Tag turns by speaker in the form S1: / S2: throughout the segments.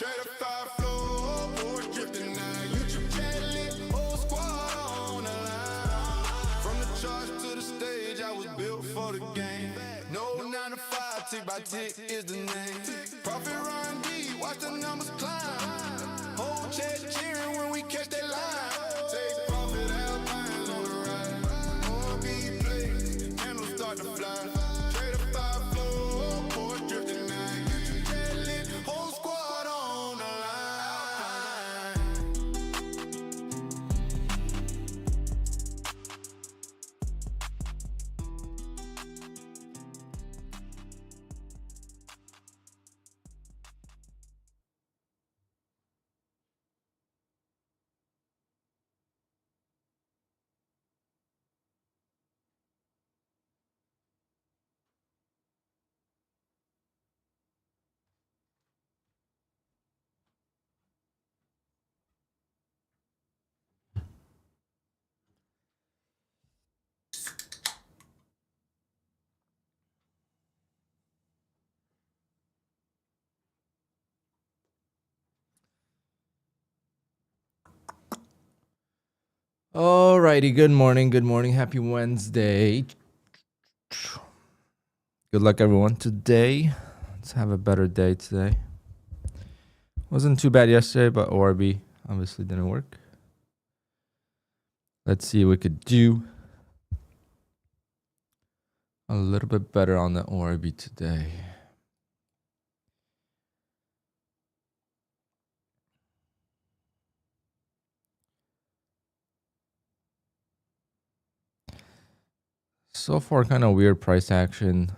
S1: TRADEIFY flow, board drifting now. YouTube chatting, whole squad on the line. From the charge to the stage, I was built for the game. No 9 to 5, tick by tick is the name. Profit run deep, watch the numbers climb. Whole chat cheering when we catch that line. Take profit, Alpine on the ride. More beat plays, candles start to fly. TRADEIFY flow, board drifting now. YouTube chatting, whole squad on the
S2: Alrighty, good morning, happy Wednesday. Good luck everyone today. Let's have a better day today. Wasn't too bad yesterday, but ORB obviously didn't work. Let's see what we could do a little bit better on the ORB today. So far, kind of weird price action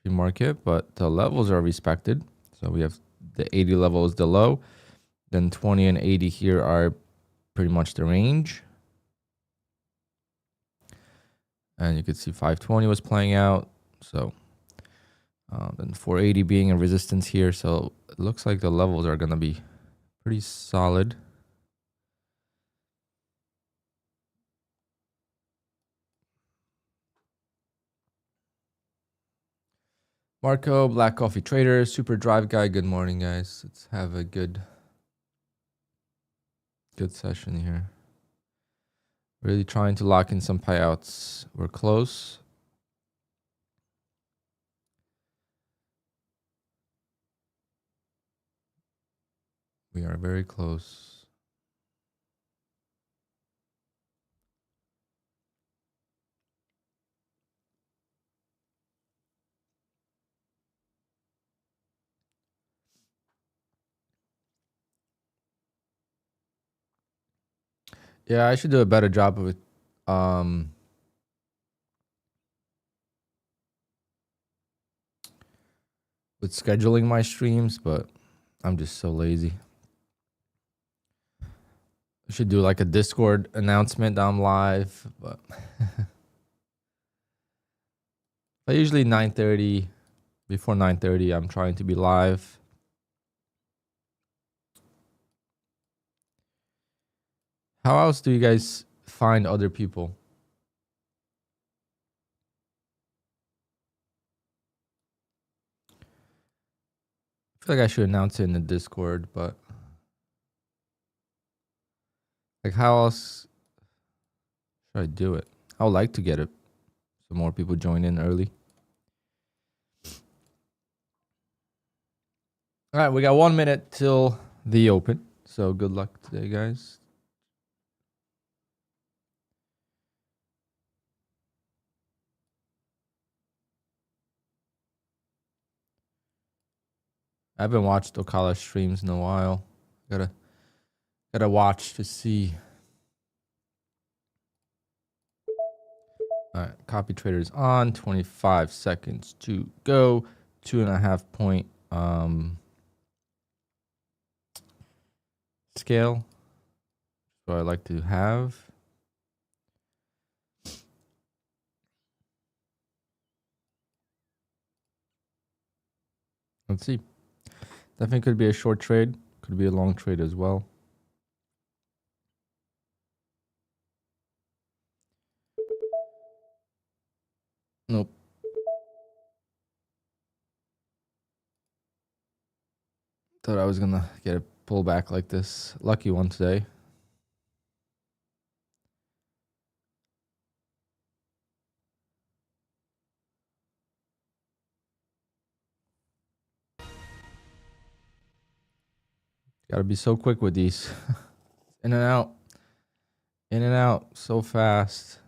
S2: pre-market, but the levels are respected. So we have the 80 level is the low, then 20 and 80 here are pretty much the range. And you could see 520 was playing out. So then 480 being a resistance here. So it looks like the levels are going to be pretty solid. Marco, Black Coffee Trader, Super Drive Guy. Good morning, guys. Let's have a good session here. Really trying to lock in some payouts. We're close. We are very close. Yeah, I should do a better job of it. With scheduling my streams, but I'm just so lazy. I should do like a Discord announcement that I'm live, but but usually 9:30, before 9:30, I'm trying to be live. How else do you guys find other people? I feel like I should announce it in the Discord, but like how else should I do it? I would like to get it so more people join in early. All right, we got 1 minute till the open. So good luck today, guys. I haven't watched Ocala streams in a while. Gotta watch to see. All right, copy traders on. 25 seconds to go. 2.5 point scale. That's what I like to have. Let's see. Definitely could be a short trade. Could be a long trade as well. Nope. Thought I was gonna get a pullback like this. Lucky one today. Gotta be so quick with these. In and out. In and out so fast.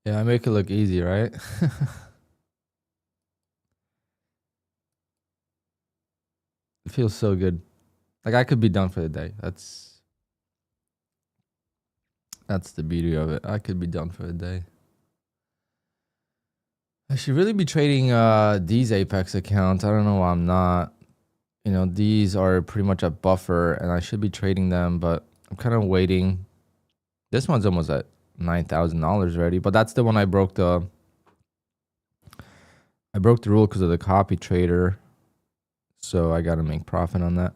S2: Yeah, I make it look easy, right? It feels so good. Like I could be done for the day. That's the beauty of it. I could be done for the day. I should really be trading these Apex accounts. I don't know why I'm not. You know, these are pretty much a buffer and I should be trading them, but I'm kind of waiting. This one's almost at $9,000 already, but that's the one I broke the rule because of the copy trader. So I got to make profit on that.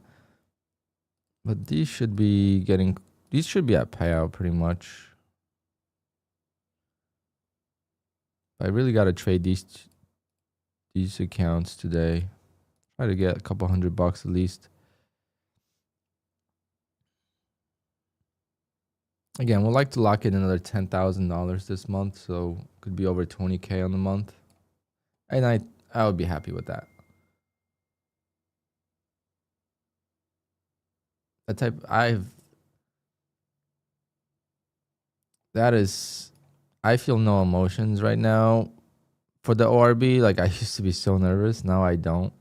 S2: But these should be at payout pretty much. I really got to trade these accounts today. Try to get a couple $100 at least. Again, we'd like to lock in another $10,000 this month, so could be over 20K on the month. And I would be happy with that. I feel no emotions right now for the ORB. Like I used to be so nervous. Now I don't.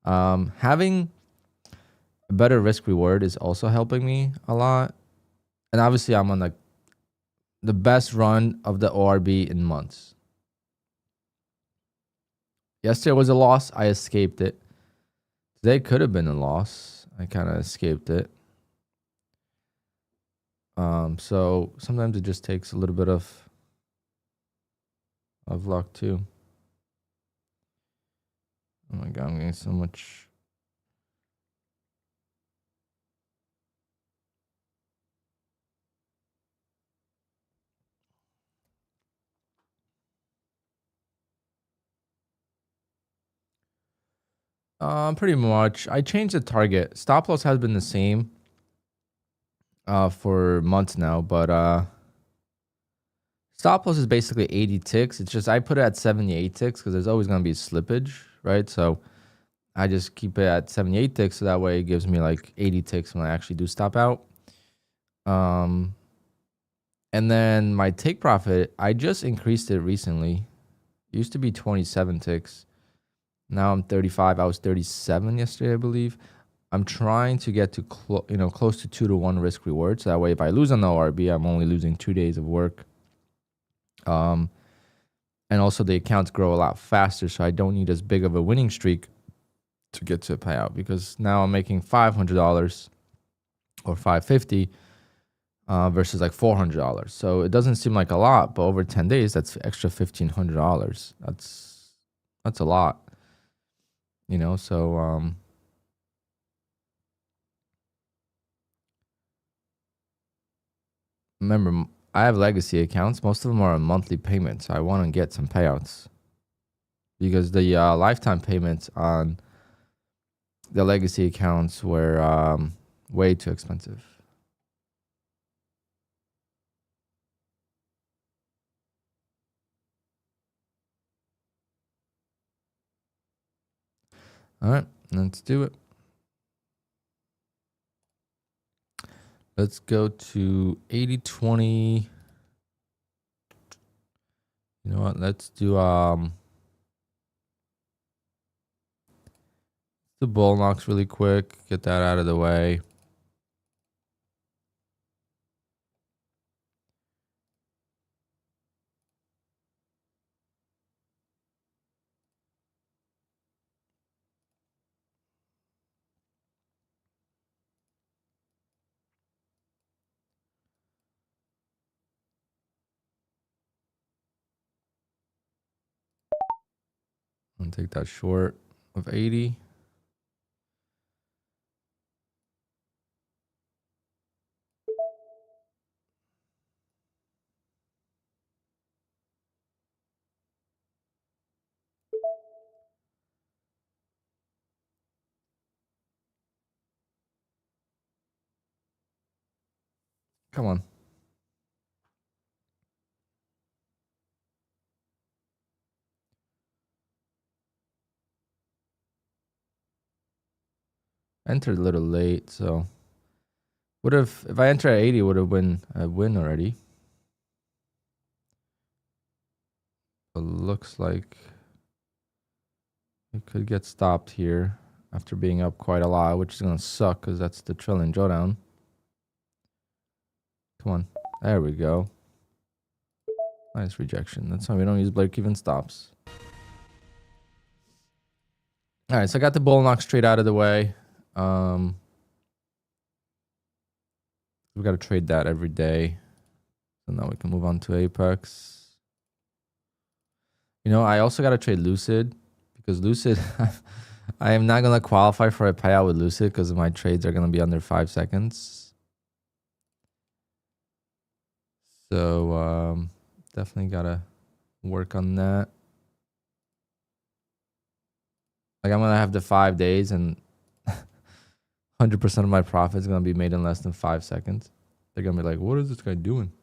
S2: Having a better risk reward is also helping me a lot. And obviously I'm on the best run of the ORB in months. Yesterday was a loss. I escaped it. Today could have been a loss. I kind of escaped it. So sometimes it just takes a little bit of luck too. Oh my god, I'm getting so much. Pretty much. I changed the target. Stop loss has been the same for months now, but stop loss is basically 80 ticks. It's just I put it at 78 ticks because there's always going to be slippage, right? So I just keep it at 78 ticks so that way it gives me like 80 ticks when I actually do stop out. And then my take profit, I just increased it recently. It used to be 27 ticks. Now I'm 35. I was 37 yesterday, I believe. I'm trying to get to close to 2-to-1 risk reward. So that way, if I lose on the ORB, I'm only losing 2 days of work. And also the accounts grow a lot faster, so I don't need as big of a winning streak to get to a payout because now I'm making $500 or $550 versus like $400. So it doesn't seem like a lot, but over 10 days, that's extra $1,500. That's a lot, so remember, I have legacy accounts. Most of them are on monthly payments. So I want to get some payouts because the lifetime payments on the legacy accounts were way too expensive. All right, let's do it. Let's go to 80-20. You know what? Let's do the Bullnox really quick. Get that out of the way. gonna take that short of 80. Come on. Entered a little late, so would have, if I enter at 80, would have been a win already. But looks like it could get stopped here after being up quite a lot, which is gonna suck because that's the trailing drawdown. Come on, there we go. Nice rejection. That's why we don't use break-even stops. All right, so I got the Bullnox trade out of the way. We got to trade that every day. So now we can move on to Apex. You know, I also got to trade LUCID because LUCID, I am not going to qualify for a payout with LUCID because my trades are going to be under 5 seconds. So definitely got to work on that. Like I'm going to have the 5 days and 100% of my profit is going to be made in less than 5 seconds. They're going to be like, what is this guy doing?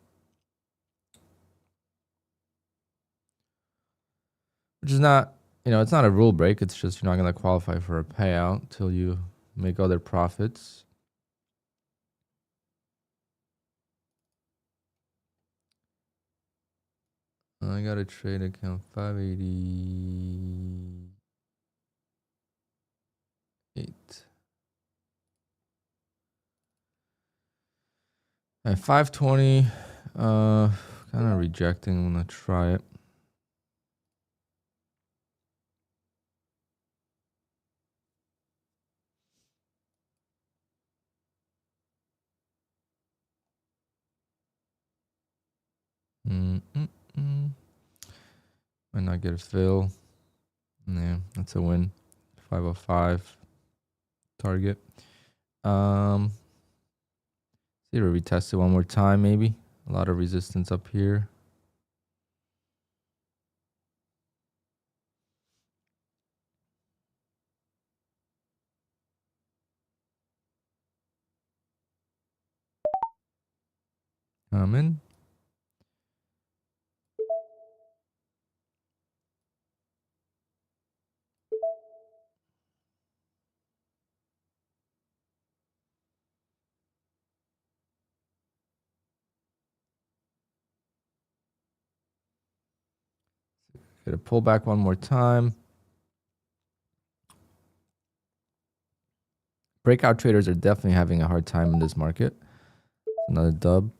S2: Which is not, you know, it's not a rule break. It's just you're not going to qualify for a payout until you make other profits. I got a trade account 588. At 520, kind of rejecting. I'm gonna try it. Might not get a fill. Yeah, that's a win. 505 target. See if we retest it one more time, maybe. A lot of resistance up here. Come in. Get a pull back one more time. Breakout traders are definitely having a hard time in this market. Another dub.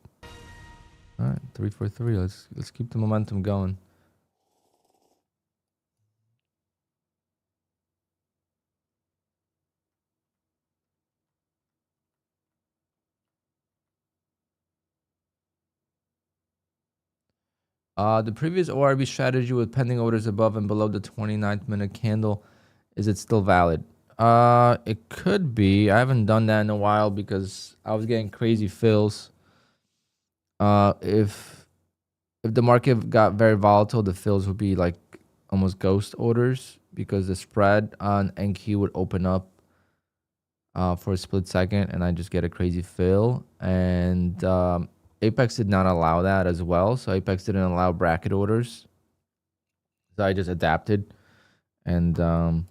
S2: All right, 343. Let's keep the momentum going. The previous ORB strategy with pending orders above and below the 29th minute candle, is it still valid? It could be. I haven't done that in a while because I was getting crazy fills. If the market got very volatile, the fills would be like almost ghost orders because the spread on NQ would open up for a split second and I just get a crazy fill. And Apex did not allow that as well. So Apex didn't allow bracket orders. So I just adapted and I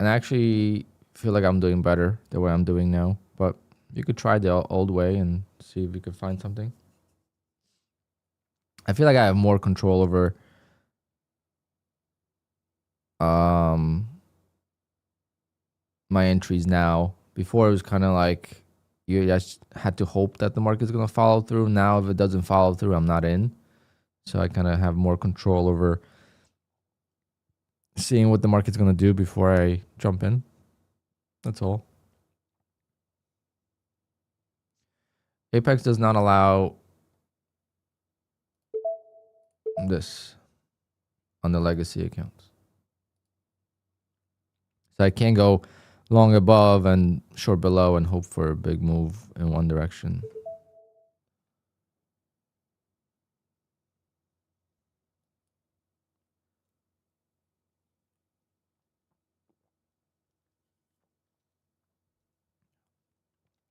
S2: actually feel like I'm doing better the way I'm doing now. But you could try the old way and see if you could find something. I feel like I have more control over my entries now. Before it was kind of like you just had to hope that the market's going to follow through. Now if it doesn't follow through, I'm not in. So I kind of have more control over seeing what the market's going to do before I jump in. That's all. Apex does not allow this on the legacy accounts. So I can't go long above and short below and hope for a big move in one direction.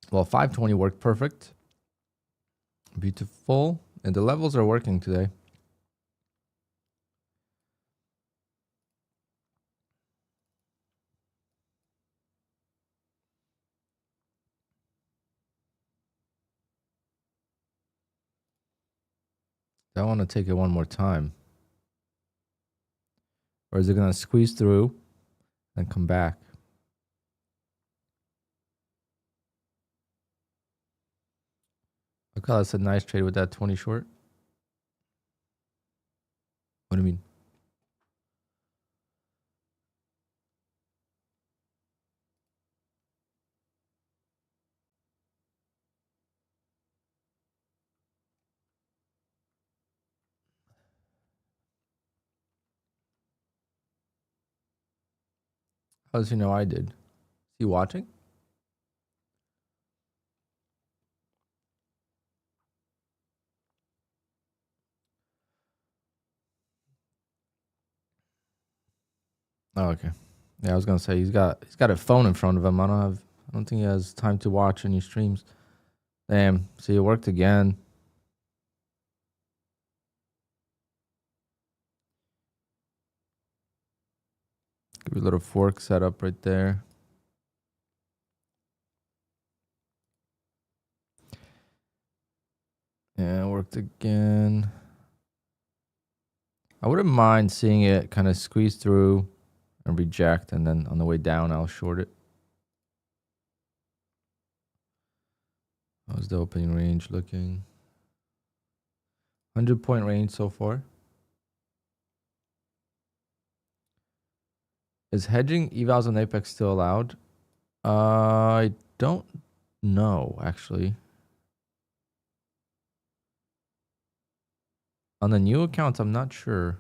S2: Well, 520 worked perfect. Beautiful. And the levels are working today. I want to take it one more time. Or is it going to squeeze through and come back? Okay, that's a nice trade with that 20 short. What do you mean? How does he know I did? Is he watching? Oh, okay. Yeah, I was gonna say he's got a phone in front of him. I don't think he has time to watch any streams. Damn. See, it worked again. Give you a little fork setup right there. Yeah, it worked again. I wouldn't mind seeing it kind of squeeze through and reject, and then on the way down, I'll short it. How's the opening range looking? 100-point range so far. Is hedging evals on Apex still allowed? I don't know, actually. On the new accounts, I'm not sure.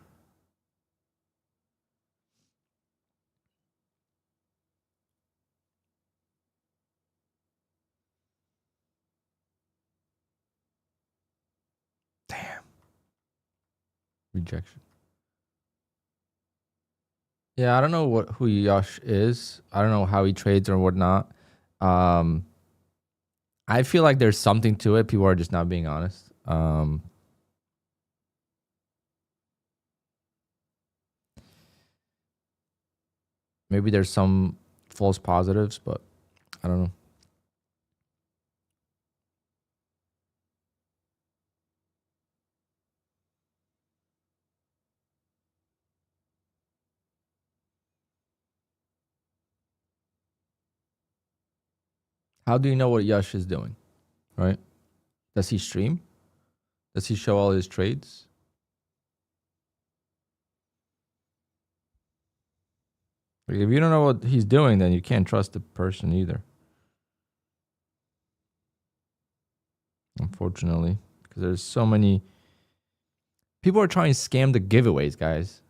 S2: Damn. Rejection. Yeah, I don't know who Yash is. I don't know how he trades or whatnot. I feel like there's something to it. People are just not being honest. Maybe there's some false positives, but I don't know. How do you know what Yash is doing? Right? Does he stream? Does he show all his trades? Like, if you don't know what he's doing, then you can't trust the person either. Unfortunately, because there's so many people are trying to scam the giveaways, guys.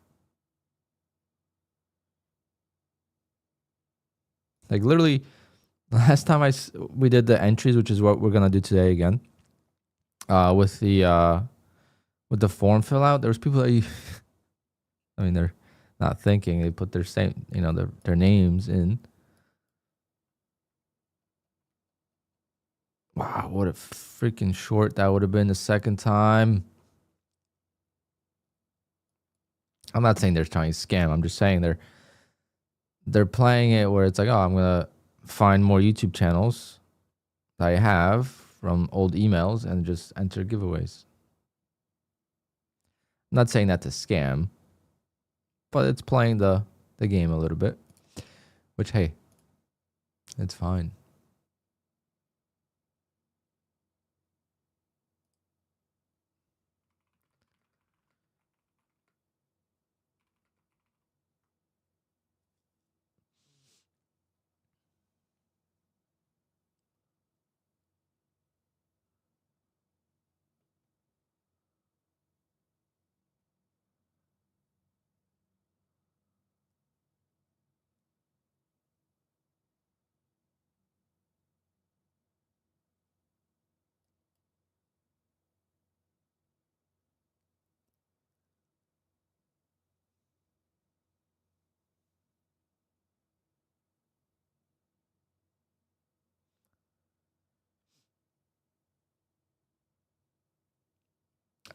S2: Like literally, last time we did the entries, which is what we're gonna do today again. With the form fill out, there was people that I mean, they're not thinking. They put their same, their names in. Wow, what a freaking short that would have been the second time. I'm not saying they're trying to scam. I'm just saying they're playing it where it's like, oh, I'm gonna find more YouTube channels that I have from old emails and just enter giveaways. I'm not saying that to scam, but it's playing the game a little bit, which, hey, it's fine.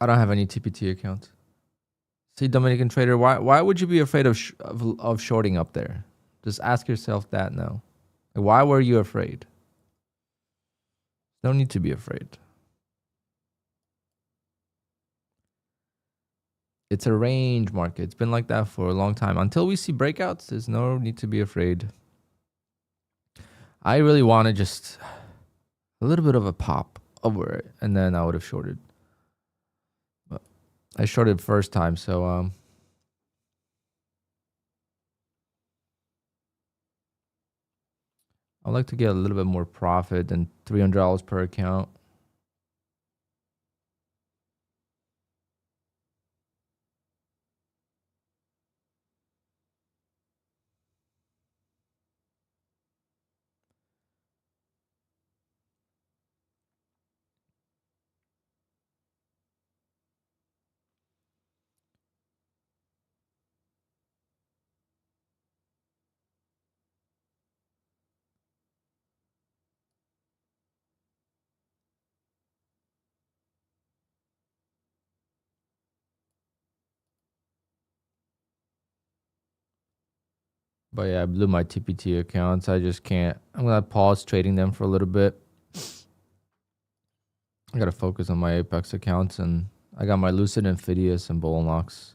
S2: I don't have any TPT accounts. See, Dominican trader, why would you be afraid of shorting up there? Just ask yourself that now. Like, why were you afraid? No need to be afraid. It's a range market. It's been like that for a long time. Until we see breakouts, there's no need to be afraid. I really wanted just a little bit of a pop over it, and then I would have shorted. But I shorted first time, so I'd like to get a little bit more profit than $300 per account. But yeah, I blew my TPT accounts. I just can't. I'm going to pause trading them for a little bit. I got to focus on my Apex accounts, and I got my Lucid and Fidius and Bullnox.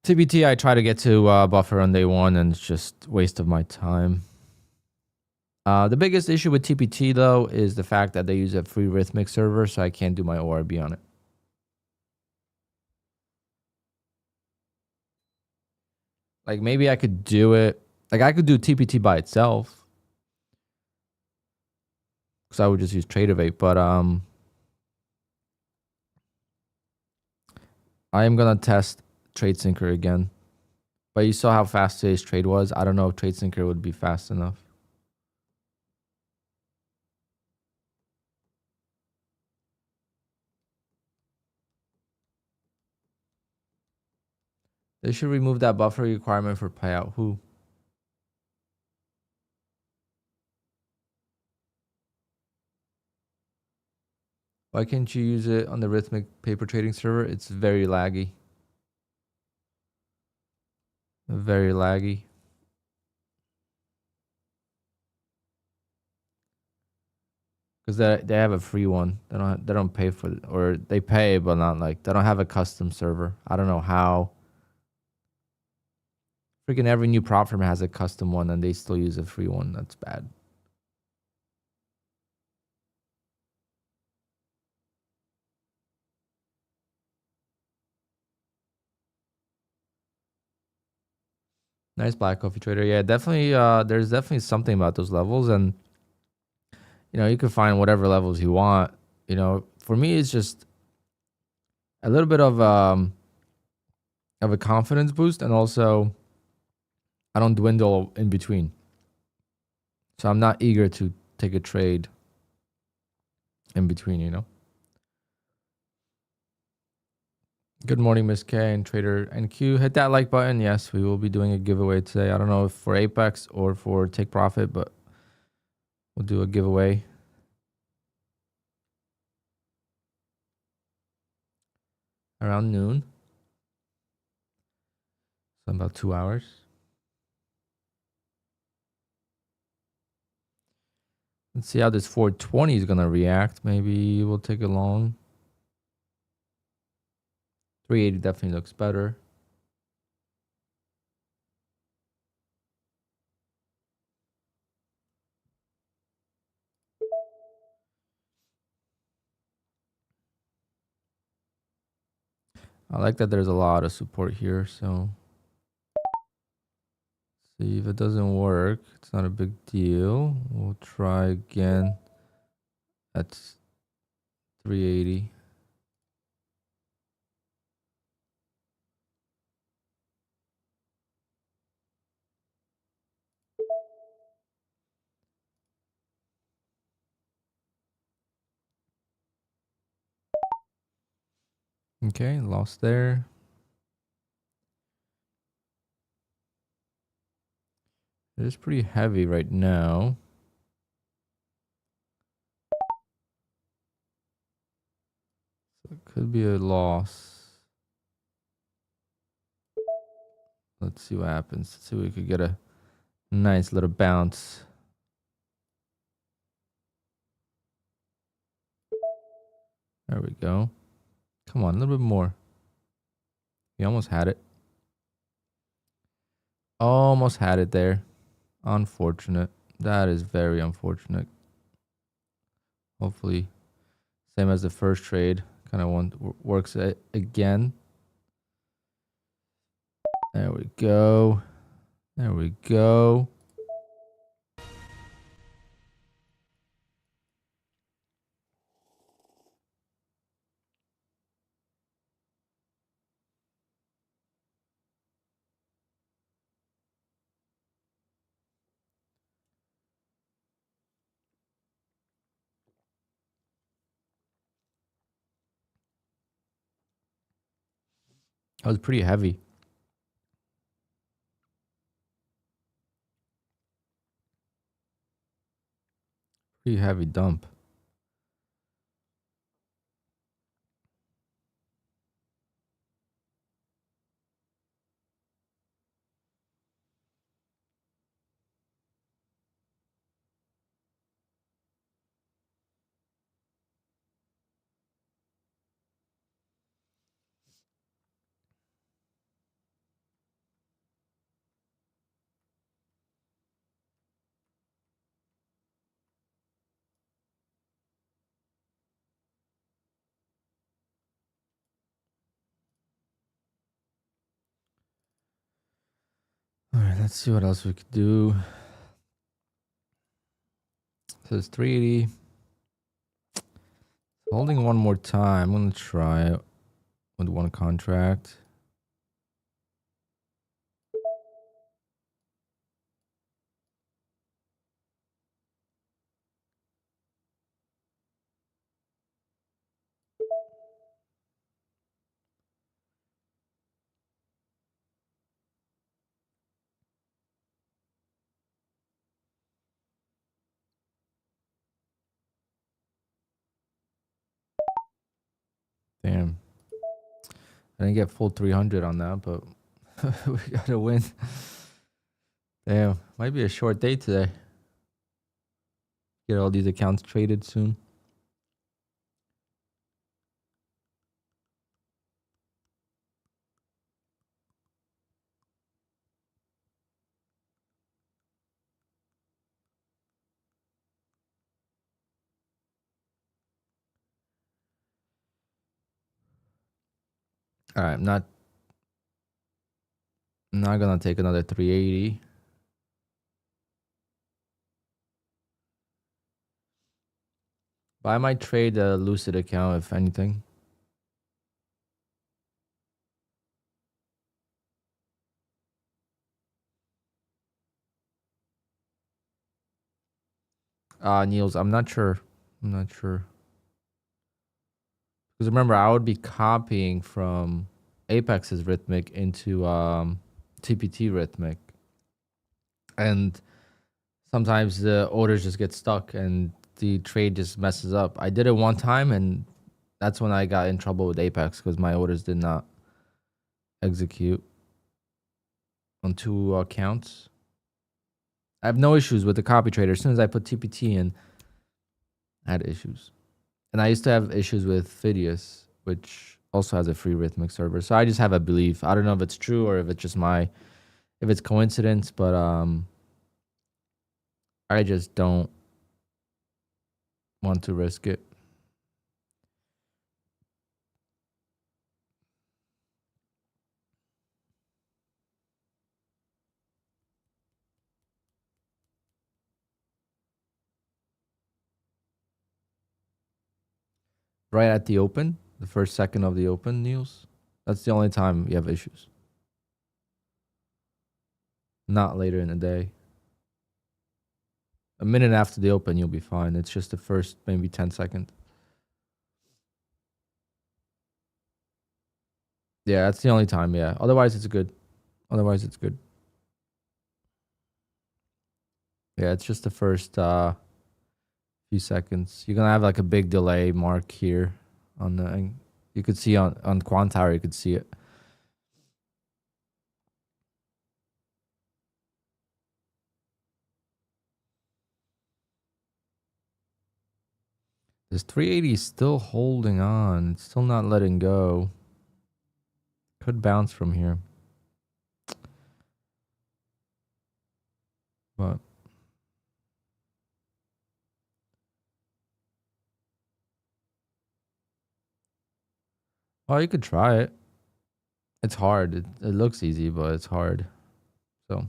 S2: TPT, I try to get to buffer on day one, and it's just waste of my time. The biggest issue with TPT, though, is the fact that they use a free Rhythmic server, so I can't do my ORB on it. Like, maybe I could do it. Like, I could do TPT by itself, because I would just use TRADEIFY, but I am going to test TradeSyncer again. But you saw how fast today's trade was. I don't know if TradeSyncer would be fast enough. They should remove that buffer requirement for payout. Who? Why can't you use it on the Rhythmic paper trading server? It's very laggy. Very laggy. Because they have a free one. They don't pay for it, or they pay but not like they don't have a custom server. I don't know how. Freaking every new prop firm has a custom one, and they still use a free one. That's bad. Nice Black Coffee Trader. Yeah, definitely. There's definitely something about those levels, and you can find whatever levels you want. For me, it's just a little bit of a confidence boost, and also I don't dwindle in between. So I'm not eager to take a trade in between. Good morning, Miss K and Trader NQ. Hit that like button. Yes, we will be doing a giveaway today. I don't know if for Apex or for Take Profit, but we'll do a giveaway. Around noon. So about 2 hours. Let's see how this 420 is going to react. Maybe we'll take it long. 380 definitely looks better. I like that there's a lot of support here, so see if it doesn't work. It's not a big deal. We'll try again at 380. Okay, lost there. It is pretty heavy right now. Could be a loss. Let's see what happens. Let's see if we could get a nice little bounce. There we go. Come on, a little bit more. We almost had it. Almost had it there. Unfortunate. That is very unfortunate. Hopefully, same as the first trade. Kind of works again. There we go. There we go. That was pretty heavy. Pretty heavy dump. All right, let's see what else we could do. So it's 380. Holding one more time. I'm going to try it with one contract. Damn. I didn't get full 300 on that, but we got to win. Damn. Might be a short day today. Get all these accounts traded soon. All right, I'm not gonna take another 380. But I might trade the Lucid account if anything. Niels, I'm not sure. I'm not sure. Because remember, I would be copying from Apex's Rhythmic into TPT Rhythmic. And sometimes the orders just get stuck and the trade just messes up. I did it one time and that's when I got in trouble with Apex because my orders did not execute on 2 accounts. I have no issues with the copy trader. As soon as I put TPT in, I had issues. And I used to have issues with Fidius, which also has a free Rhythmic server. So I just have a belief. I don't know if it's true or if it's just if it's coincidence, but I just don't want to risk it. Right at the open, the first second of the open, Niels. That's the only time you have issues. Not later in the day. A minute after the open, you'll be fine. It's just the first maybe 10 seconds. Yeah, that's the only time, yeah. Otherwise, it's good. Otherwise, it's good. Yeah, it's just the first few seconds. You're going to have like a big delay mark here on the You could see on Quantower, you could see it. This 380 is still holding on. It's still not letting go. Could bounce from here. But oh, you could try it. It's hard. It looks easy, but it's hard. So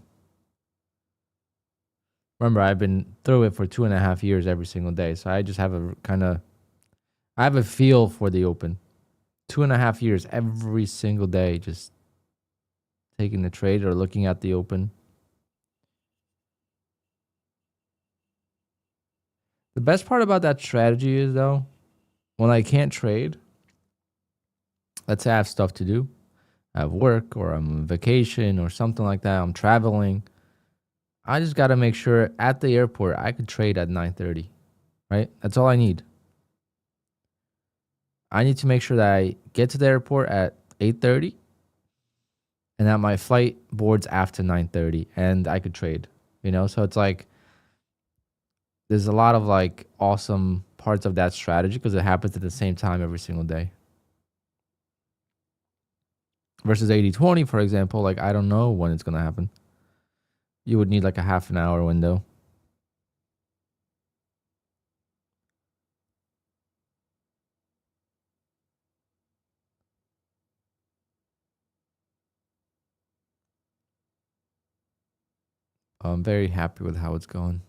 S2: remember, I've been through it for 2.5 years every single day. So I just have I have a feel for the open. 2.5 years every single day, just taking the trade or looking at the open. The best part about that strategy is, though, when I can't trade, let's say I have stuff to do, I have work or I'm on vacation or something like that, I'm traveling, I just got to make sure at the airport I could trade at 9:30, right? That's all I need. I need to make sure that I get to the airport at 8:30 and that my flight boards after 9:30 and I could trade, you know? So it's like there's a lot of like awesome parts of that strategy because it happens at the same time every single day. Versus 80/20, for example, like I don't know when it's going to happen. You would need like a half an hour window. I'm very happy with how it's going.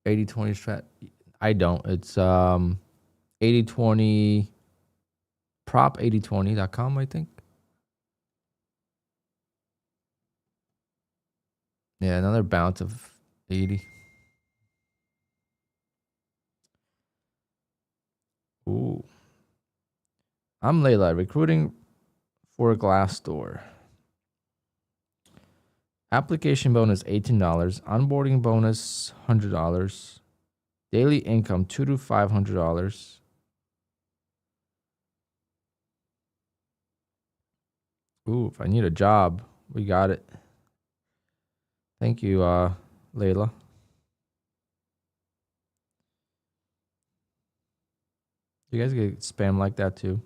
S2: Eighty-20 strat. I don't. It's 80/20 prop8020.com, I think. Yeah, another bounce of 80. Ooh. I'm Layla, recruiting for a Glassdoor. Application bonus $18, onboarding bonus $100, daily income $200 to $500. Ooh, if I need a job, we got it. Thank you, Layla. You guys get spam like that too?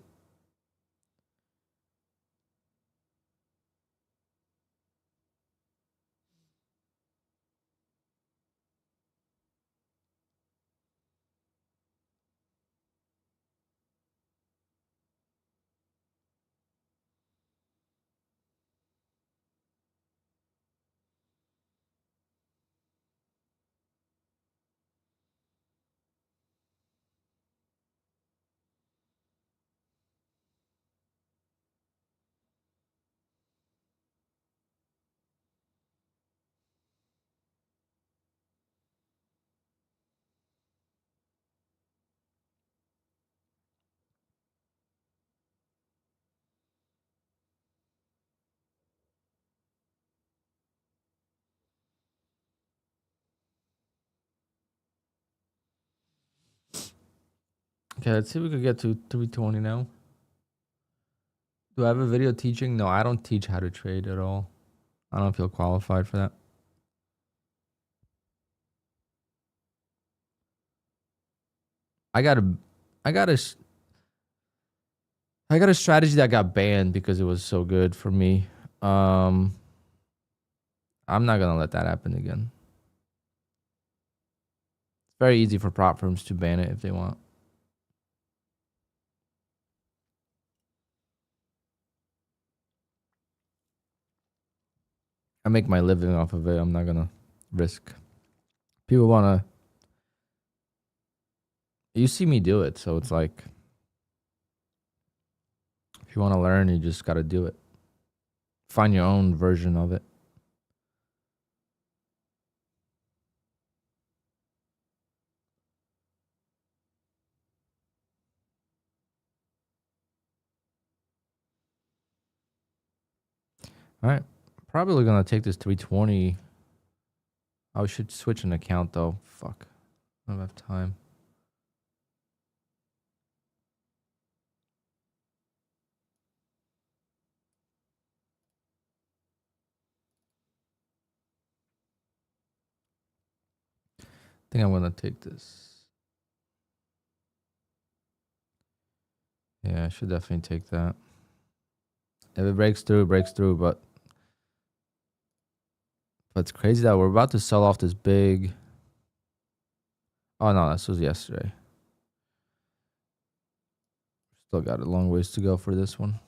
S2: Okay, let's see if we could get to 320 now. Do I have a video teaching? No, I don't teach how to trade at all. I don't feel qualified for that. I got a strategy that got banned because it was so good for me. I'm not gonna let that happen again. It's very easy for prop firms to ban it if they want. I make my living off of it. I'm not gonna risk. People wanna. You see me do it, so it's like if you want to learn, you just got to do it. Find your own version of it. All right. Probably going to take this 320 I should switch an account though. Fuck. I don't have time. I think I'm gonna take this. Yeah, I should definitely take that. If it breaks through, it breaks through, but it's crazy that we're about to sell off this big. Oh no, this was yesterday. Still got a long ways to go for this one.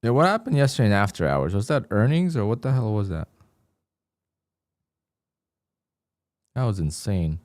S2: Yeah, what happened yesterday in after hours? Was that earnings or what the hell was that? That was insane.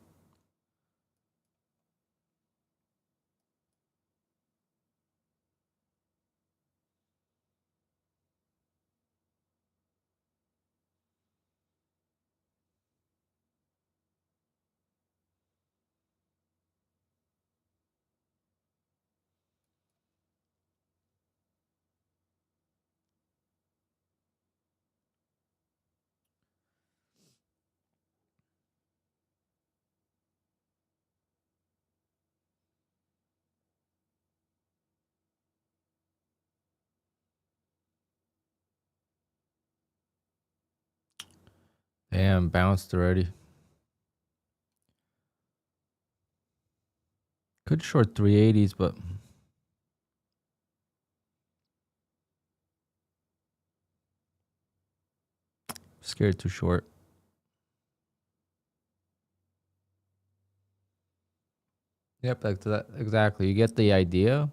S2: Damn, bounced already. Could short 380s, but scared too short. Yep, that's that exactly. You get the idea.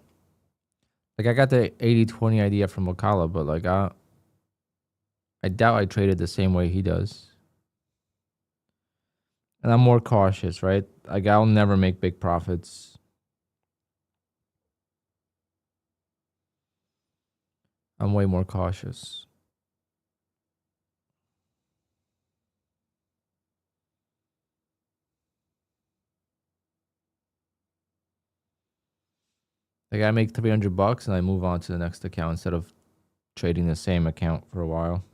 S2: Like I got the 80-20 idea from Wakala, but like I doubt I traded the same way he does. And I'm more cautious, right? Like I'll never make big profits. I'm way more cautious. Like I make $300 and I move on to the next account instead of trading the same account for a while.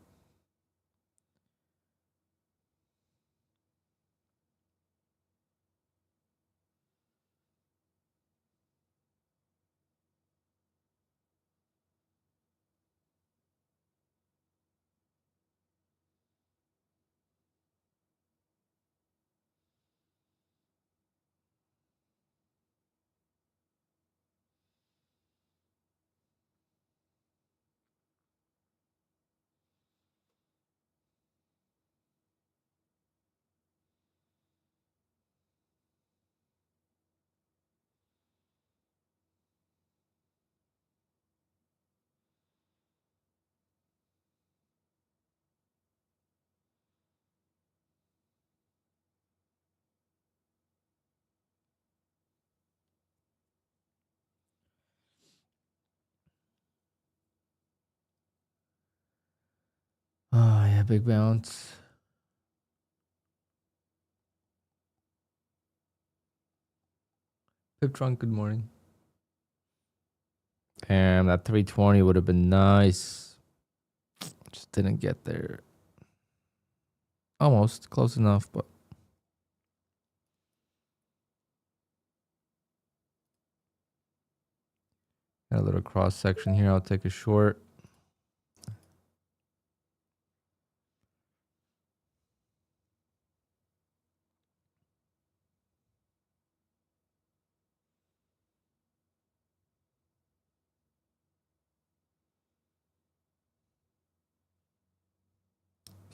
S2: Oh yeah, big bounce. Pip Trunk, good morning. Damn, that 320 would have been nice. Just didn't get there. Almost close enough, but got a little cross section here. I'll take a short.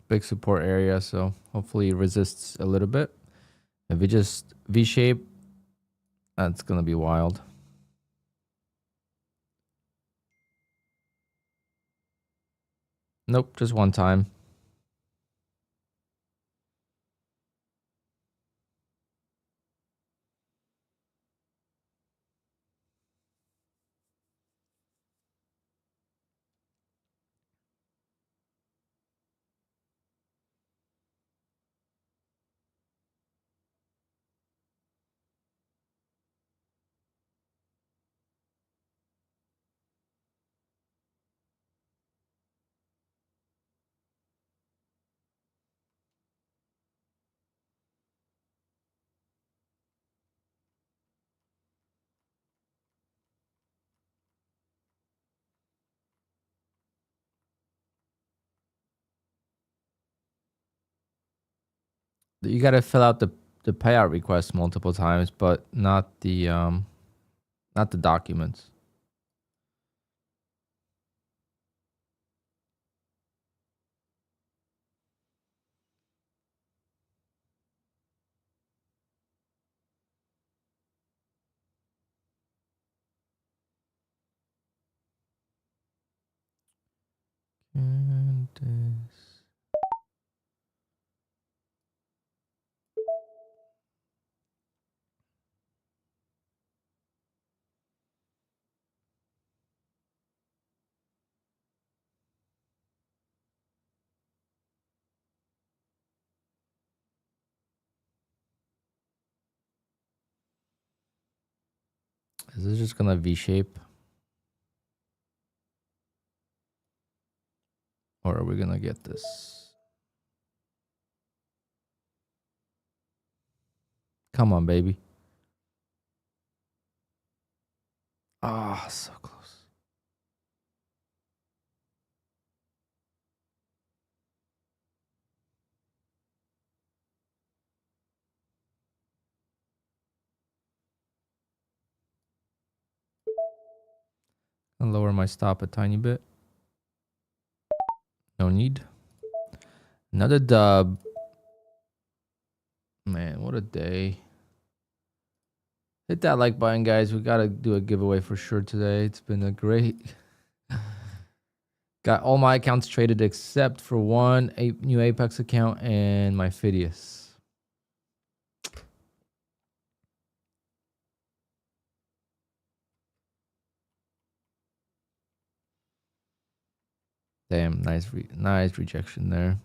S2: Big support area, so hopefully it resists a little bit. If it just V-shape, that's gonna be wild. Nope, just one time. You got to fill out the payout request multiple times, but not the documents. And this. Is this just gonna V-shape? Or are we gonna get this? Come on, baby. Ah, so close. I'll lower my stop a tiny bit. No need. Another dub. Man, what a day. Hit that like button, guys. We gotta do a giveaway for sure today. It's been a great. Got all my accounts traded except for one new Apex account and my Fidius. Damn, nice rejection there.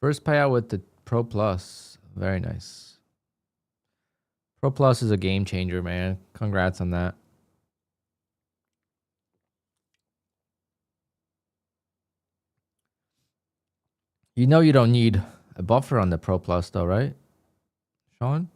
S2: First payout with the Pro Plus. Very nice. Pro Plus is a game changer, man. Congrats on that. You know you don't need a buffer on the Pro Plus though, right, Sean?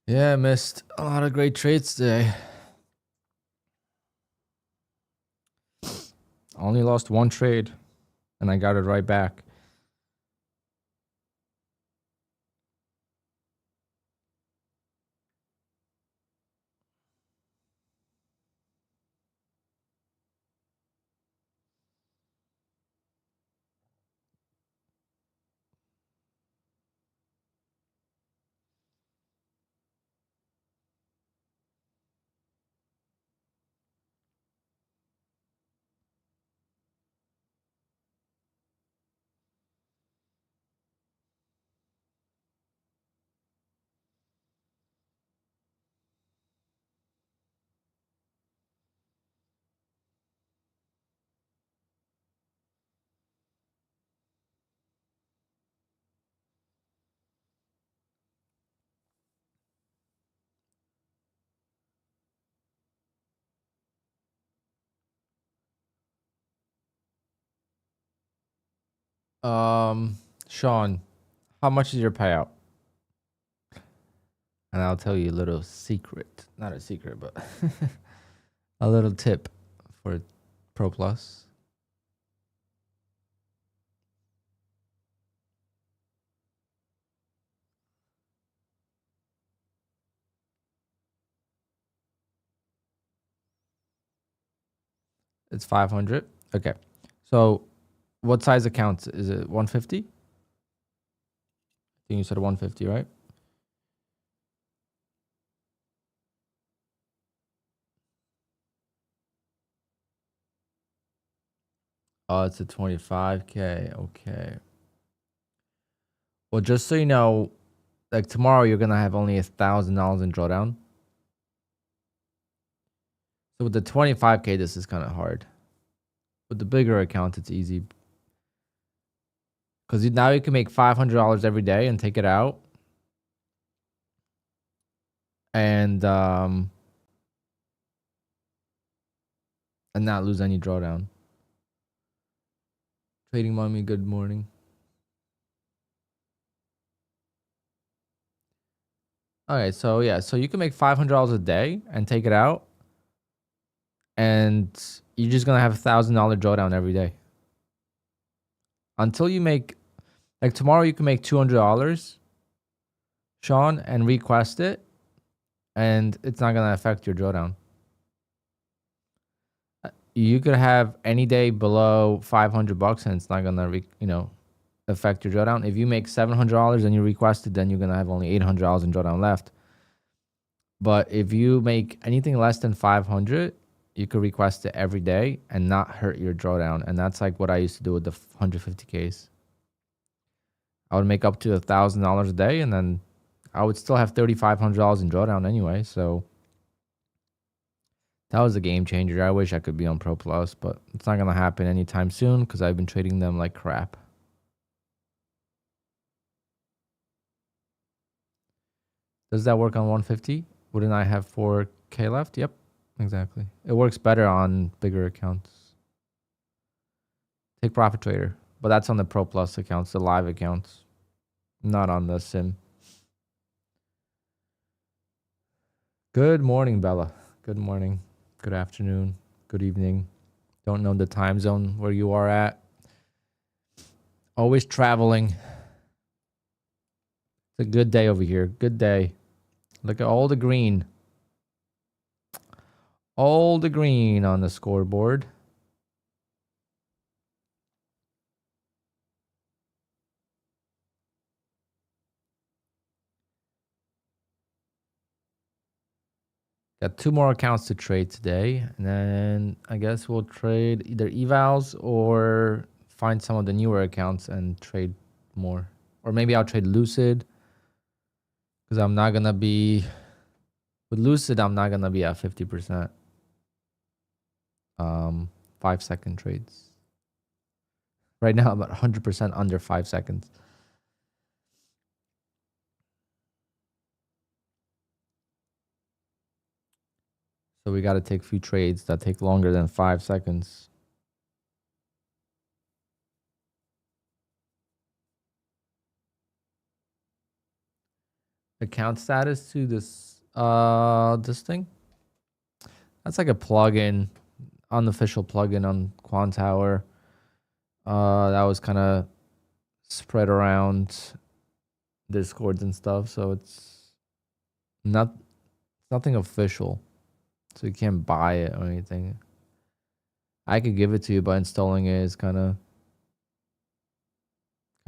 S2: Yeah, I missed a lot of great trades today. Only lost one trade, and I got it right back. Sean, how much is your payout? And I'll tell you a little secret. Not a secret, but a little tip for Pro Plus. It's 500. Okay. So what size accounts? Is it 150? I think you said 150, right? Oh, it's a 25K. Okay. Well, just so you know, like tomorrow you're gonna have only $1,000 in drawdown. So with the 25K, this is kind of hard. With the bigger account, it's easy. Because now you can make $500 every day and take it out. And not lose any drawdown. Trading Mommy, good morning. Okay, so yeah, so you can make $500 a day and take it out. And you're just going to have $1,000 drawdown every day. Until you make, like tomorrow you can make $200, Sean, and request it. And it's not going to affect your drawdown. You could have any day below $500 and it's not going to, affect your drawdown. If you make $700 and you request it, then you're going to have only $800 in drawdown left. But if you make anything less than 500, you could request it every day and not hurt your drawdown. And that's like what I used to do with the 150Ks. I would make up to $1,000 a day and then I would still have $3,500 in drawdown anyway. So that was a game changer. I wish I could be on Pro Plus, but it's not going to happen anytime soon because I've been trading them like crap. Does that work on 150? Wouldn't I have 4K left? Yep, exactly. It works better on bigger accounts. Take Profit Trader, but that's on the Pro Plus accounts, the live accounts, not on the sim. Good morning, Bella. Good morning. Good afternoon. Good evening. Don't know the time zone where you are at. Always traveling. It's a good day over here. Good day. Look at all the green. All the green on the scoreboard. Got 2 more accounts to trade today. And then I guess we'll trade either evals or find some of the newer accounts and trade more. Or maybe I'll trade Lucid. Because I'm not going to be... With Lucid, I'm not going to be at 50%. 5-second trades. Right now, I'm at 100% under 5 seconds. So we got to take a few trades that take longer than 5 seconds. Account status to this thing. That's like a plugin, unofficial plugin on Quantower. That was kind of spread around Discords and stuff, so it's nothing official. So you can't buy it or anything. I could give it to you, but installing it is kind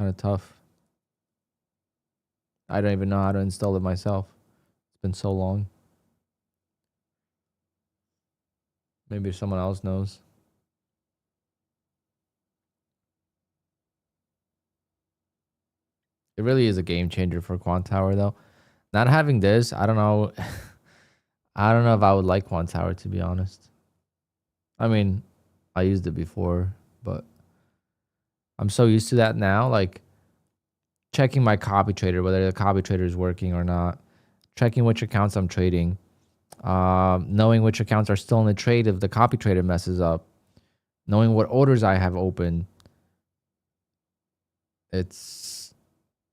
S2: of tough. I don't even know how to install it myself. It's been so long. Maybe someone else knows. It really is a game changer for Quantower, though. Not having this, I don't know. I don't know if I would like Quantower, to be honest. I mean, I used it before, but I'm so used to that now. Like, checking my copy trader, whether the copy trader is working or not. Checking which accounts I'm trading. Knowing which accounts are still in the trade if the copy trader messes up. Knowing what orders I have open. It's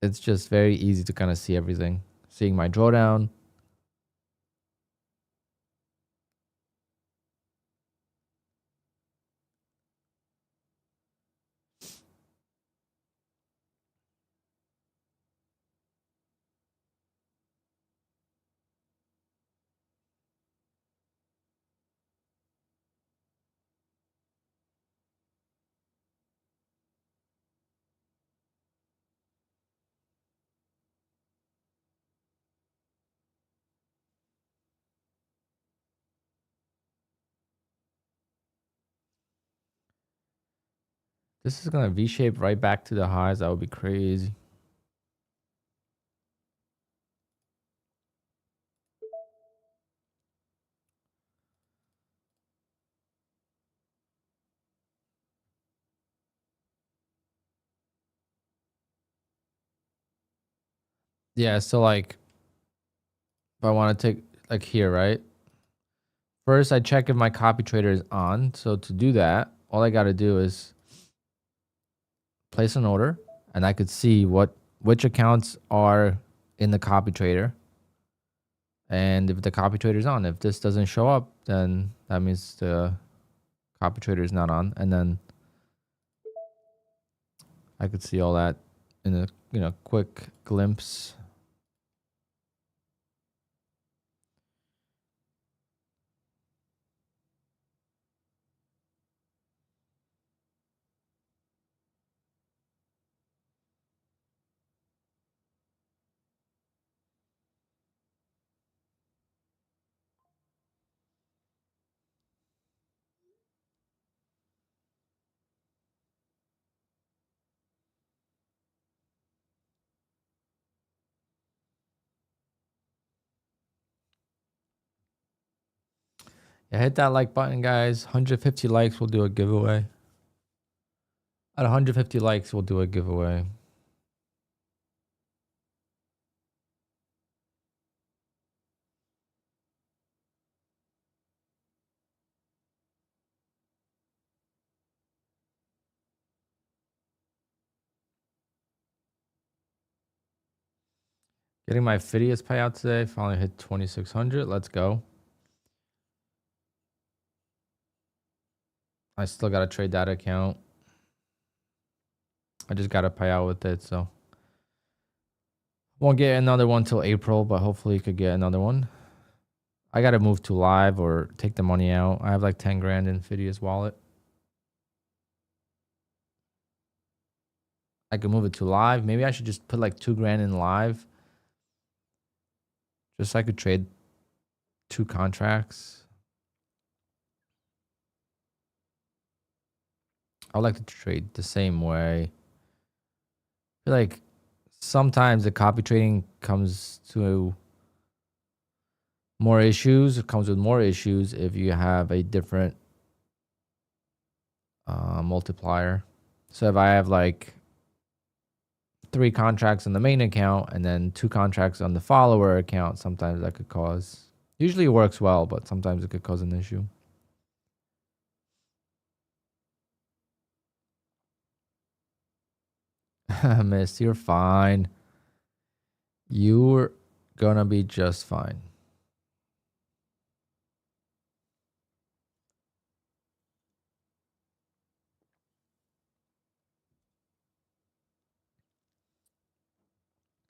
S2: just very easy to kind of see everything. Seeing my drawdown. This is going to V-shape right back to the highs. That would be crazy. Yeah, so like if I want to take like here, right? First, I check if my copy trader is on. So to do that, all I got to do is place an order, and I could see which accounts are in the copy trader, and if the copy trader is on. If this doesn't show up, then that means the copy trader is not on, and then I could see all that in a quick glimpse. Yeah, hit that like button, guys. 150 likes, we'll do a giveaway. At 150 likes, we'll do a giveaway. Getting my Fidius payout today. Finally hit 2,600. Let's go. I still got to trade that account. I just got to pay out with it, so won't get another one till April, but hopefully you could get another one. I got to move to live or take the money out. I have like 10 grand in Fidius wallet. I could move it to live. Maybe I should just put like 2 grand in live. Just so I could trade 2 contracts. I would like to trade the same way. I feel like sometimes the copy trading comes to more issues. It comes with more issues if you have a different multiplier. So if I have like 3 contracts on the main account and then 2 contracts on the follower account, sometimes that could cause, usually it works well, but sometimes it could cause an issue. Miss, you're fine. You're gonna be just fine.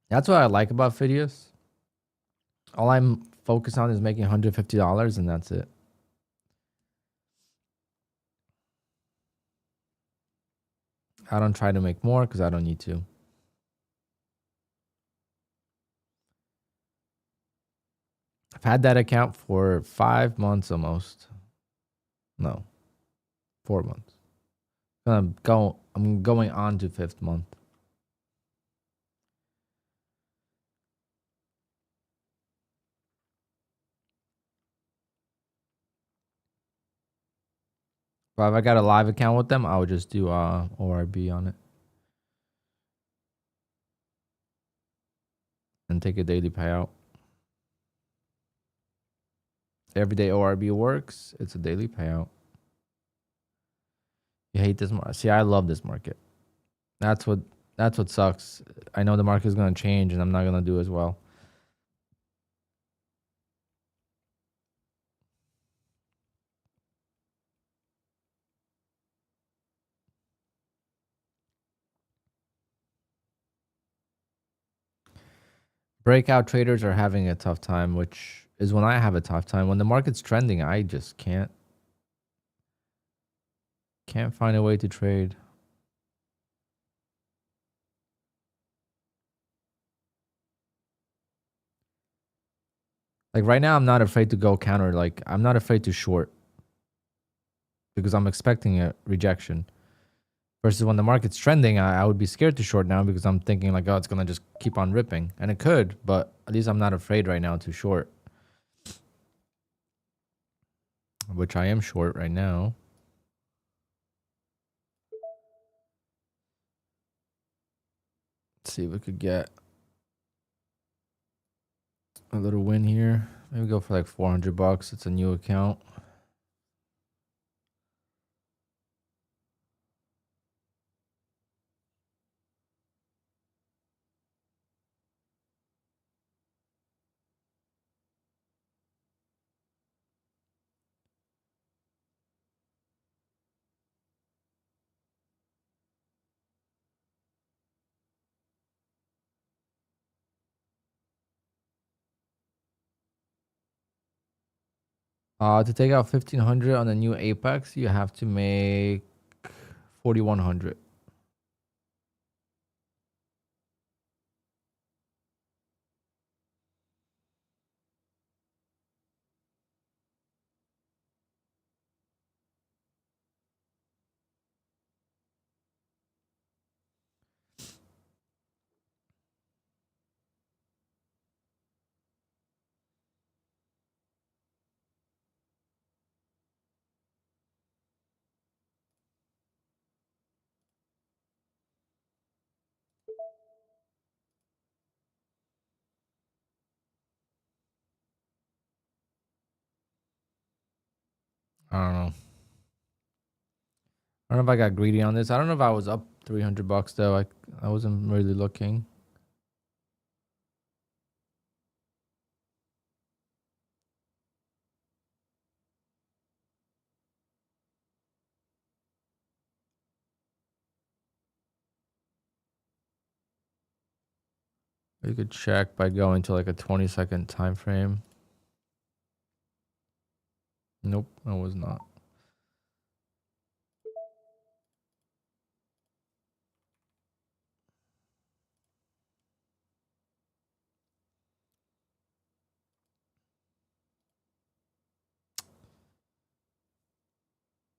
S2: That's what I like about Fidius. All I'm focused on is making $150 and that's it. I don't try to make more because I don't need to. I've had that account for 5 months almost. No, 4 months. I'm going on to 5th month. But if I got a live account with them, I would just do ORB on it. And take a daily payout. Everyday ORB works. It's a daily payout. You hate this market. See, I love this market. That's what sucks. I know the market is going to change and I'm not going to do as well. Breakout traders are having a tough time, which is when I have a tough time. When the market's trending, I just can't find a way to trade. Like right now, I'm not afraid to go counter. Like I'm not afraid to short because I'm expecting a rejection. Versus when the market's trending, I would be scared to short now because I'm thinking like, oh, it's gonna just keep on ripping, and it could. But at least I'm not afraid right now to short, which I am short right now. Let's see if we could get a little win here. Maybe go for like 400 bucks. It's a new account. To take out 1500 on the new Apex, you have to make 4100. I don't know. I don't know if I got greedy on this. I don't know if I was up 300 bucks though. I wasn't really looking. You could check by going to like a 20-second time frame. Nope, I was not.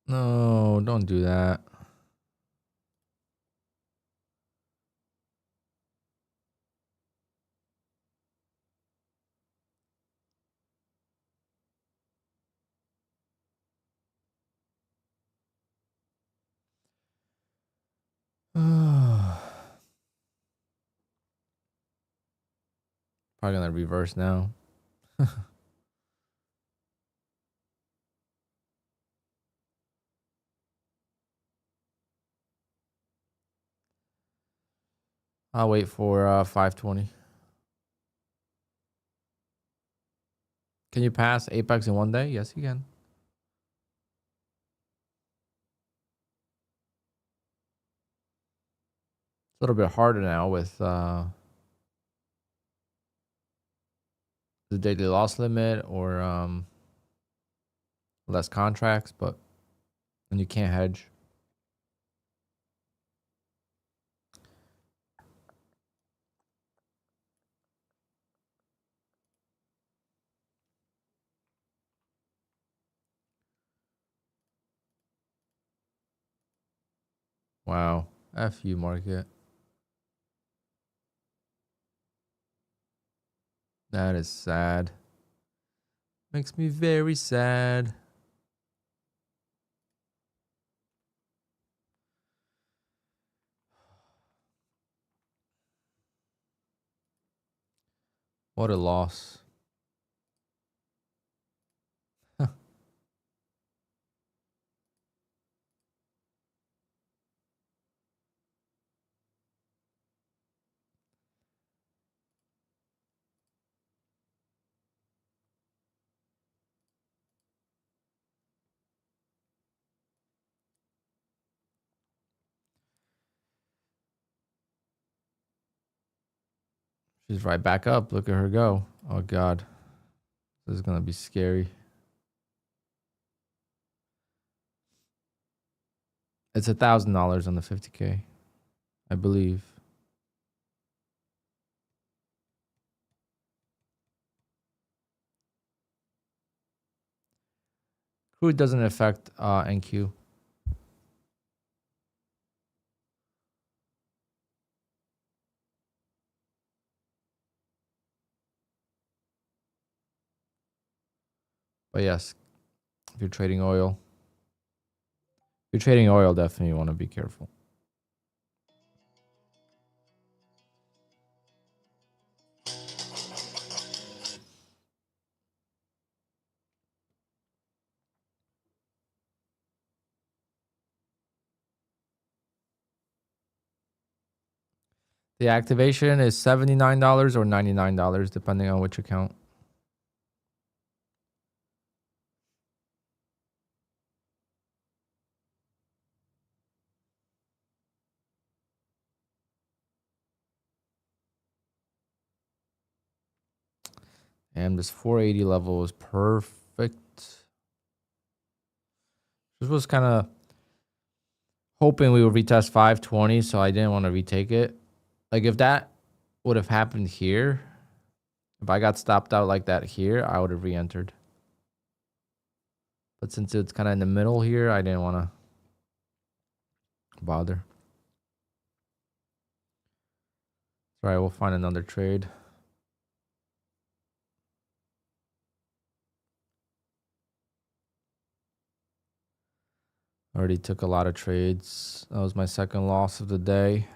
S2: No, don't do that. Probably gonna reverse now. I'll wait for 520. Can you pass Apex in one day? Yes, you can. It's a little bit harder now with the daily loss limit or less contracts, but when you can't hedge. Wow. F you, market. That is sad. Makes me very sad. What a loss. She's right back up. Look at her go. Oh, God. This is going to be scary. It's $1,000 on the 50K, I believe. Crude doesn't affect NQ. But yes, if you're trading oil, definitely want to be careful. The activation is $79 or $99, depending on which account. And this 480 level is perfect. This was kind of hoping we would retest 520, so I didn't want to retake it. Like if that would have happened here, if I got stopped out like that here, I would have re-entered. But since it's kind of in the middle here, I didn't want to bother. All right, we'll find another trade. Already took a lot of trades. That was my second loss of the day.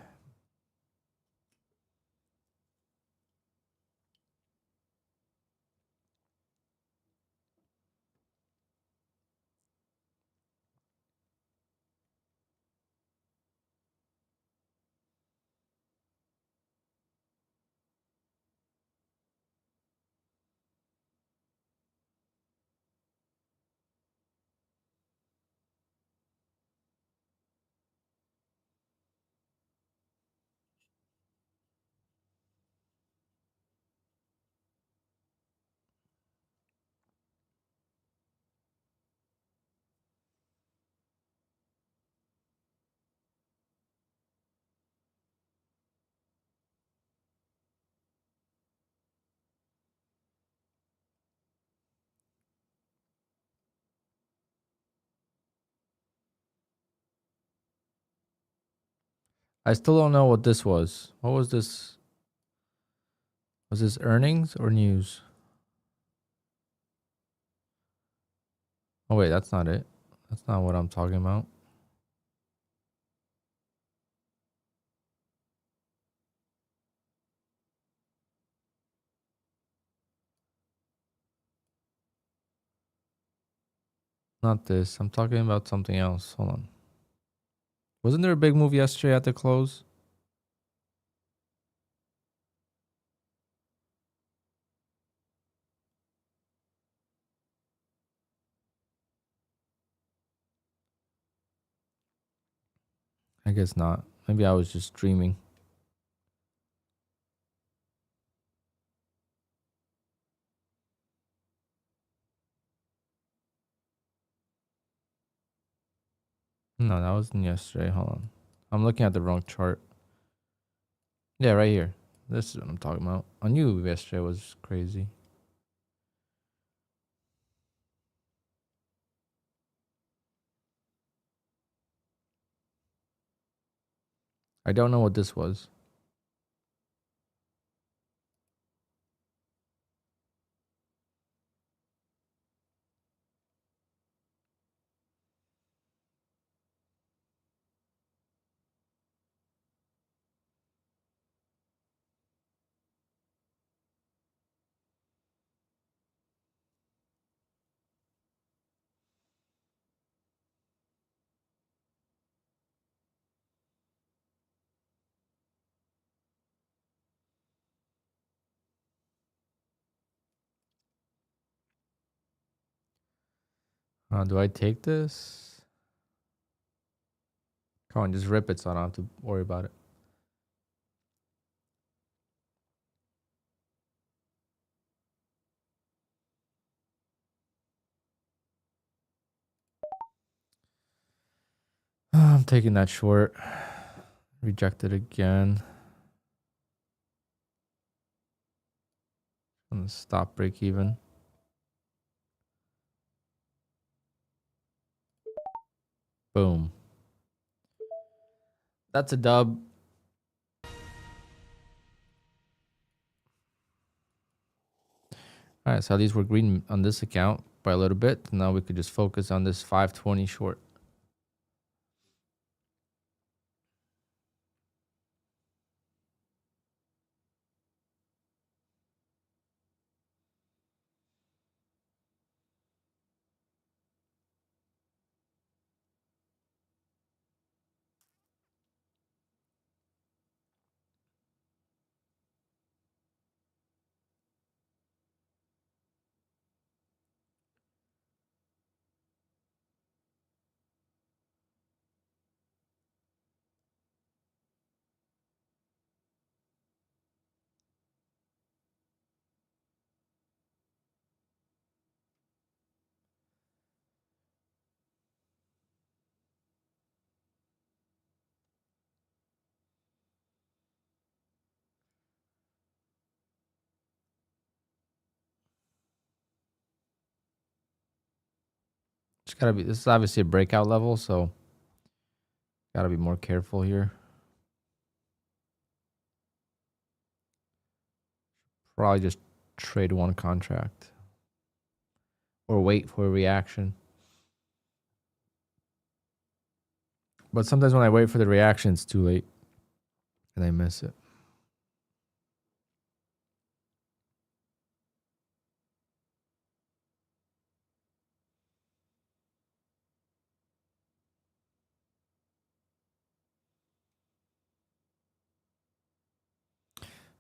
S2: I still don't know what this was. What was this? Was this earnings or news? Oh, wait, that's not it. That's not what I'm talking about. Not this. I'm talking about something else. Hold on. Wasn't there a big move yesterday at the close? I guess not. Maybe I was just dreaming. No, that wasn't yesterday. Hold on. I'm looking at the wrong chart. Yeah, right here. This is what I'm talking about. I knew yesterday was crazy. I don't know what this was. Do I take this? Come on, just rip it so I don't have to worry about it. I'm taking that short. Rejected again. I'm gonna stop break even. Boom. That's a dub. All right, so at least we're green on this account by a little bit. Now we could just focus on this 520 short. gotta be. This is obviously a breakout level, so gotta be more careful here. Probably just trade one contract or wait for a reaction. But sometimes when I wait for the reaction, it's too late and I miss it.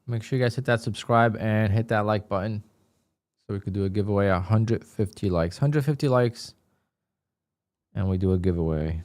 S2: Make sure you guys hit that subscribe and hit that like button so we could do a giveaway. 150 likes. 150 likes and we do a giveaway.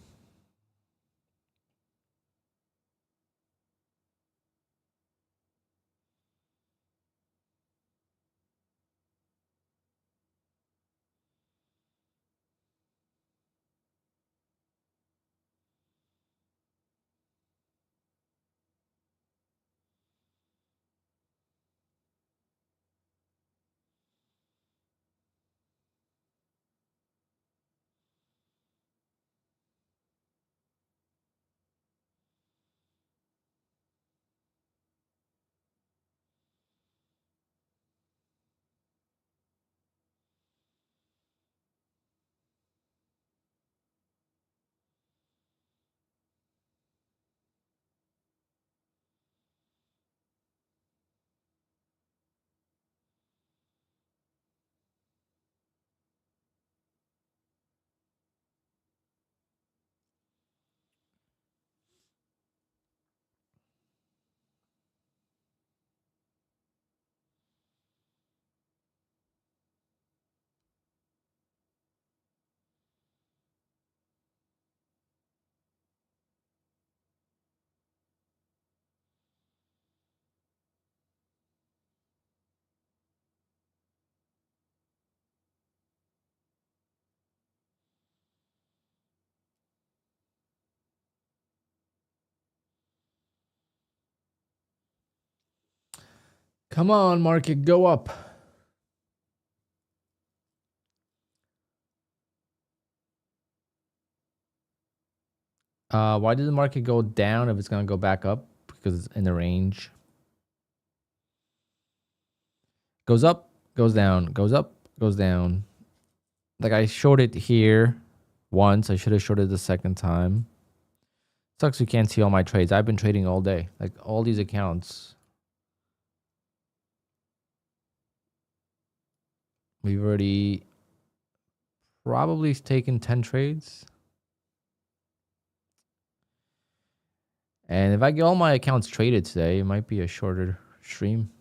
S2: Come on, market, go up. Why did the market go down if it's going to go back up? Because it's in the range. Goes up, goes down, goes up, goes down. Like I shorted here once. I should have shorted the second time. Sucks you can't see all my trades. I've been trading all day. Like all these accounts. We've already probably taken 10 trades. And if I get all my accounts traded today, it might be a shorter stream.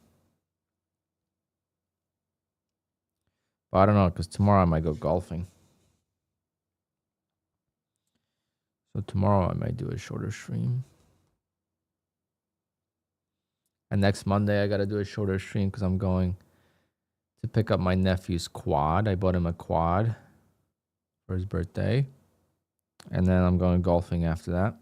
S2: But I don't know, because tomorrow I might go golfing. So tomorrow I might do a shorter stream. And next Monday I got to do a shorter stream because I'm going to pick up my nephew's quad. I bought him a quad for his birthday. And then I'm going golfing after that.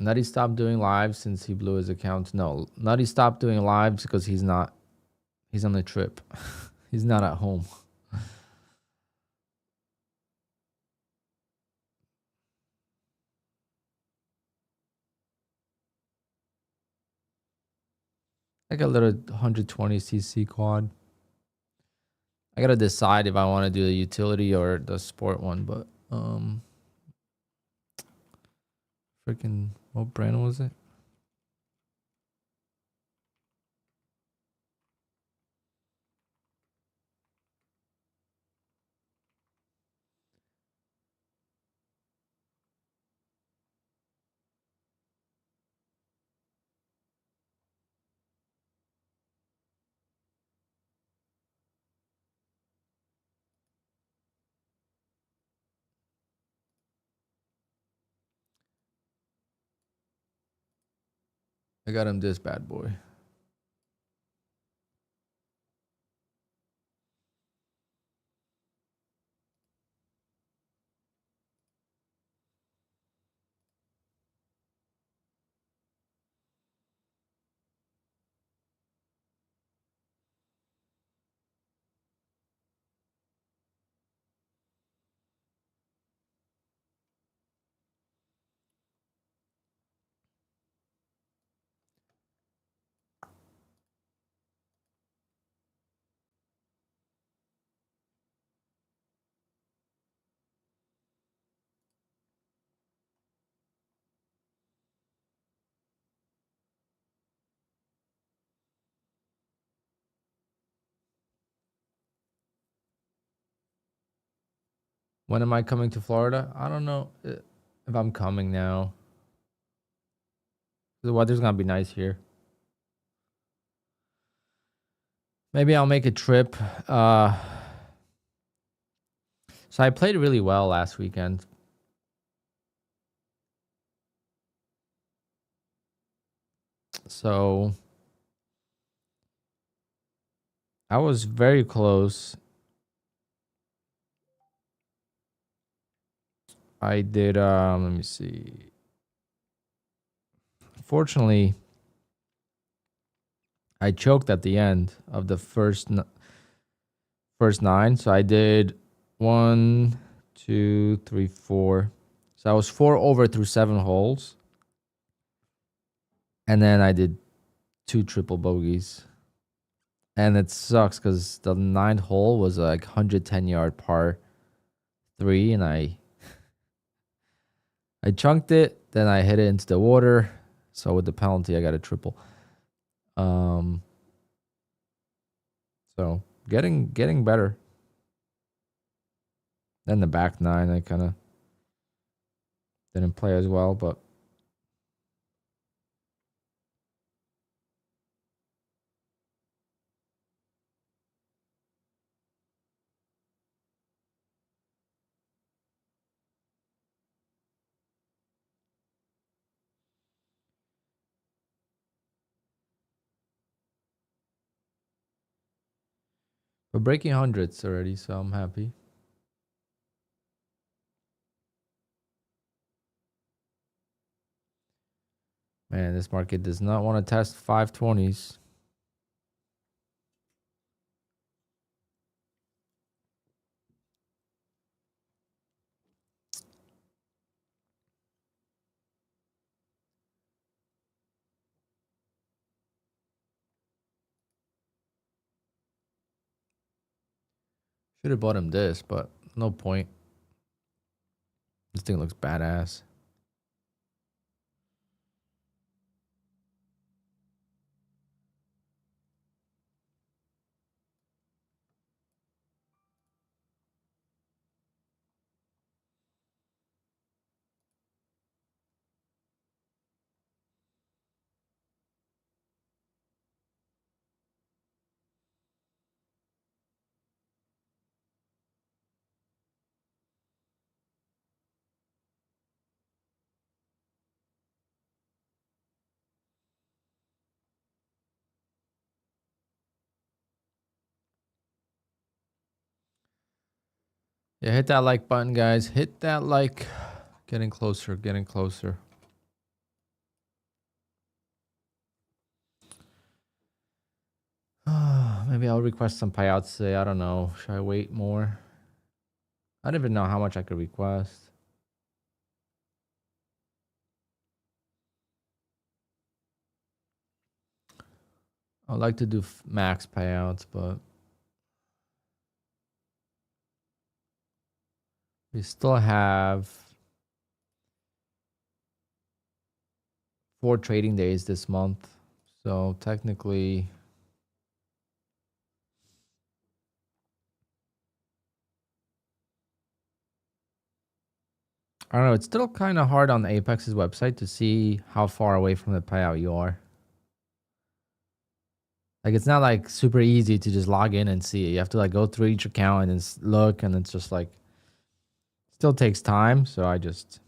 S2: Nutty stopped doing lives since he blew his account. No, Nutty stopped doing lives because he's on the trip. He's not at home. Like a little 120cc quad. I gotta decide if I want to do the utility or the sport one, but freaking what brand was it? I got him this bad boy. When am I coming to Florida? I don't know if I'm coming now. The weather's gonna be nice here. Maybe I'll make a trip. So I played really well last weekend. So I was very close. I did let me see. Fortunately, I choked at the end of the first 9. So I did 1, 2, 3, 4. So I was 4 over through 7 holes. And then I did 2 triple bogeys. And it sucks because the 9th hole was like 110-yard par 3, and I chunked it. Then I hit it into the water. So with the penalty, I got a triple. So getting better. Then the back 9, I kind of didn't play as well, but we're breaking hundreds already, so I'm happy. Man, this market does not want to test 520s. Should have bought him this, but no point. This thing looks badass. Yeah, hit that like button, guys. Hit that like. Getting closer, getting closer. Maybe I'll request some payouts today. I don't know. Should I wait more? I don't even know how much I could request. I'd like to do max payouts, but we still have 4 trading days this month. So technically, I don't know. It's still kind of hard on Apex's website to see how far away from the payout you are. Like, it's not like super easy to just log in and see it. You have to like go through each account and look, and it's just like still takes time. So I just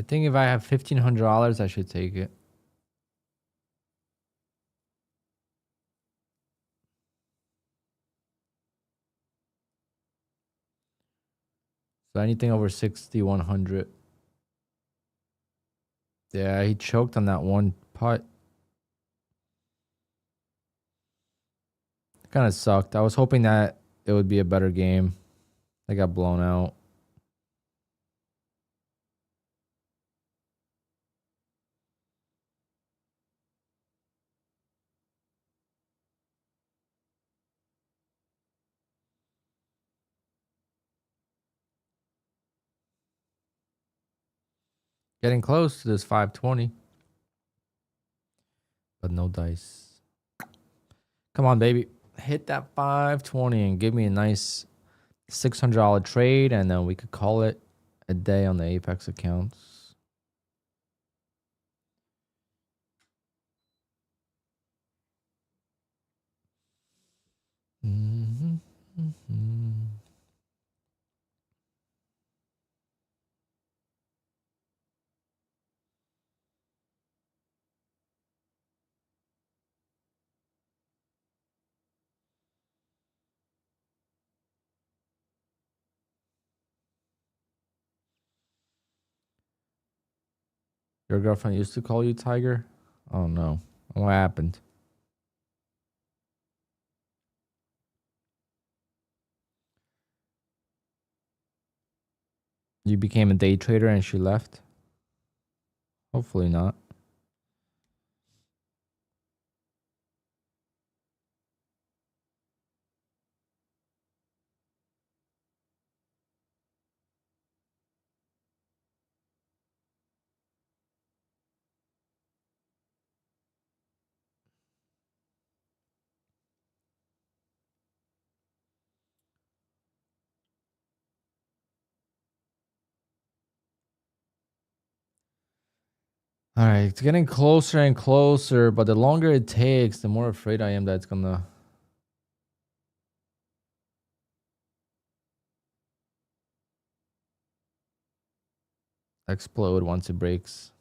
S2: I think if I have $1,500, I should take it. So anything over 6,100. Yeah, he choked on that one putt. Kind of sucked. I was hoping that it would be a better game. I got blown out. Getting close to this 520. But no dice. Come on, baby. Hit that 520 and give me a nice $600 trade, and then we could call it a day on the Apex accounts. Mm-hmm. Mm-hmm. Your girlfriend used to call you Tiger? Oh no. What happened? You became a day trader and she left? Hopefully not. All right, it's getting closer and closer, but the longer it takes, the more afraid I am that it's gonna explode once it breaks.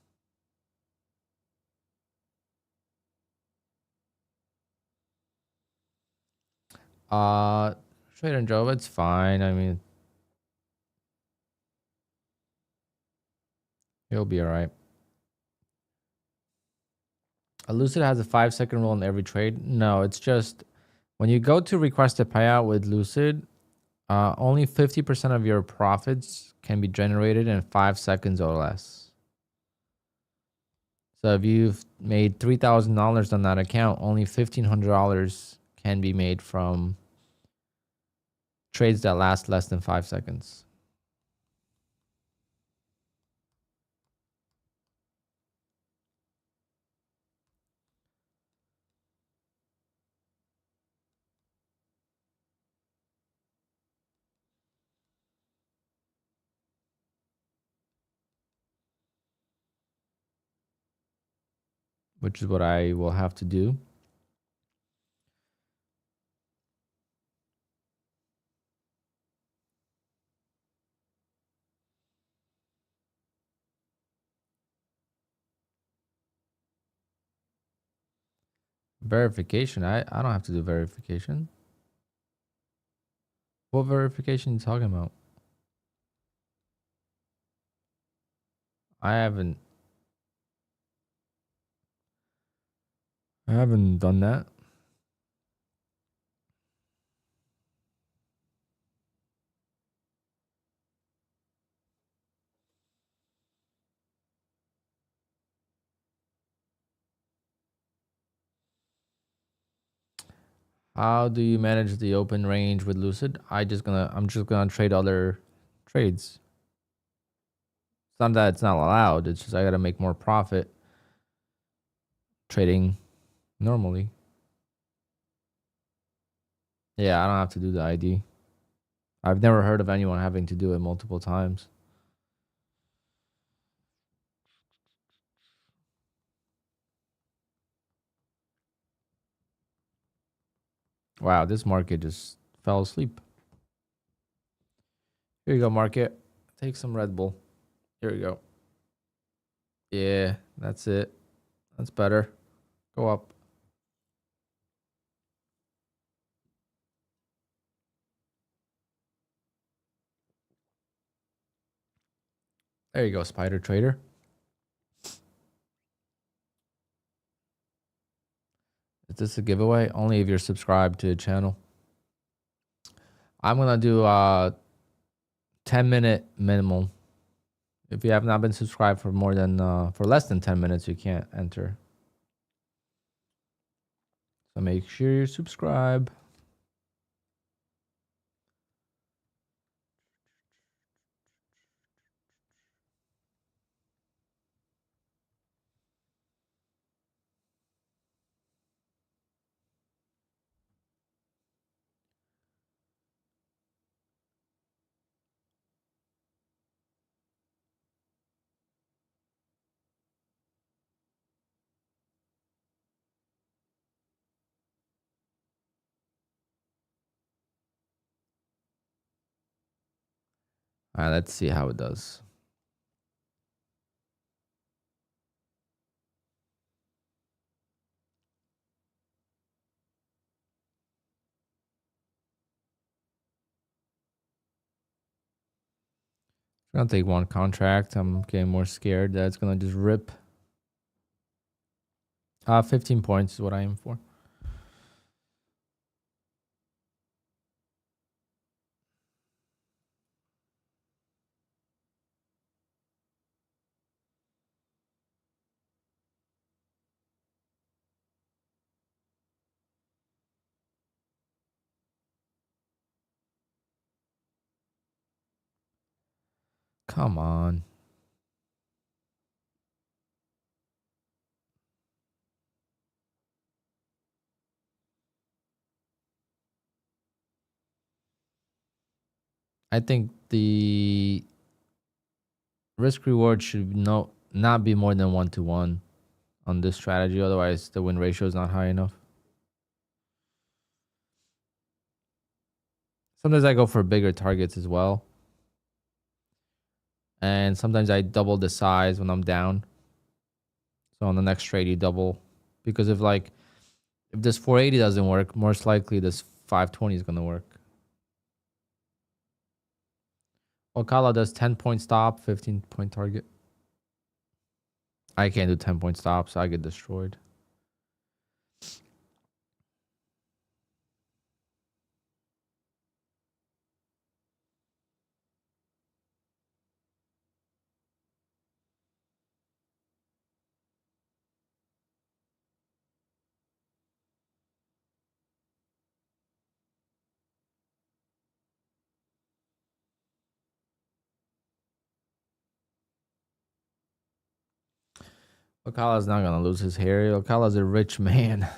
S2: Uh, Trader and Joe, it's fine. I mean, he'll be all right. Lucid has a 5-second rule in every trade. No, it's just when you go to request a payout with Lucid, only 50% of your profits can be generated in 5 seconds or less. So if you've made $3,000 on that account, only $1,500 can be made from trades that last less than 5 seconds. Which is what I will have to do. Verification. I don't have to do verification. What verification are you talking about? I haven't done that. How do you manage the open range with Lucid? I'm just gonna trade other trades. It's not that it's not allowed. It's just I gotta make more profit trading normally. Yeah, I don't have to do the ID. I've never heard of anyone having to do it multiple times. Wow, this market just fell asleep. Here you go, market. Take some Red Bull. Here you go. Yeah, that's it. That's better. Go up. There you go, Spider Trader. Is this a giveaway? Only if you're subscribed to the channel. I'm gonna do a 10-minute minimum. If you have not been subscribed for more than for less than 10 minutes, you can't enter. So make sure you subscribe. All right, let's see how it does. I'm gonna take one contract. I'm getting more scared that it's gonna just rip. 15 points is what I aim for. Come on. I think the risk reward should not be more than 1-to-1 on this strategy. Otherwise, the win ratio is not high enough. Sometimes I go for bigger targets as well. And sometimes I double the size when I'm down. So on the next trade, you double. Because if this 480 doesn't work, most likely this 520 is going to work. Ocala does 10-point stop, 15-point target. I can't do 10-point stops, so I get destroyed. Ocala's not going to lose his hair. Ocala's a rich man.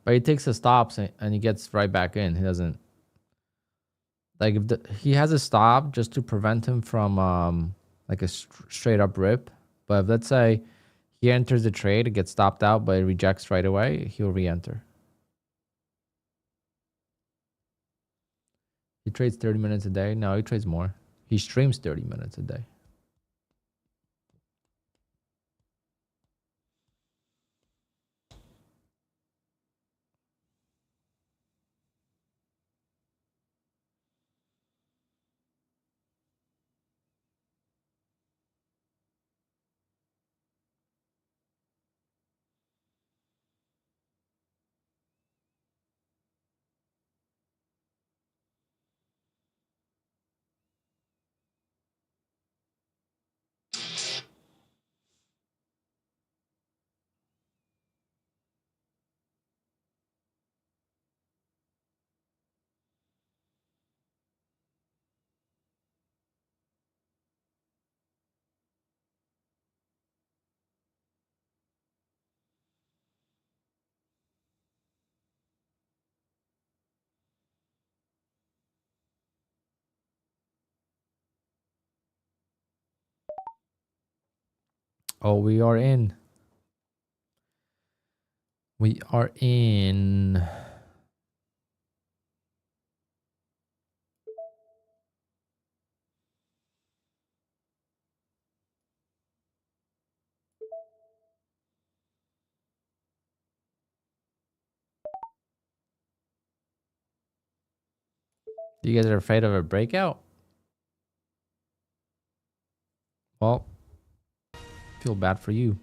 S2: But he takes the stops and he gets right back in. He doesn't like if he has a stop just to prevent him from like a straight up rip. But if, let's say he enters the trade, it gets stopped out, but it rejects right away, he'll re-enter. He trades 30 minutes a day. No, he trades more. He streams 30 minutes a day. Oh, we are in. We are in. You guys are afraid of a breakout? Well, feel bad for you.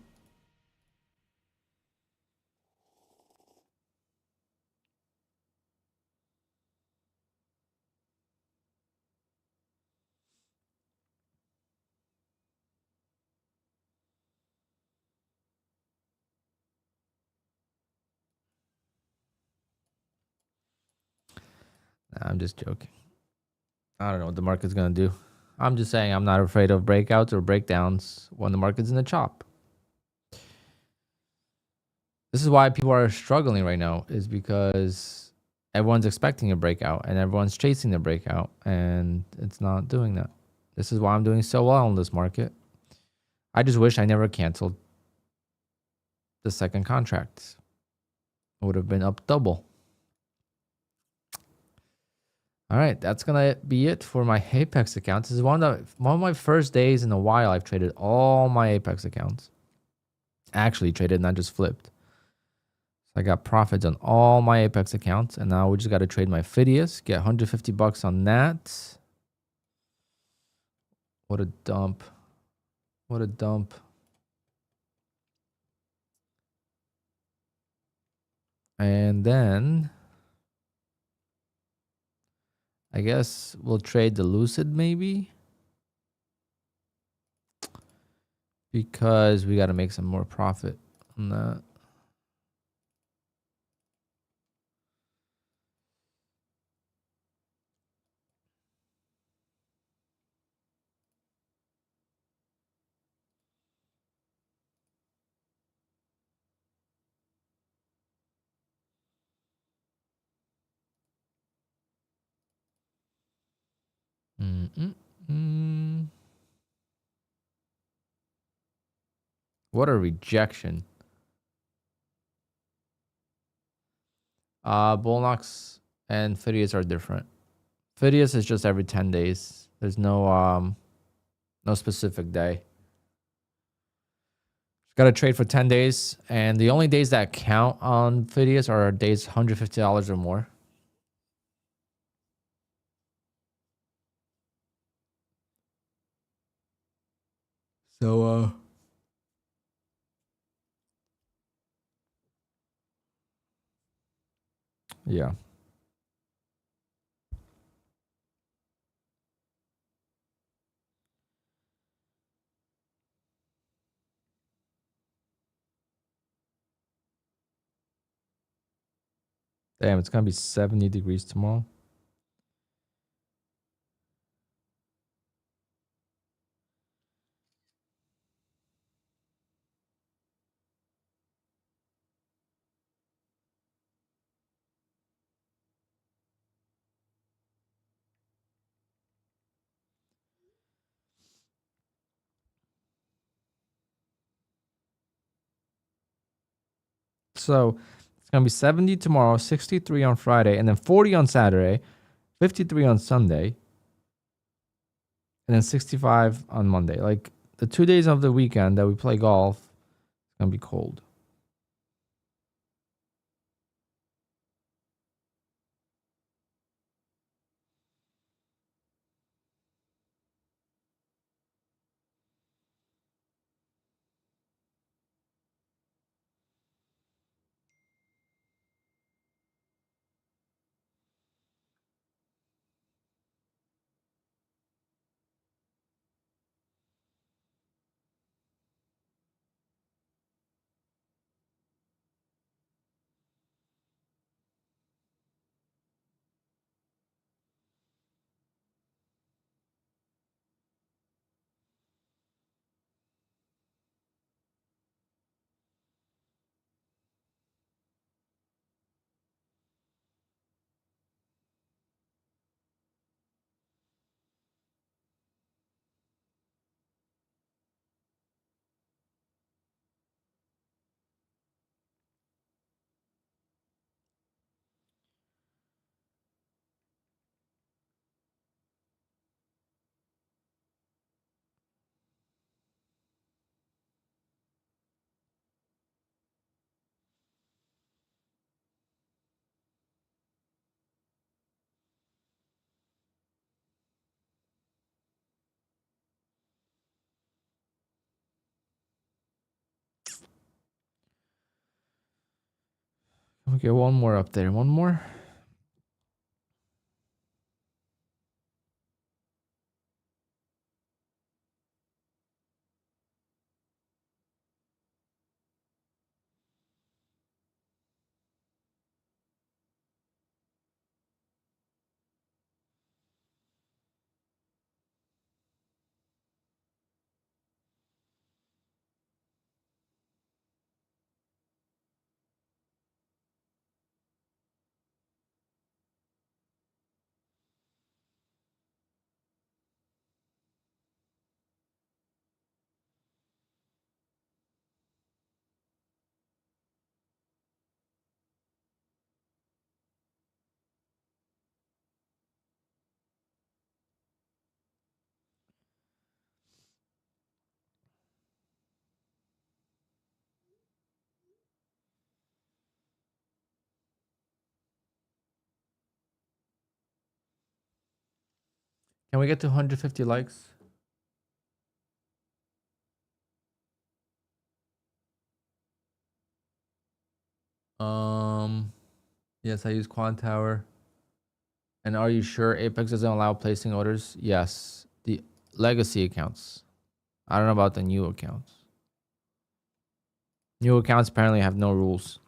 S2: Nah, I'm just joking. I don't know what the market's going to do. I'm just saying I'm not afraid of breakouts or breakdowns when the market's in the chop. This is why people are struggling right now, is because everyone's expecting a breakout and everyone's chasing the breakout, and it's not doing that. This is why I'm doing so well in this market. I just wish I never canceled the second contract. It would have been up double. All right, that's gonna be it for my Apex accounts. This is one of my first days in a while I've traded all my Apex accounts. Actually traded, not just flipped. So I got profits on all my Apex accounts, and now we just got to trade my Fidius, get 150 bucks on that. What a dump. What a dump. And then I guess we'll trade the Lucid maybe, because we got to make some more profit on that. Mm-mm-mm. What a rejection. Bullnox and Fidius are different. Fidius is just every 10 days. There's no specific day. Got to trade for 10 days, and the only days that count on Fidius are days $150 or more. So yeah. Damn, it's gonna be 70 degrees tomorrow. So it's gonna be 70 tomorrow, 63 on Friday, and then 40 on Saturday, 53 on Sunday, and then 65 on Monday. Like the 2 days of the weekend that we play golf, it's gonna be cold. Okay, one more up there. One more. Can we get to 150 likes? Yes, I use Quantower. And are you sure Apex doesn't allow placing orders? Yes. The legacy accounts. I don't know about the new accounts. New accounts apparently have no rules.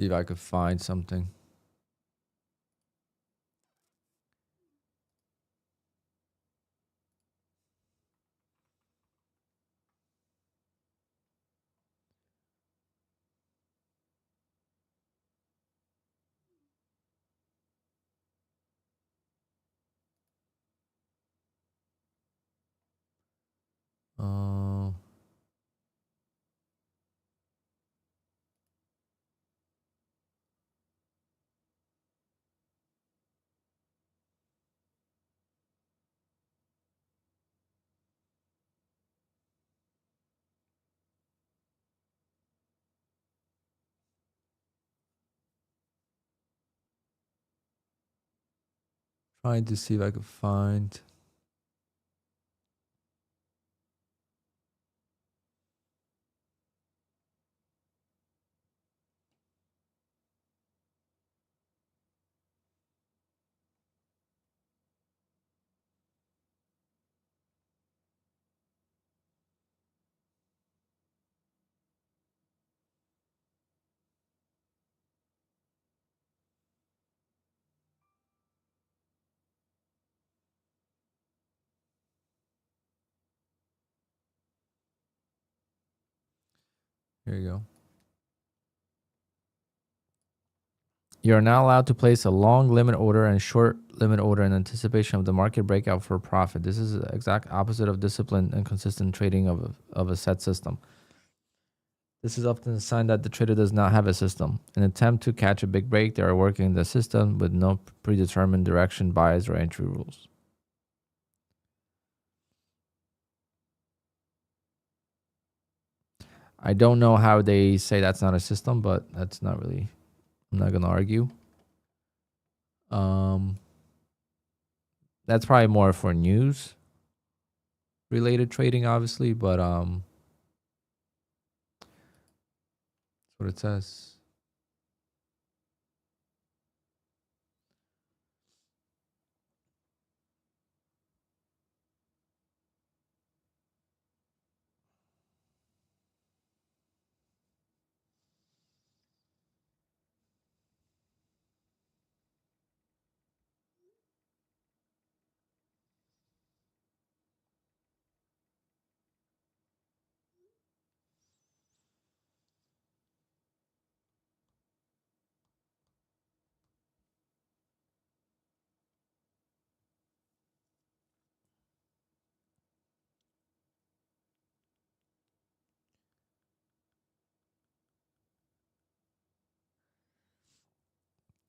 S2: See if I could find something. Uh, trying to see if I could find. Here you go. You're now allowed to place a long limit order and short limit order in anticipation of the market breakout for profit. This is the exact opposite of disciplined and consistent trading of a set system. This is often a sign that the trader does not have a system. In an attempt to catch a big break, they are working the system with no predetermined direction, bias, or entry rules. I don't know how they say that's not a system, but that's not really, I'm not going to argue. That's probably more for news related trading, obviously, but that's what it says.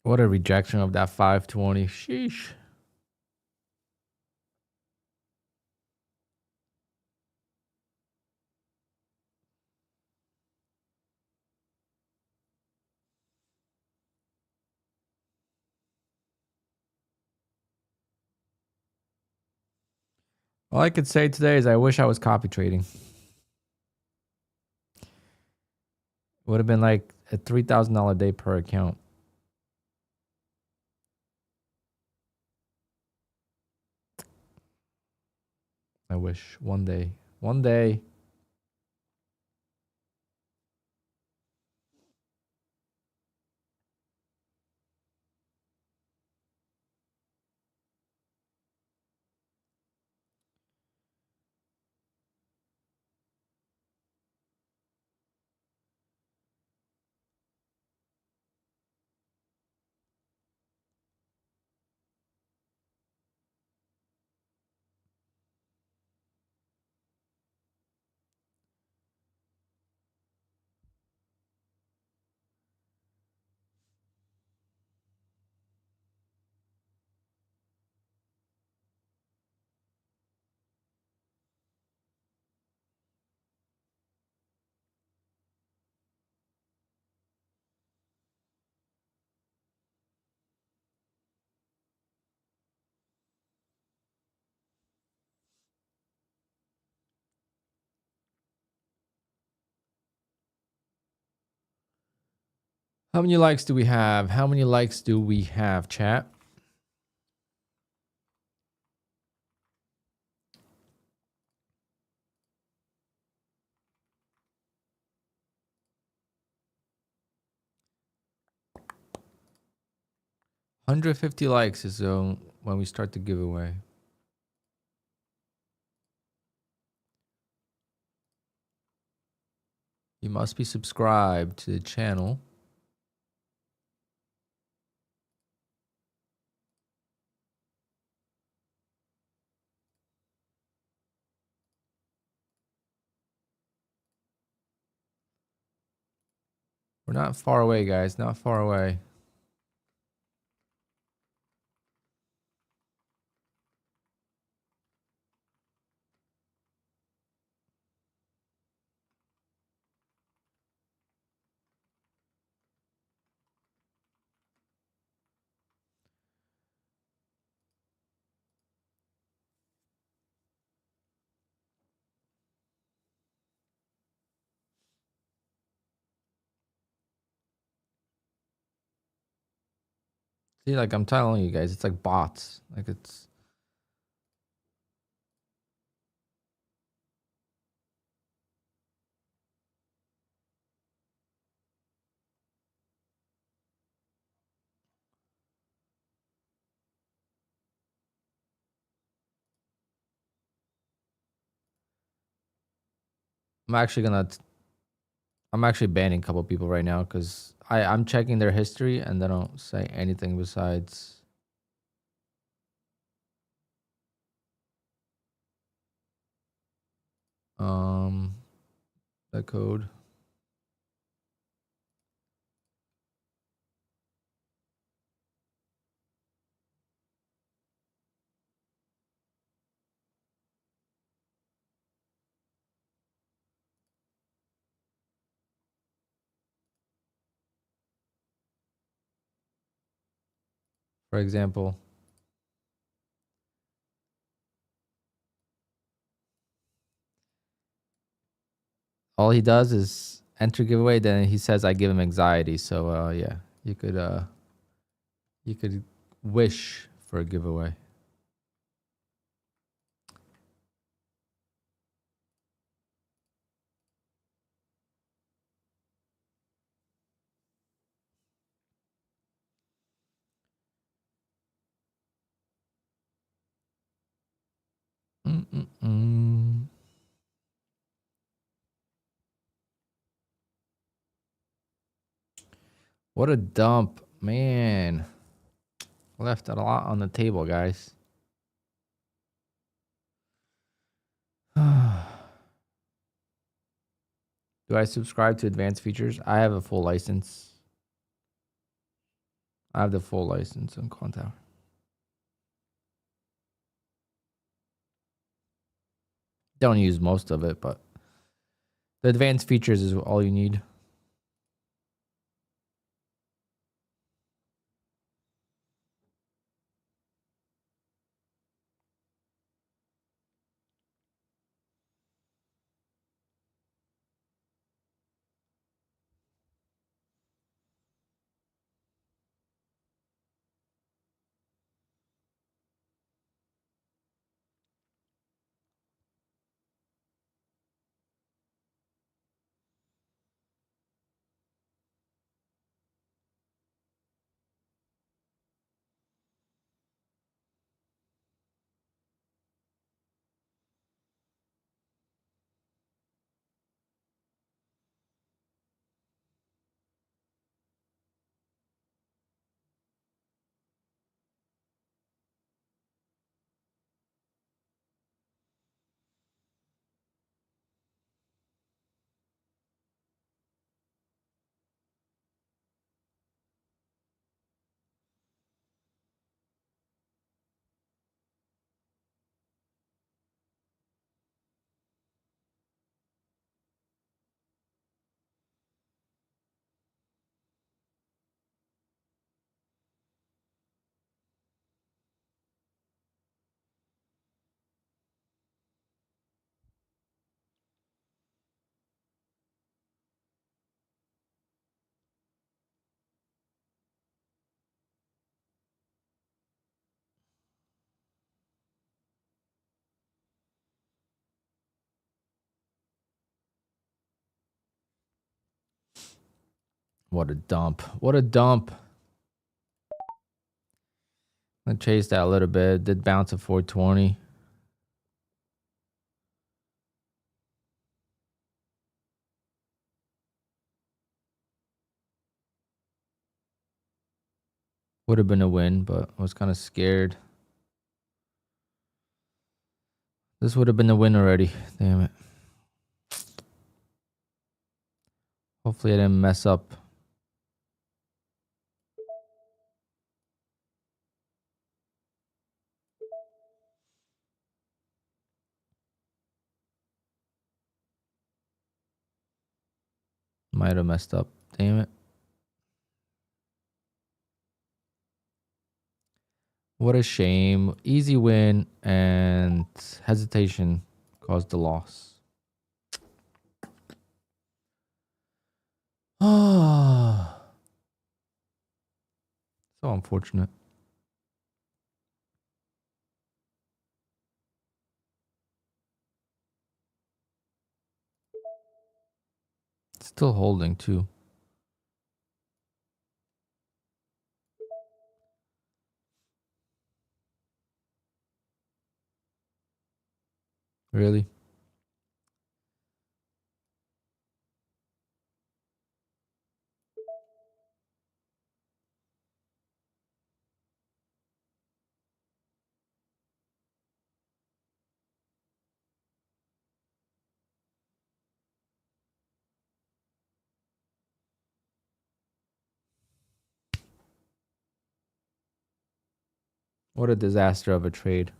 S2: What a rejection of that 520. Sheesh. All I could say today is I wish I was copy trading. It would have been like a $3,000 day per account. I wish one day. One day. How many likes do we have? How many likes do we have, chat? $150 likes is when we start the giveaway. You must be subscribed to the channel. We're not far away, guys. Not far away. See, like I'm telling you guys, it's like bots. Like it's... I'm actually banning a couple people right now because I'm checking their history and they don't say anything besides the code. For example, all he does is enter giveaway, then he says I give him anxiety. So yeah, you could wish for a giveaway. What a dump, man. Left a lot on the table, guys. Do I subscribe to advanced features? I have a full license. I have the full license on Quantower. Don't use most of it, but the advanced features is all you need. What a dump. What a dump. I chased that a little bit. Did bounce at 420. Would have been a win, but I was kind of scared. This would have been a win already. Damn it. Hopefully I didn't mess up. Might have messed up. Damn it. What a shame. Easy win and hesitation caused the loss. Ah, so unfortunate. Still holding too. Really? What a disaster of a trade.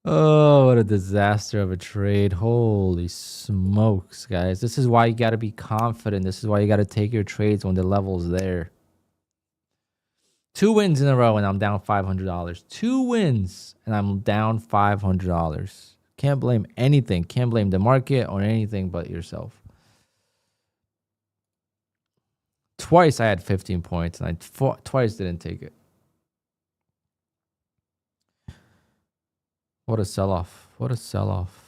S2: Oh, what a disaster of a trade. Holy smokes, guys. This is why you got to be confident. This is why you got to take your trades when the level's there. 2 wins in a row and I'm down $500. 2 wins and I'm down $500. Can't blame anything. Can't blame the market or anything but yourself. Twice I had 15 points and I twice didn't take it. What a sell-off. What a sell-off.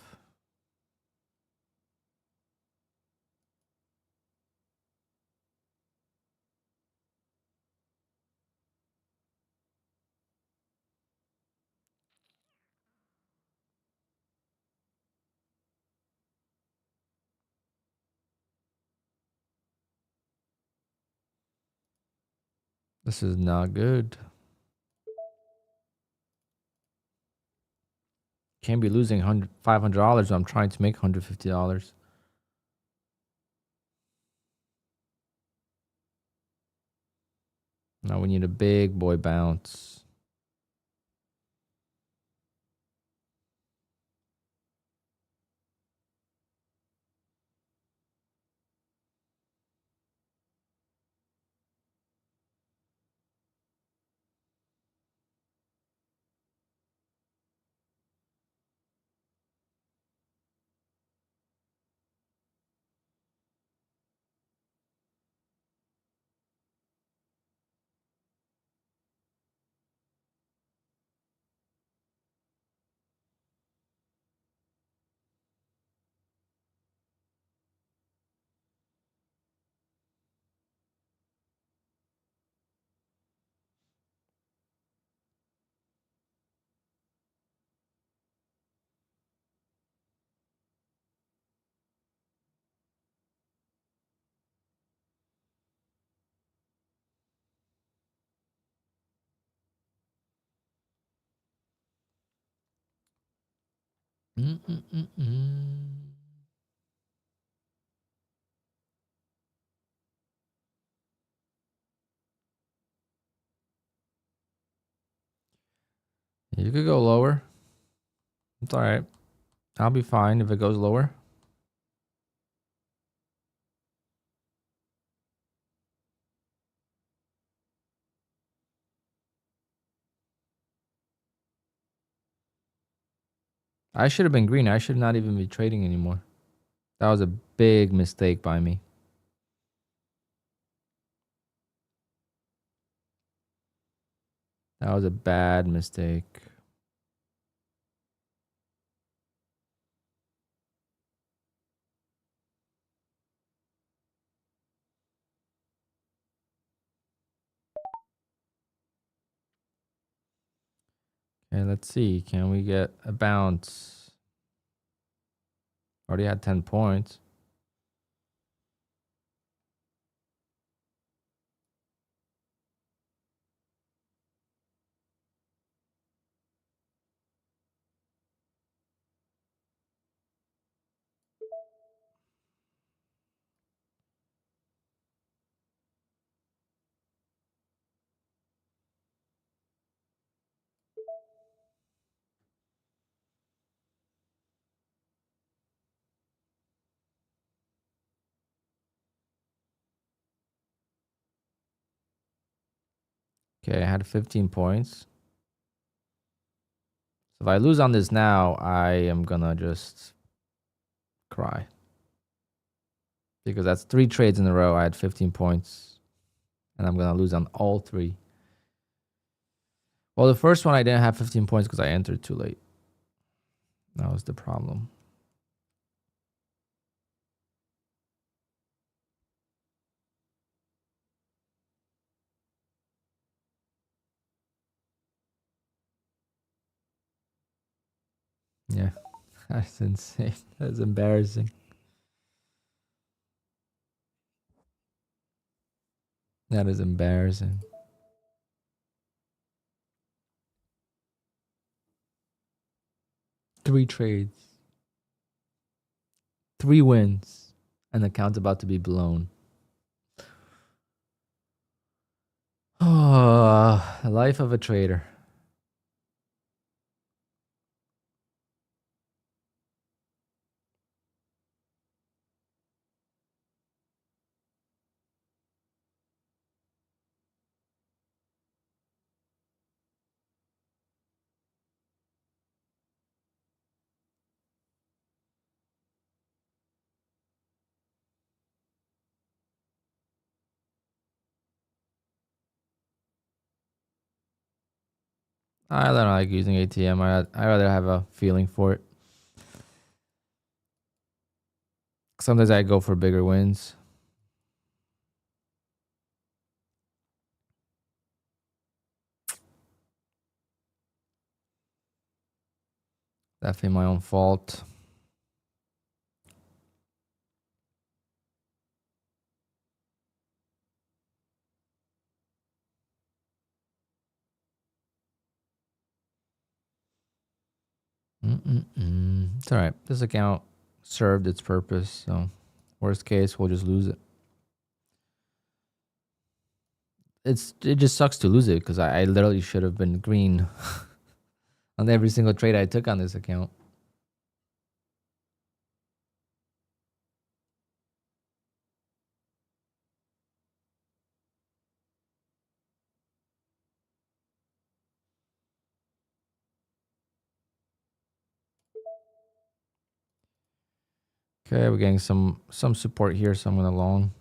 S2: This is not good. Can't be losing $500 when I'm trying to make $150. Now we need a big boy bounce. You could go lower. It's all right. I'll be fine if it goes lower. I should have been green. I should not even be trading anymore. That was a big mistake by me. That was a bad mistake. Okay, let's see. Can we get a bounce? Already had 10 points. Okay, I had 15 points. So if I lose on this now, I am gonna just cry. Because that's 3 trades in a row. I had 15 points. And I'm gonna lose on all 3. Well, the first one I didn't have 15 points because I entered too late. That was the problem. Yeah, that's insane. That's embarrassing. That is embarrassing. Three trades. 3 wins. And the account's about to be blown. Oh, the life of a trader. I don't like using ATM. I rather have a feeling for it. Sometimes I go for bigger wins. Definitely my own fault. It's all right. This account served its purpose. So worst case, we'll just lose it. it just sucks to lose it because I literally should have been green on every single trade I took on this account. Okay, we're getting some support here, so I'm gonna long.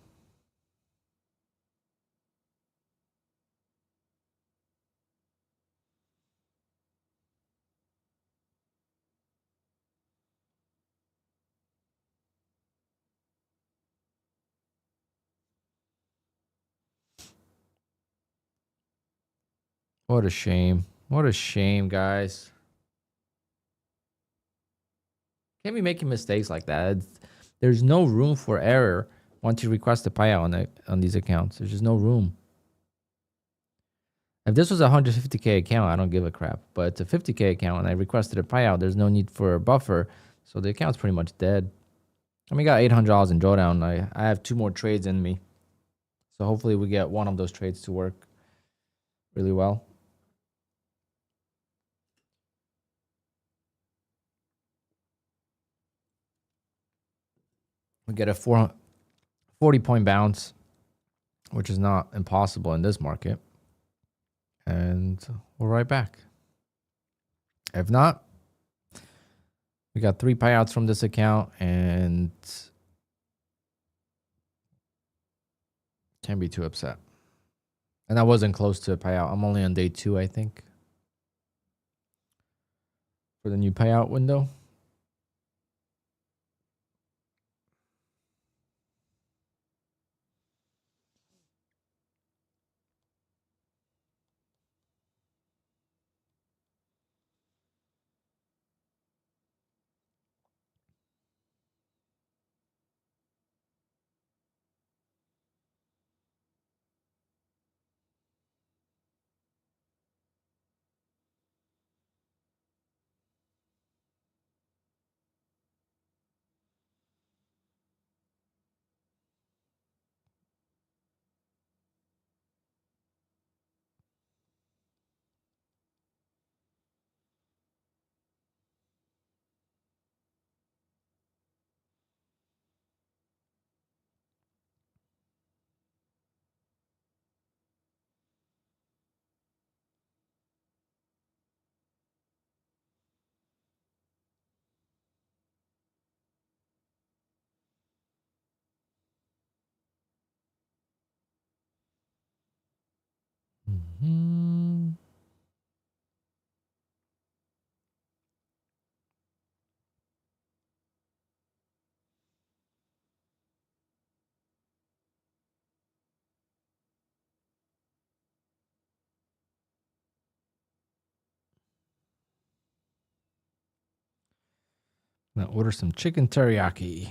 S2: What a shame. What a shame, guys. Can't be making mistakes like that. There's no room for error once you request a payout on these accounts. There's just no room. If this was a 150K account, I don't give a crap. But it's a 50K account and I requested a payout. There's no need for a buffer. So the account's pretty much dead. I mean, I got $800 in drawdown. I have 2 more trades in me. So hopefully we get one of those trades to work really well. We get a 40-point bounce, which is not impossible in this market. And we're right back. If not, we got 3 payouts from this account and can't be too upset. And I wasn't close to a payout. I'm only on day 2, I think, for the new payout window. Mm-hmm. Now order some chicken teriyaki.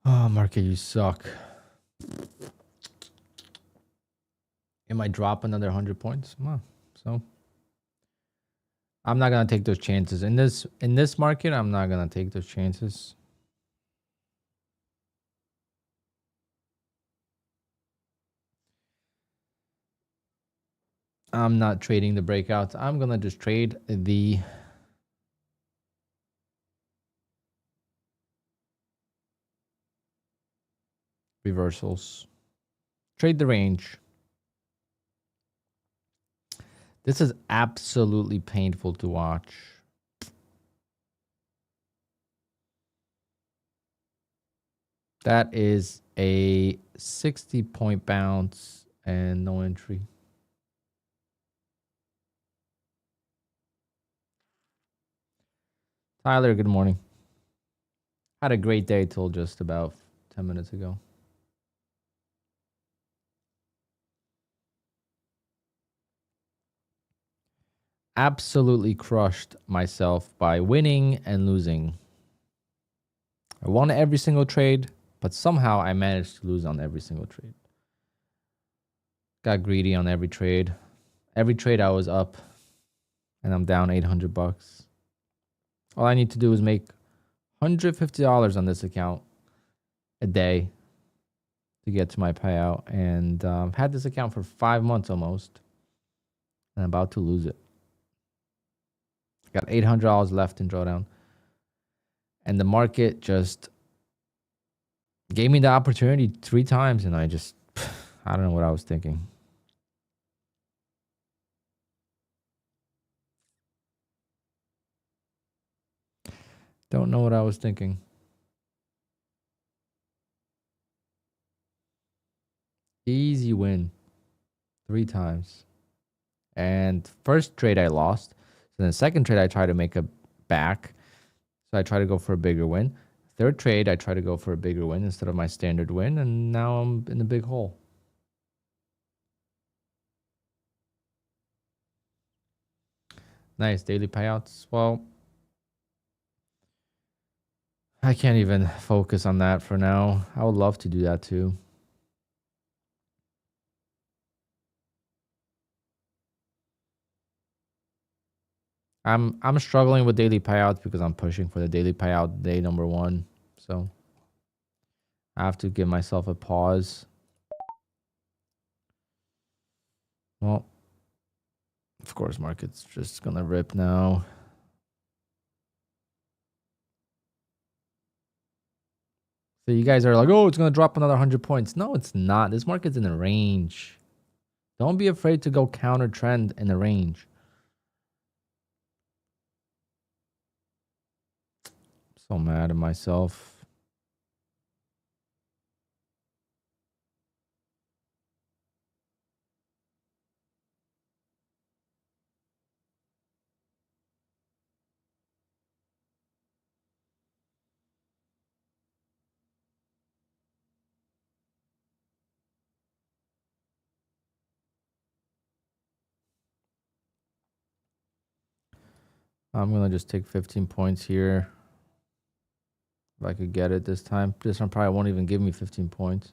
S2: Oh, market, you suck. It might drop another 100 points. So I'm not gonna take those chances. In this market, I'm not gonna take those chances. I'm not trading the breakouts. I'm gonna just trade the reversals. Trade the range. This is absolutely painful to watch. That is a 60-point bounce and no entry. Tyler, good morning. Had a great day till just about 10 minutes ago. Absolutely crushed myself by winning and losing. I won every single trade, but somehow I managed to lose on every single trade. Got greedy on every trade. Every trade I was up and I'm down $800. All I need to do is make $150 on this account a day to get to my payout, and had this account for 5 months almost, and I'm about to lose it. Got $800 left in drawdown, and the market just gave me the opportunity 3 times, and I don't know what I was thinking. Don't know what I was thinking. Easy win 3 times. And first trade I lost. So then second trade I tried to make a back. So I try to go for a bigger win. Third trade I try to go for a bigger win instead of my standard win. And now I'm in the big hole. Nice daily payouts. Well, I can't even focus on that for now. I would love to do that too. I'm struggling with daily payouts because I'm pushing for the daily payout day number 1. So I have to give myself a pause. Well, of course, market's just gonna rip now. So you guys are like, oh, it's gonna drop another 100 points. No, it's not. This market's in a range. Don't be afraid to go counter trend in a range. So mad at myself. I'm gonna just take 15 points here. If I could get it this time. This one probably won't even give me 15 points.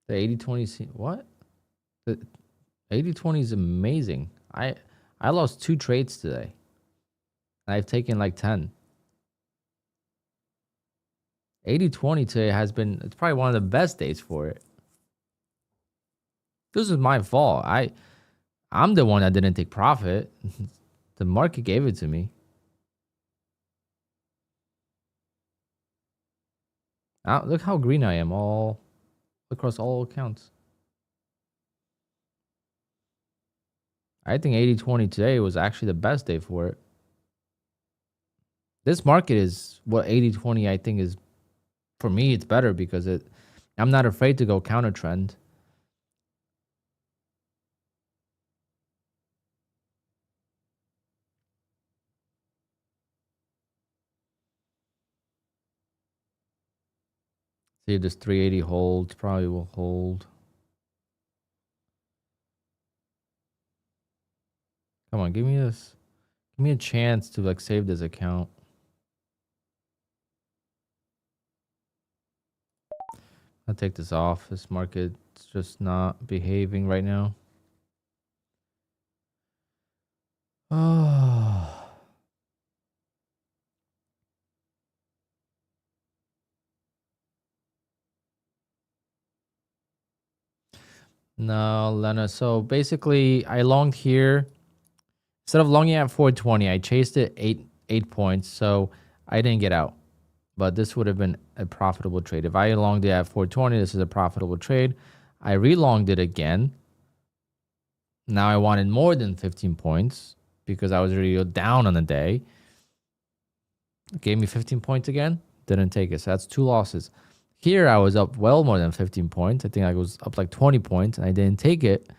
S2: The 80-20, what? The 80-20 is amazing. I lost 2 trades today. I've taken like 10. 80-20 today has been, it's probably one of the best days for it. This is my fault. I'm the one that didn't take profit. The market gave it to me. Look how green I am all across all accounts. I think 80-20 today was actually the best day for it. This market is what 80-20 I think is, for me, it's better because I'm not afraid to go counter trend. See if this 380 holds, probably will hold. Come on, give me this. Give me a chance to like save this account. I'll take this off. This market's just not behaving right now. Oh. No, Lena. So basically, I longed here. Instead of longing at 420, I chased it 8 points. So I didn't get out. But this would have been a profitable trade. If I longed it at 420, this is a profitable trade. I relonged it again. Now I wanted more than 15 points because I was already down on the day. It gave me 15 points again. Didn't take it. So that's 2 losses. Here I was up well more than 15 points. I think I was up like 20 points and I didn't take it.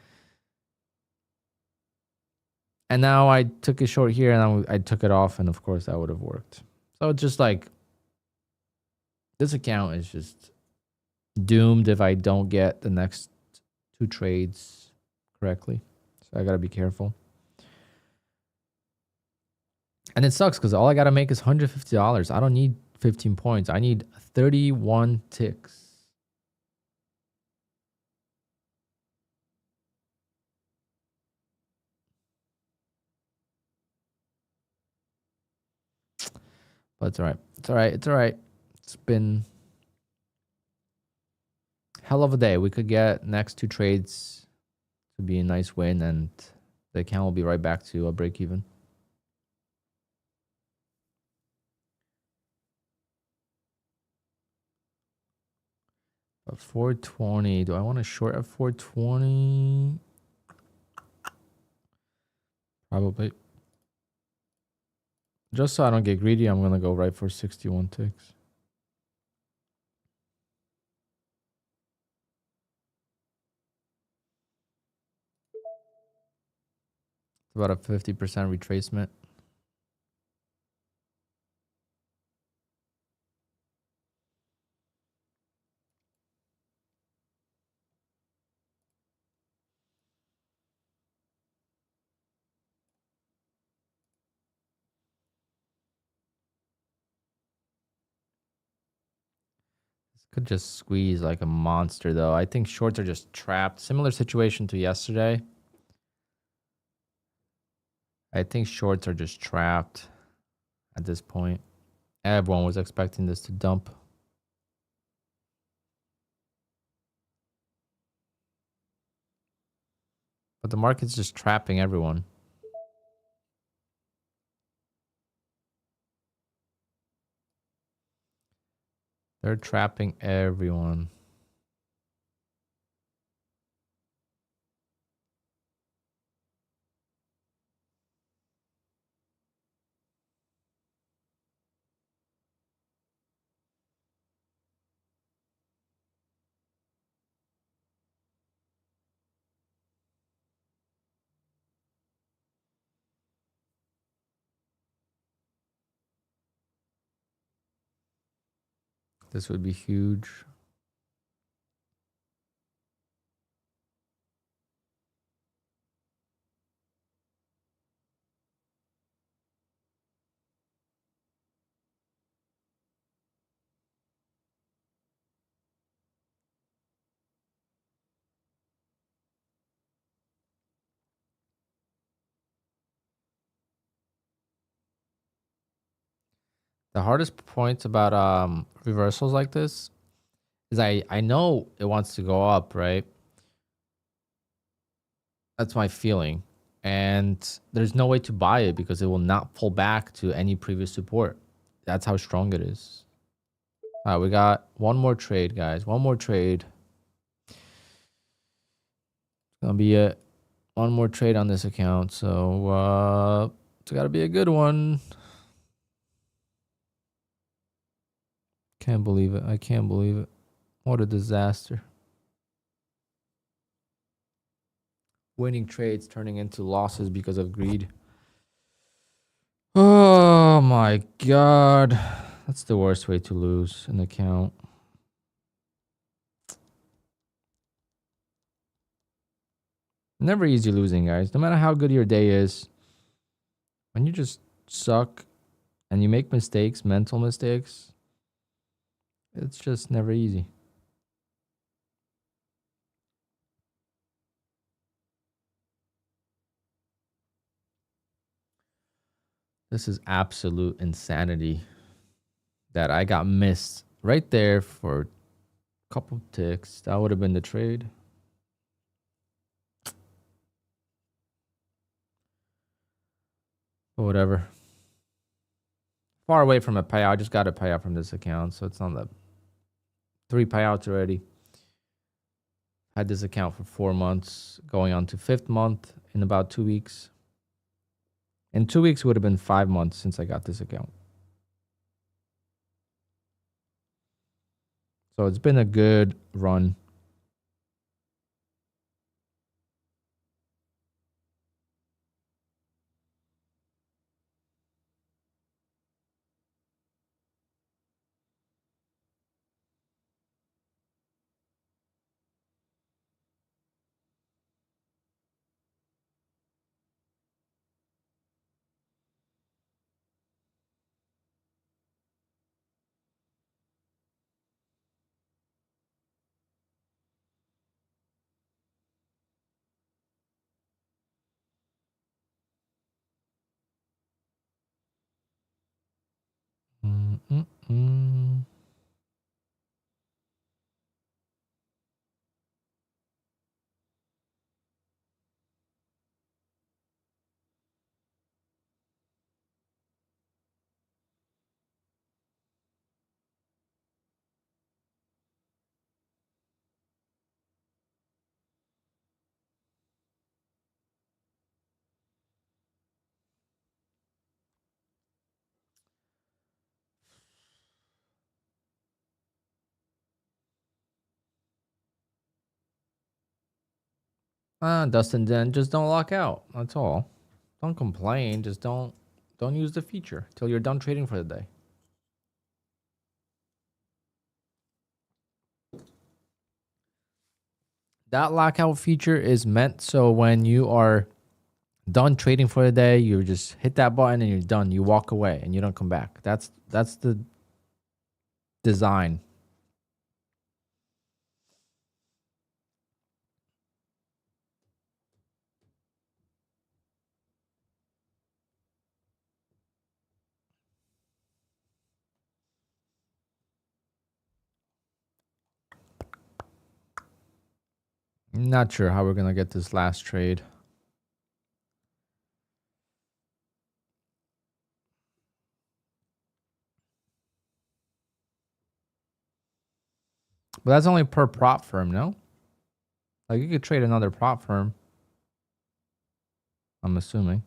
S2: And now I took it short here and I took it off, and of course that would have worked. So it's just like, this account is just doomed if I don't get the next 2 trades correctly. So I got to be careful. And it sucks because all I got to make is $150. I don't need 15 points. I need 31 ticks. But it's all right. It's all right. It's all right. It's been hell of a day. We could get next 2 trades to be a nice win, and the account will be right back to a break even. But 420. Do I want to short at 420? Probably. Just so I don't get greedy, I'm going to go right for 61 ticks. It's about a 50% retracement. Could just squeeze like a monster, though. I think shorts are just trapped. Similar situation to yesterday. I think shorts are just trapped at this point. Everyone was expecting this to dump. But the market's just trapping everyone. They're trapping everyone. This would be huge. The hardest points about reversals like this is I know it wants to go up, right? That's my feeling. And there's no way to buy it because it will not pull back to any previous support. That's how strong it is. All right, we got one more trade, guys. One more trade. It's gonna be it. One more trade on this account. So it's gotta be a good one. Can't believe it. I can't believe it. What a disaster. Winning trades turning into losses because of greed. Oh my god. That's the worst way to lose an account. Never easy losing, guys. No matter how good your day is, when you just suck and you make mistakes, mental mistakes, it's just never easy. This is absolute insanity that I got missed right there for a couple ticks. That would have been the trade. But whatever. Far away from a payout. I just got a payout from this account, so it's on the 3 payouts already. Had this account for 4 months, going on to 5th month in about 2 weeks. In 2 weeks, it would have been 5 months since I got this account. So it's been a good run. Dustin, then just don't lock out. That's all. Don't complain. Just don't use the feature till you're done trading for the day. That lockout feature is meant so when you are done trading for the day, you just hit that button and you're done. You walk away and you don't come back. That's the design. Not sure how we're gonna get this last trade. But that's only per prop firm, no? Like you could trade another prop firm. I'm assuming.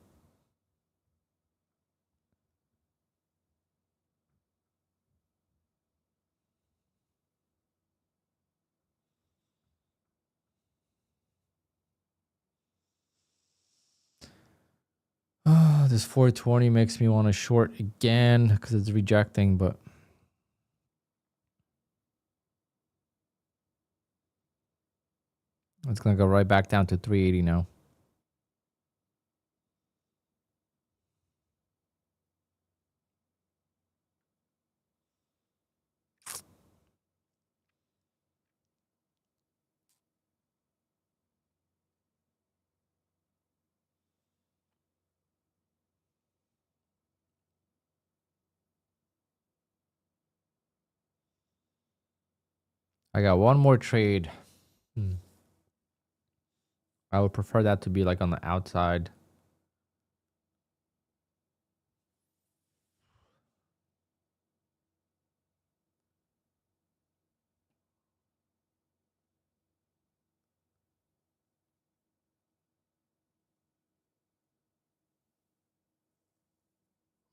S2: Oh, this 420 makes me want to short again because it's rejecting, but it's gonna go right back down to 380 now. I got one more trade. I would prefer that to be like on the outside.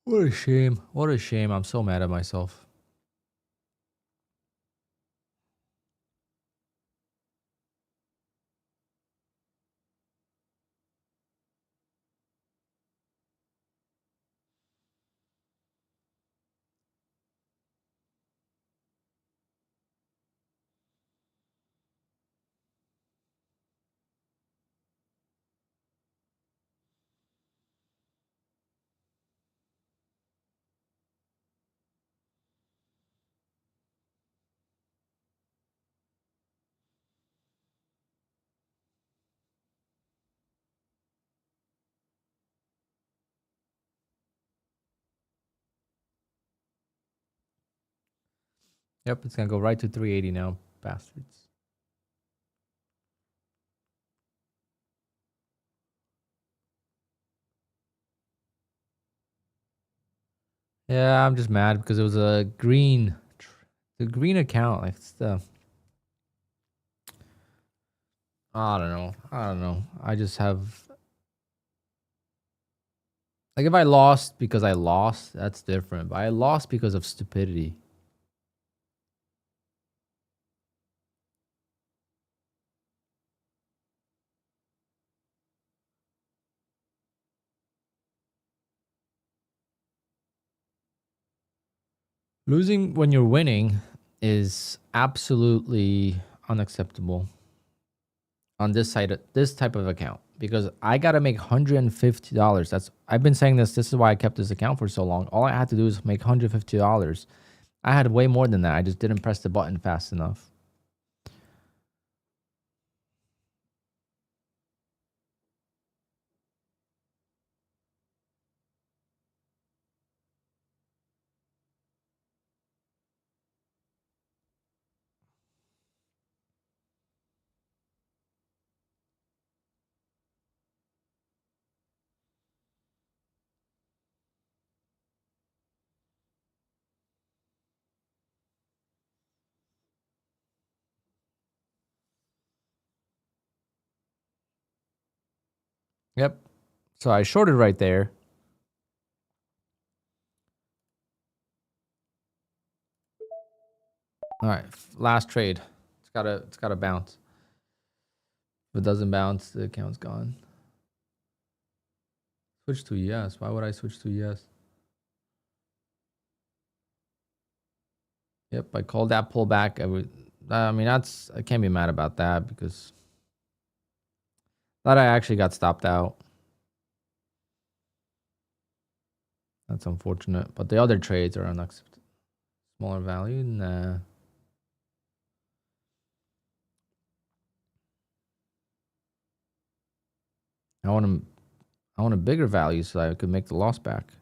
S2: What a shame. What a shame. I'm so mad at myself. Yep, it's gonna go right to 380 now, bastards. Yeah, I'm just mad because it was a green, the green account. Like it's the, I don't know. I don't know. I just have like if I lost because I lost, that's different. But I lost because of stupidity. Losing when you're winning is absolutely unacceptable on this side, this type of account, because I gotta make $150. That's I've been saying this. This is why I kept this account for so long. All I had to do is make $150. I had way more than that. I just didn't press the button fast enough. Yep. So I shorted right there. All right, last trade. It's gotta bounce. If it doesn't bounce, the account's gone. Switch to yes. Why would I switch to yes? Yep, I called that pullback. I mean, I can't be mad about that because that I actually got stopped out. That's unfortunate. But the other trades are unacceptable. Smaller value? Nah. I want a bigger value so I could make the loss back.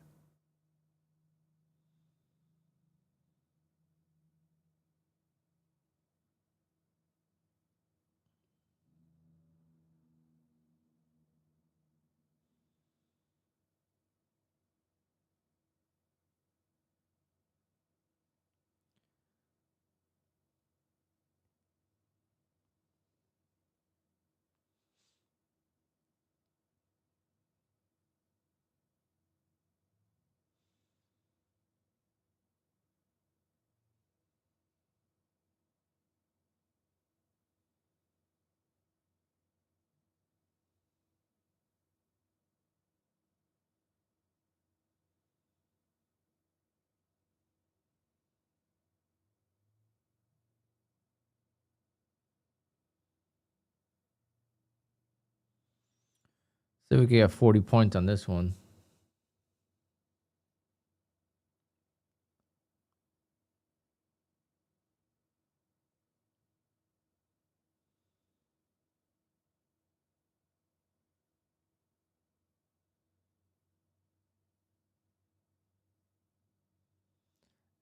S2: See if we can get 40 points on this one.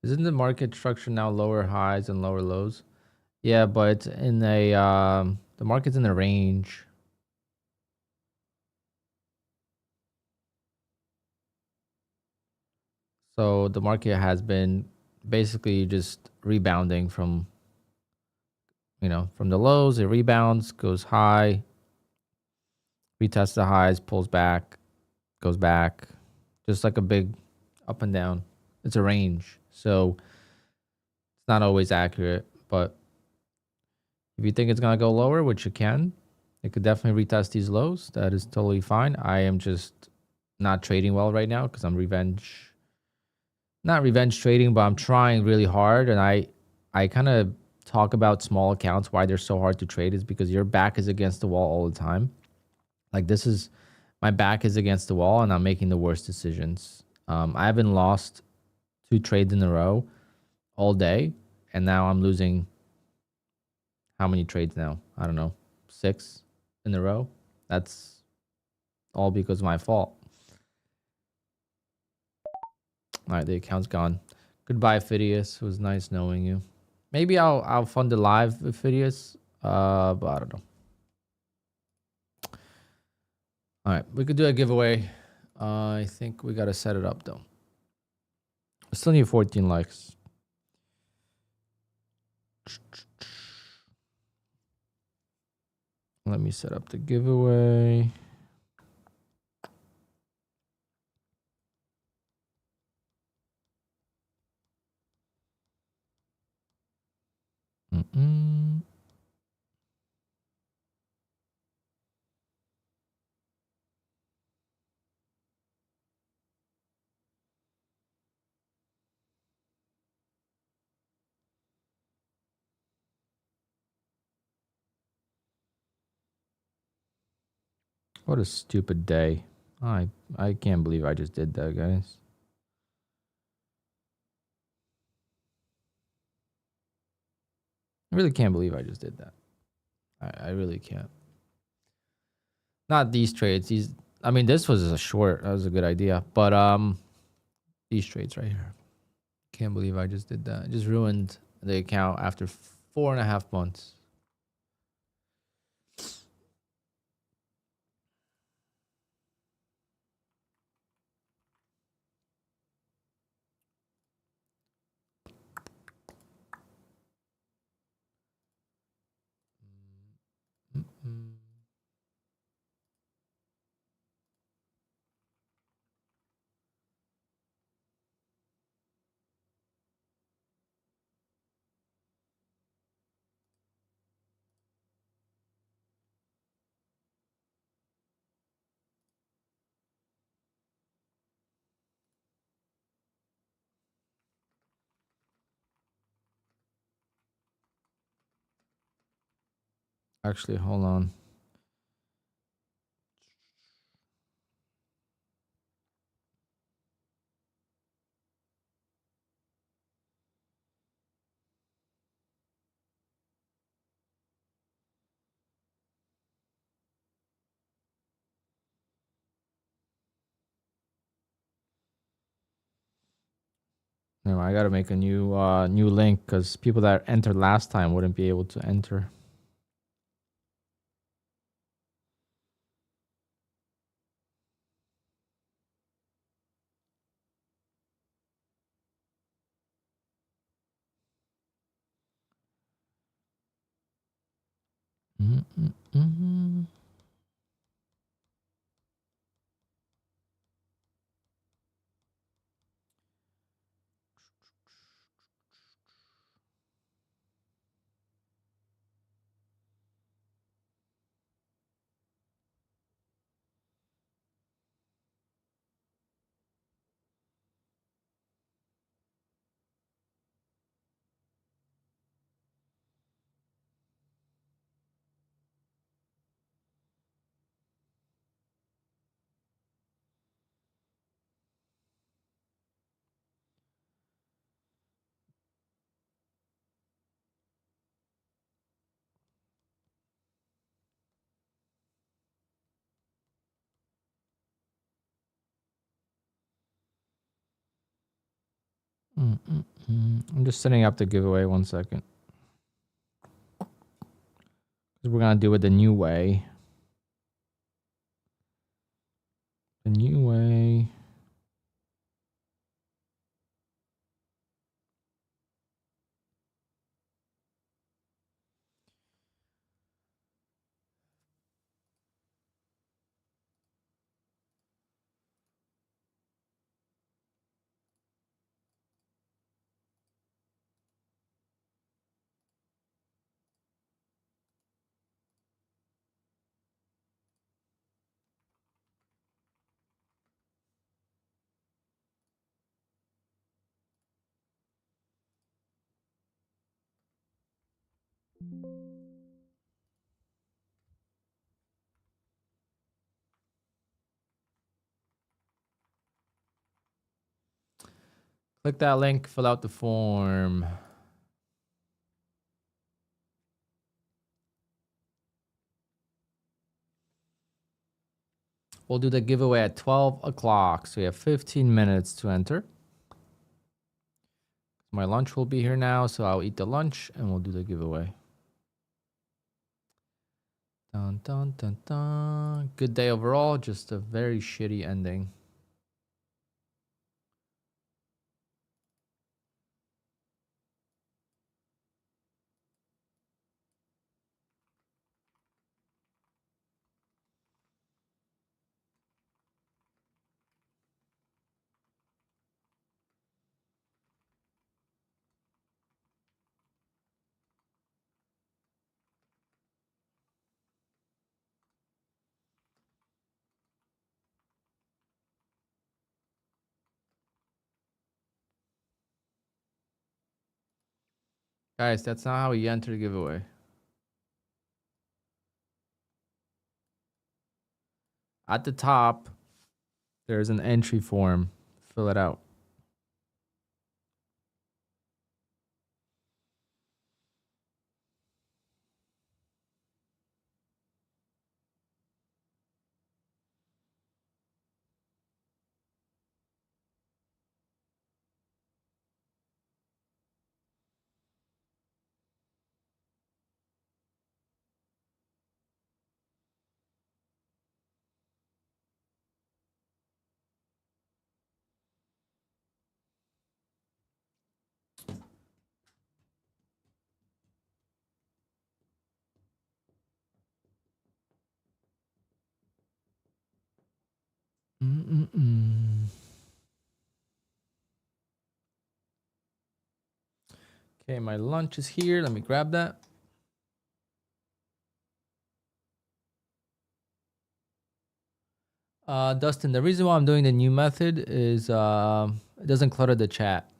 S2: Isn't the market structure now lower highs and lower lows? Yeah, but it's in a the market's in a range. So the market has been basically just rebounding from, from the lows. It rebounds, goes high, retests the highs, pulls back, goes back, just like a big up and down. It's a range. So it's not always accurate, but if you think it's going to go lower, which it can, it could definitely retest these lows. That is totally fine. I am just not trading well right now because I'm not revenge trading, but I'm trying really hard. And I kind of talk about small accounts, why they're so hard to trade is because your back is against the wall all the time. Like my back is against the wall and I'm making the worst decisions. I haven't lost 2 trades in a row all day. And now I'm losing how many trades now? I don't know, 6 in a row. That's all because of my fault. All right, the account's gone. Goodbye, Fidius. It was nice knowing you. Maybe I'll fund it live with Fidius. But I don't know. All right, we could do a giveaway. I think we gotta set it up though. I still need 14 likes. Let me set up the giveaway. What a stupid day. I can't believe I just did that, guys. I really can't believe I just did that. I really can't. Not these trades. I mean, this was a short. That was a good idea. But these trades right here. Can't believe I just did that. I just ruined the account after 4.5 months. Actually, hold on. No, I gotta make a new link because people that entered last time wouldn't be able to enter. Mm-mm-mm. I'm just setting up the giveaway. 1 second. We're gonna do it the new way. The new way. Click that link, fill out the form. We'll do the giveaway at 12 o'clock. So we have 15 minutes to enter. My lunch will be here now, so I'll eat the lunch and we'll do the giveaway. Dun, dun, dun, dun. Good day overall, just a very shitty ending. Guys, that's not how you enter the giveaway. At the top, there's an entry form. Fill it out. Okay, my lunch is here. Let me grab that. Dustin, the reason why I'm doing the new method is it doesn't clutter the chat.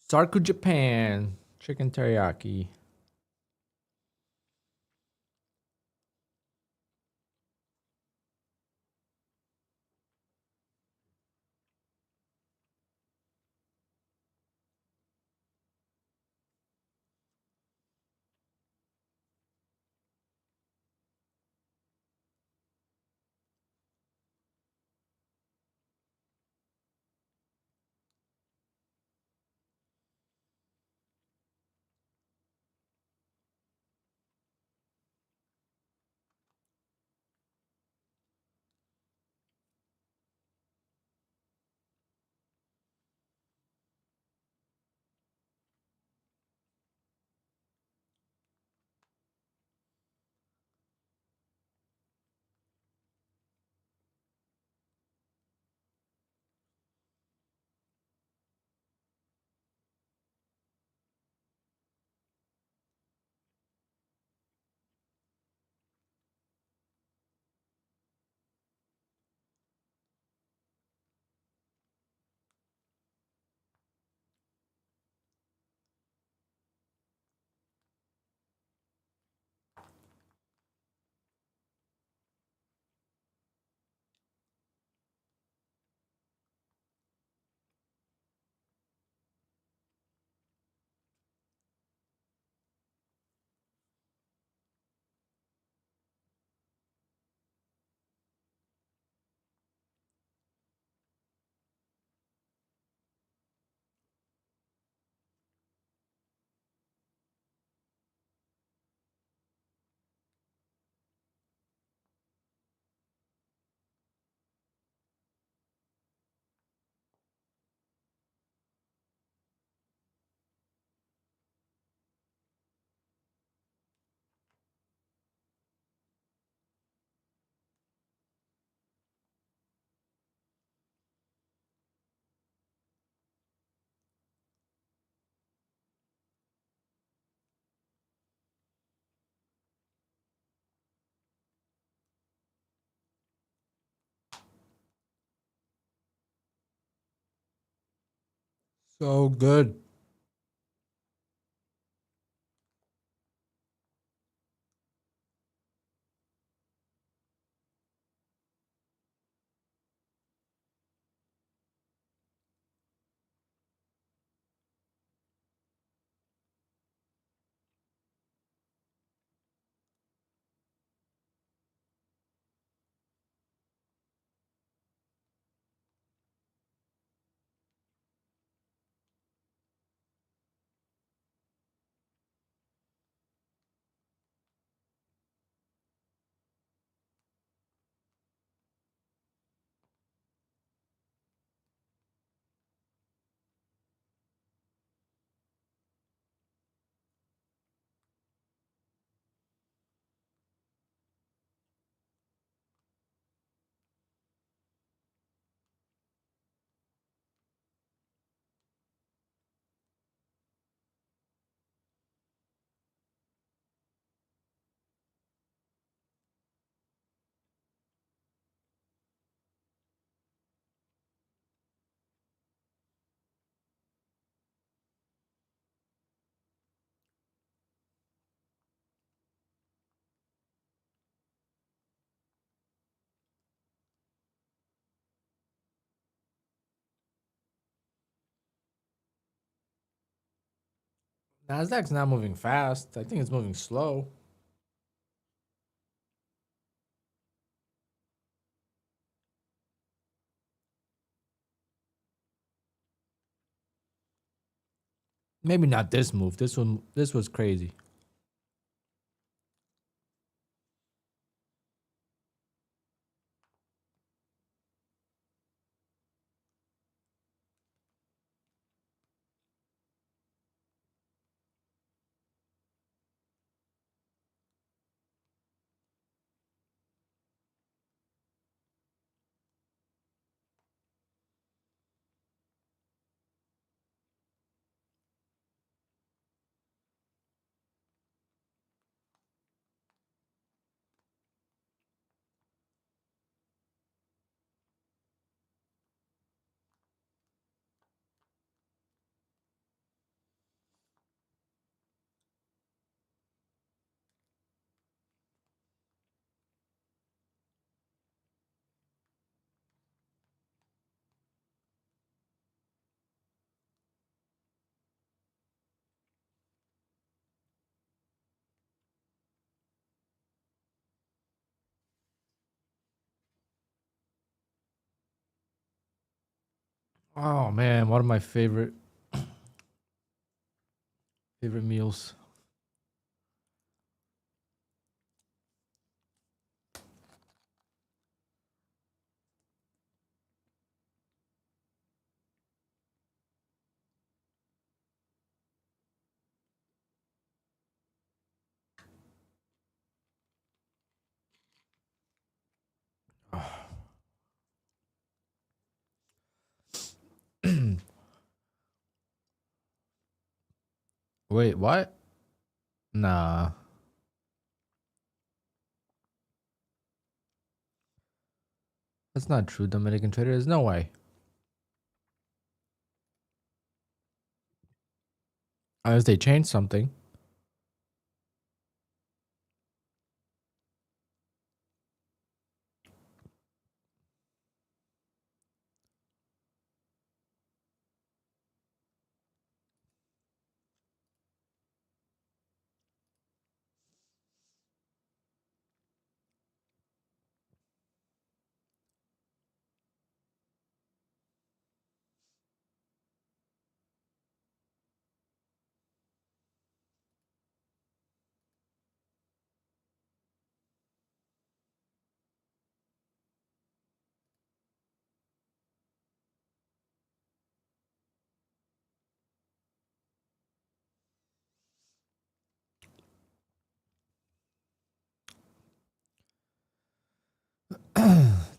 S2: Sarku Japan. Chicken teriyaki. So good. Nasdaq's not moving fast. I think it's moving slow. Maybe not this move. This was crazy. Oh man, one of my favorite meals. Wait, what? Nah, that's not true. Dominican trader, there's no way. Unless they changed something.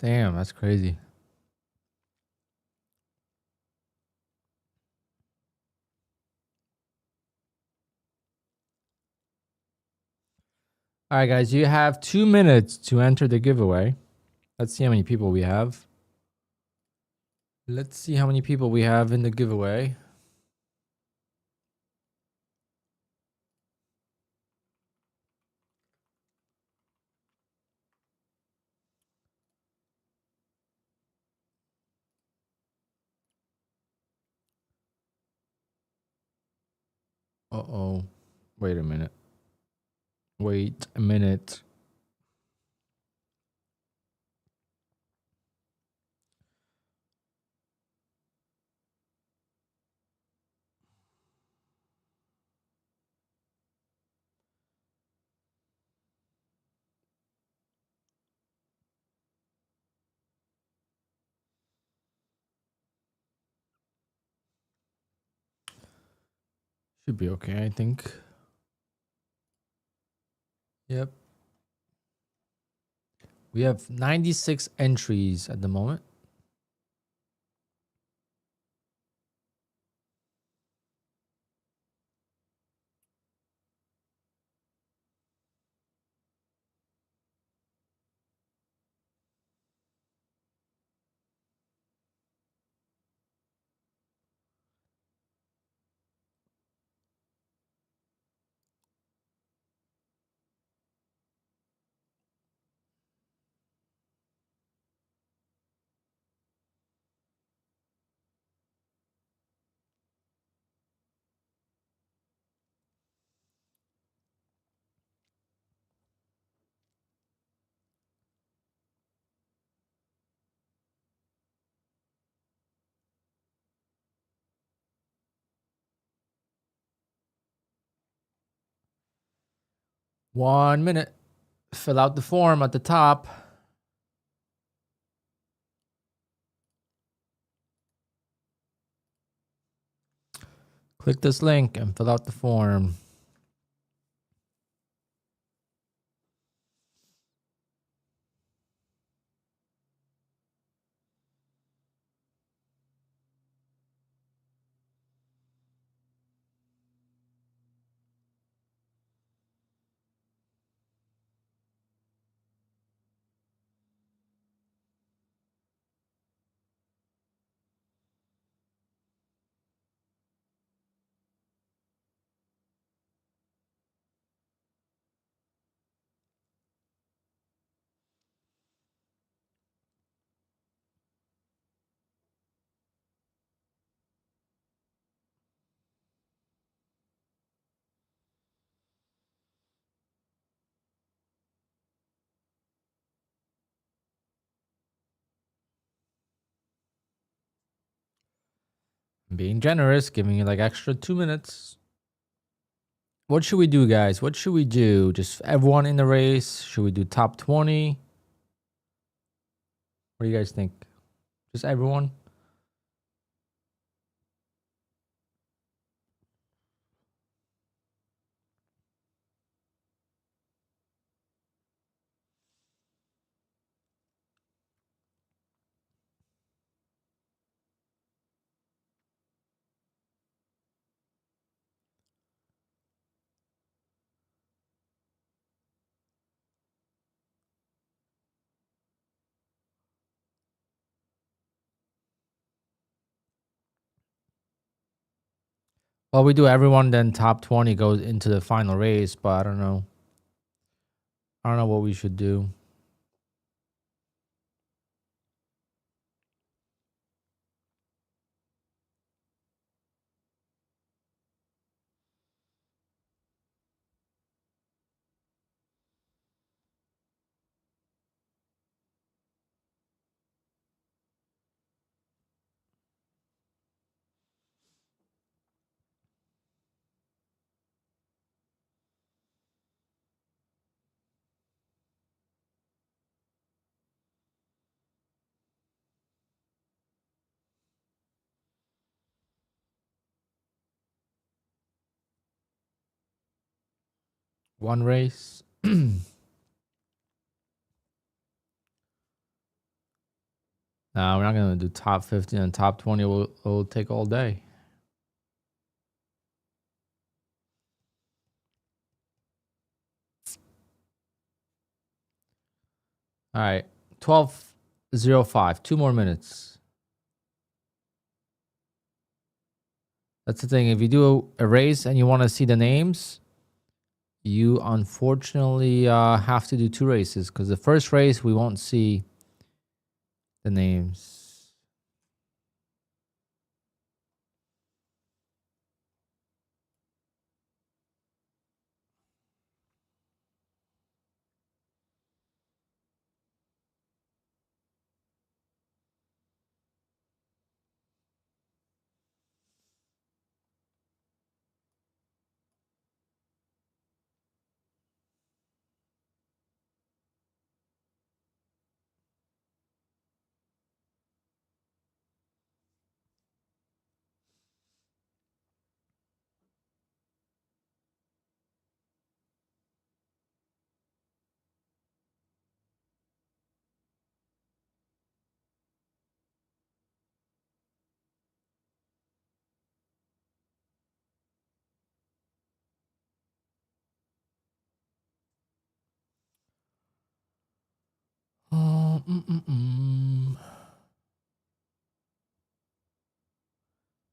S2: Damn, that's crazy. All right, guys, you have 2 minutes to enter the giveaway. Let's see how many people we have. Let's see how many people we have in the giveaway. Uh-oh. Wait a minute. Wait a minute. Should be okay, I think. Yep. We have 96 entries at the moment. One minute. Fill out the form at the top. Click this link and fill out the form. Being generous, giving you like extra 2 minutes. What should we do, guys? What should we do? Just everyone in the race? Should we do top 20? What do you guys think? Just everyone? Well, we do everyone, then top 20 goes into the final race, but I don't know. I don't know what we should do. One race. No, we're not going to do top 50 and top 20. Will take all day. All right. 12:05. 2 more minutes. That's the thing. If you do a race and you want to see the names, you unfortunately have to do 2 races, because the first race we won't see the names.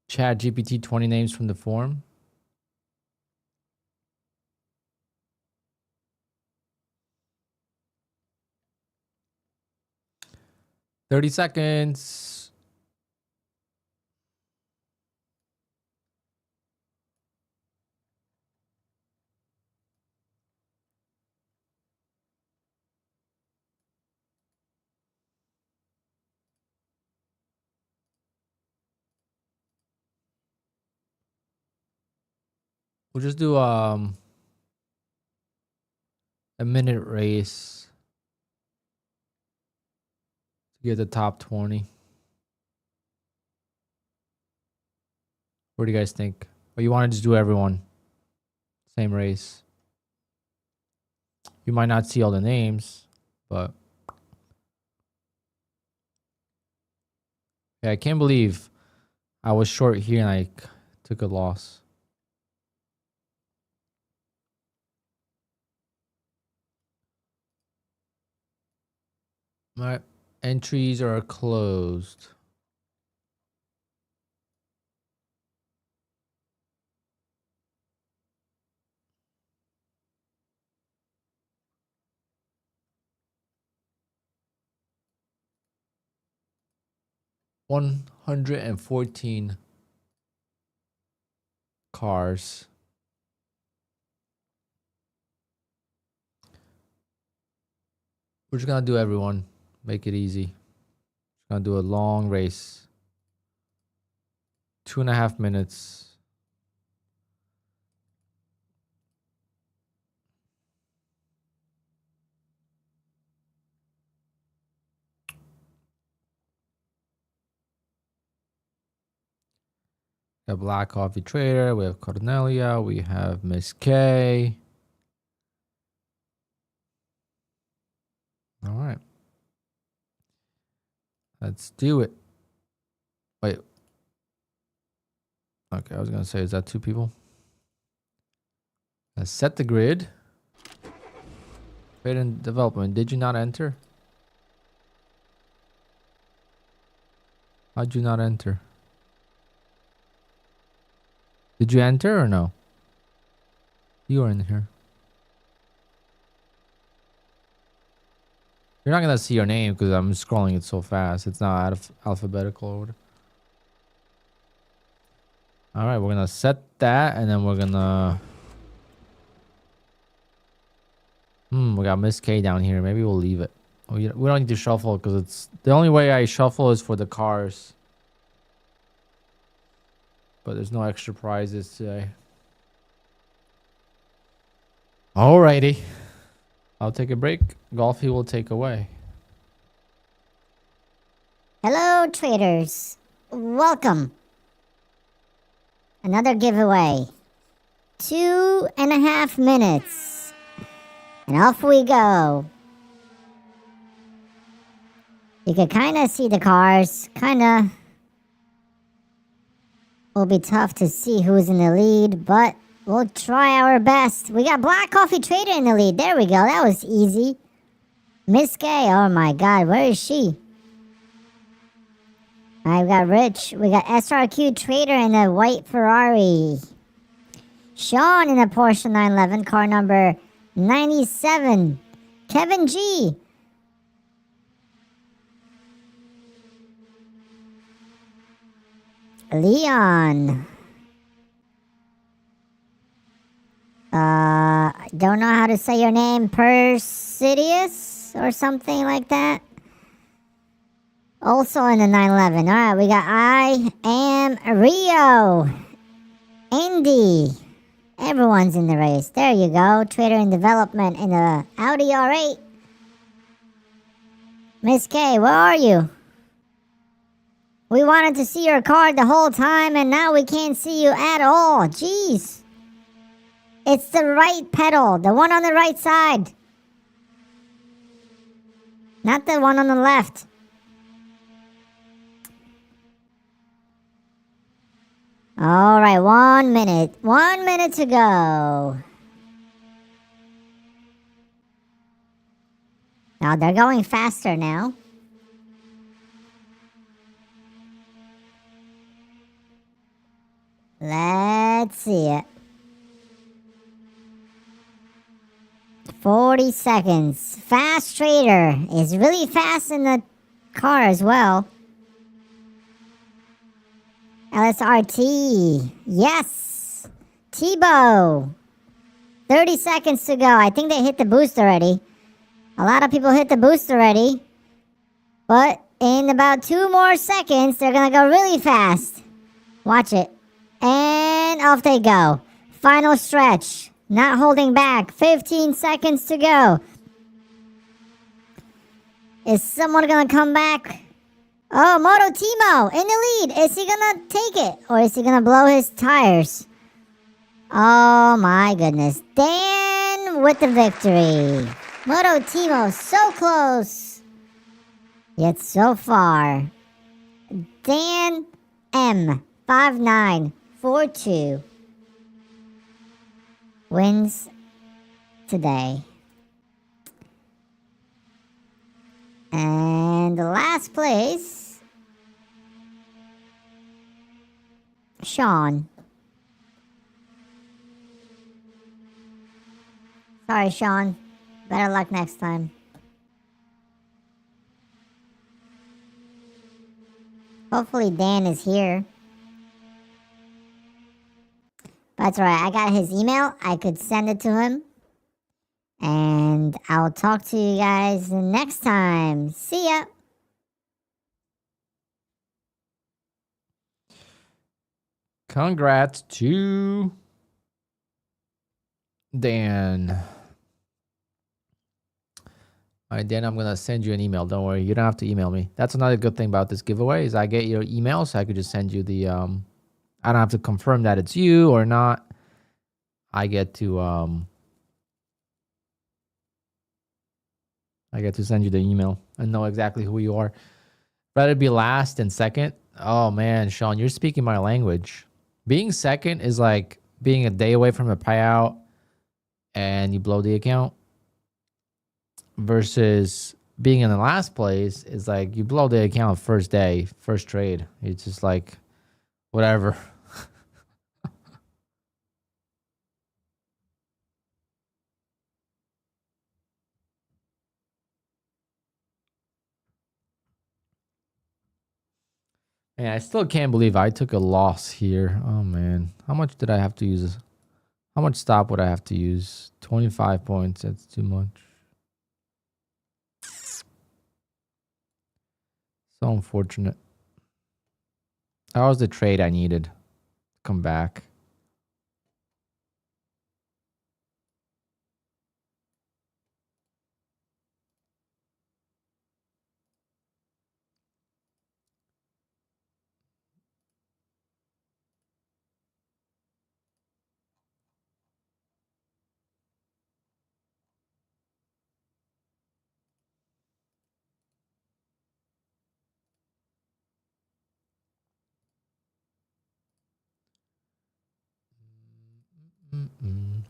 S2: Chat GPT 20 names from the forum. "30 seconds. We'll just do a minute race to get the top 20. What do you guys think? Or you want to just do everyone? Same race. You might not see all the names, but yeah, I can't believe I was short here and I took a loss. My entries are closed. $114 cars. We're just gonna do everyone. Make it easy. Gonna do a long race. 2.5 minutes. The Black Coffee Trader. We have Cornelia. We have Miss K. All right. Let's do it. Wait. Okay, I was going to say, is that 2 people? Let's set the grid. Trade and development. Did you not enter? How'd you not enter? Did you enter or no? You are in here. You're not going to see your name because I'm scrolling it so fast. It's not out of alphabetical order. All right, we're going to set that and then we're going to... we got Miss K down here. Maybe we'll leave it. We don't need to shuffle because it's... The only way I shuffle is for the cars. But there's no extra prizes today. Alrighty. I'll take a break. Golfy will take away.
S3: Hello, traders. Welcome. Another giveaway. 2.5 minutes. And off we go. You can kind of see the cars. Kind of. Will be tough to see who's in the lead, but we'll try our best. We got Black Coffee Trader in the lead. There we go. That was easy. Miss K. Oh my God. Where is she? I've got Rich. We got SRQ Trader in a white Ferrari. Sean in a Porsche 911, car number 97. Kevin G. Leon. Don't know how to say your name. Persidius or something like that. Also in the 911. Alright, we got I am Rio. Andy. Everyone's in the race. There you go. Trader in development in the Audi R8. Miss K, where are you? We wanted to see your card the whole time and now we can't see you at all. Jeez. It's the right pedal. The one on the right side. Not the one on the left. Alright, 1 minute. 1 minute to go. Now they're going faster now. Let's see it. 40 seconds. Fast Trader is really fast in the car as well. LSRT. Yes. Tebow. 30 seconds to go. I think they hit the boost already. A lot of people hit the boost already. But in about 2 more seconds, they're going to go really fast. Watch it. And off they go. Final stretch. Not holding back. 15 seconds to go. Is someone going to come back? Oh, Moto Timo in the lead. Is he going to take it? Or is he going to blow his tires? Oh my goodness. Dan with the victory. Moto Timo so close. Yet so far. Dan M. 5942 wins today. And the last place, Sean. Sorry, Sean. Better luck next time. Hopefully Dan is here. That's right. I got his email. I could send it to him. And I'll talk to you guys next time. See ya.
S2: Congrats to Dan. All right, Dan, I'm going to send you an email. Don't worry. You don't have to email me. That's another good thing about this giveaway is I get your email, so I could just send you the, I don't have to confirm that it's you or not. I get to send you the email and know exactly who you are. Rather be last and second. Oh man, Sean, you're speaking my language. Being second is like being a day away from a payout and you blow the account, versus being in the last place is like you blow the account first day, first trade. It's just like whatever. And I still can't believe I took a loss here. Oh man, how much did I have to use? How much stop would I have to use? 25 points. That's too much. So unfortunate. That was the trade I needed. Come back. Mm-mm.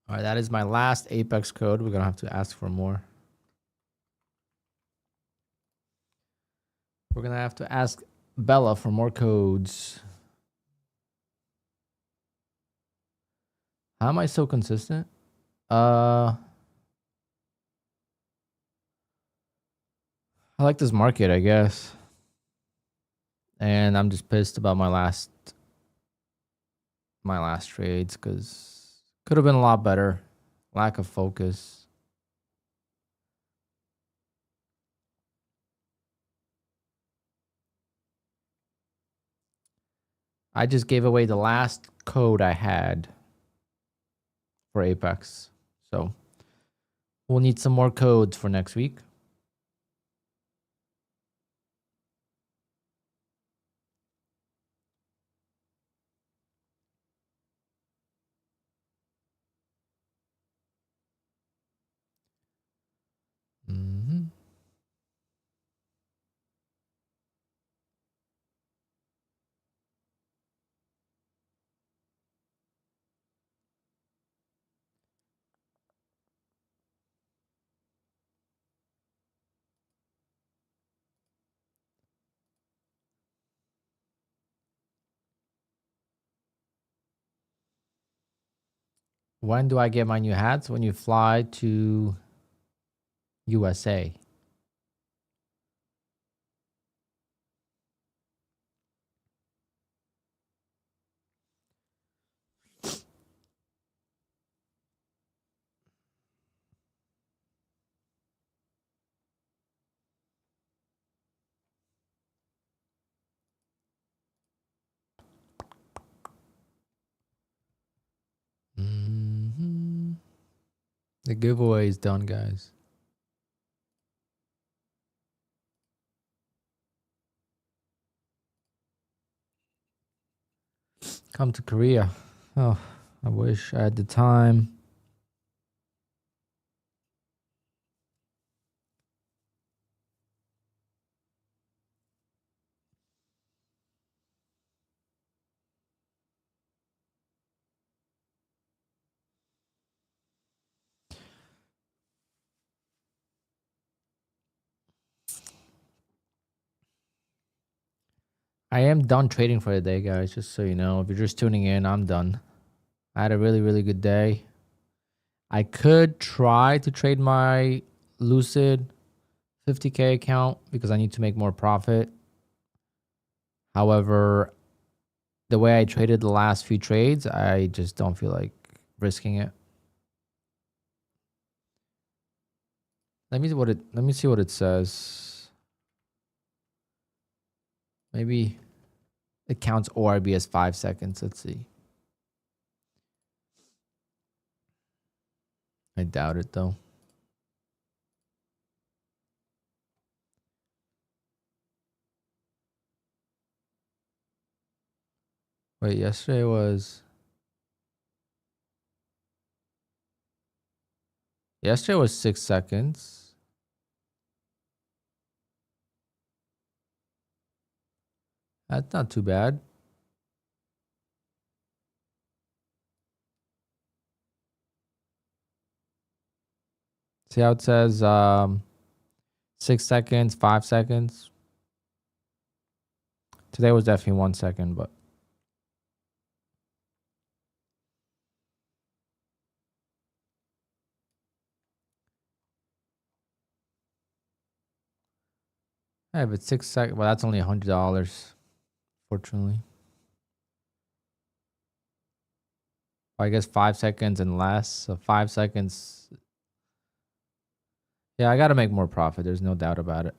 S2: All right, that is my last Apex code. We're going to have to ask for more. We're going to have to ask Bella for more codes. How am I so consistent? I like this market, I guess. And I'm just pissed about my last trades because could have been a lot better. Lack of focus. I just gave away the last code I had for Apex. So we'll need some more codes for next week. Mm-hmm. When do I get my new hats? When you fly to USA. Mm-hmm. The giveaway is done, guys. Come to Korea. Oh, I wish I had the time. I am done trading for the day, guys. Just so you know, if you're just tuning in, I'm done. I had a really, really good day. I could try to trade my Lucid 50K account because I need to make more profit. However, the way I traded the last few trades, I just don't feel like risking it. Let me see what it says. Maybe it counts ORB as 5 seconds. Let's see. I doubt it though. Wait, yesterday was 6 seconds. That's not too bad. See how it says 6 seconds, 5 seconds. Today was definitely 1 second, but yeah, if it's 6 seconds, well, that's only $100, fortunately. I guess 5 seconds and less. So 5 seconds. Yeah, I got to make more profit. There's no doubt about it.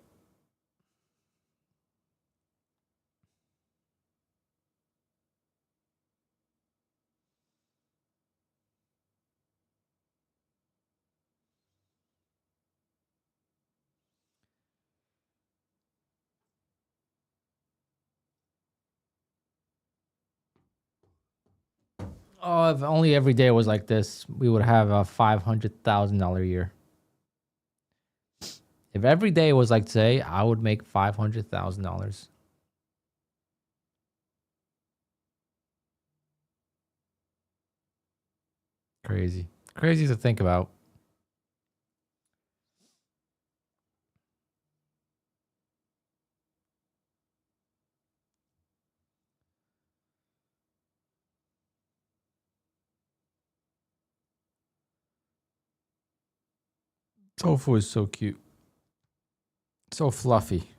S2: Oh, if only every day was like this, we would have a $500,000 year. If every day was like today, I would make $500,000. Crazy. Crazy to think about. Tofu is so cute. So fluffy.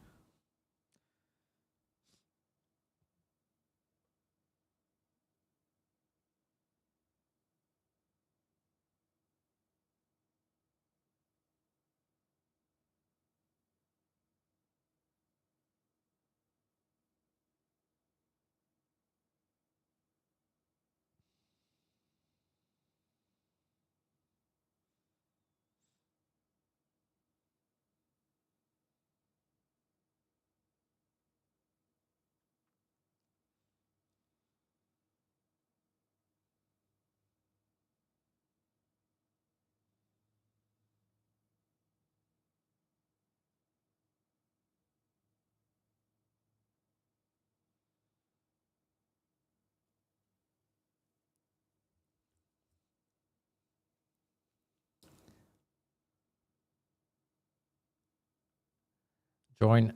S2: Join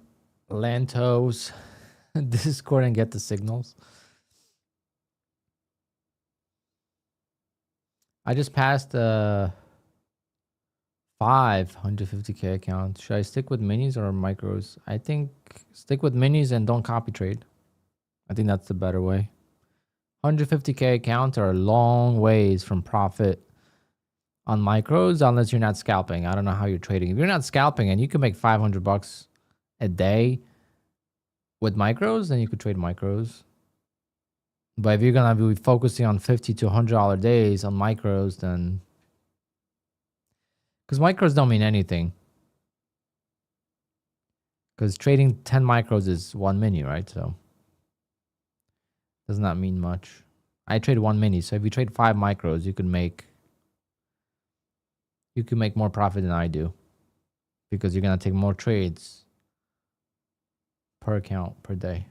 S2: Lantos Discord and get the signals. I just passed 550K account. Should I stick with minis or micros? I think stick with minis and don't copy trade. I think that's the better way. 150K accounts are a long ways from profit on micros unless you're not scalping. I don't know how you're trading. If you're not scalping and you can make $500 a day with micros, then you could trade micros. But if you're gonna be focusing on $50 to $100 days on micros, then because micros don't mean anything. Because trading 10 micros is one mini, right? So does not mean much. I trade one mini, so if you trade 5 micros, you can make more profit than I do because you're gonna take more trades per account per day.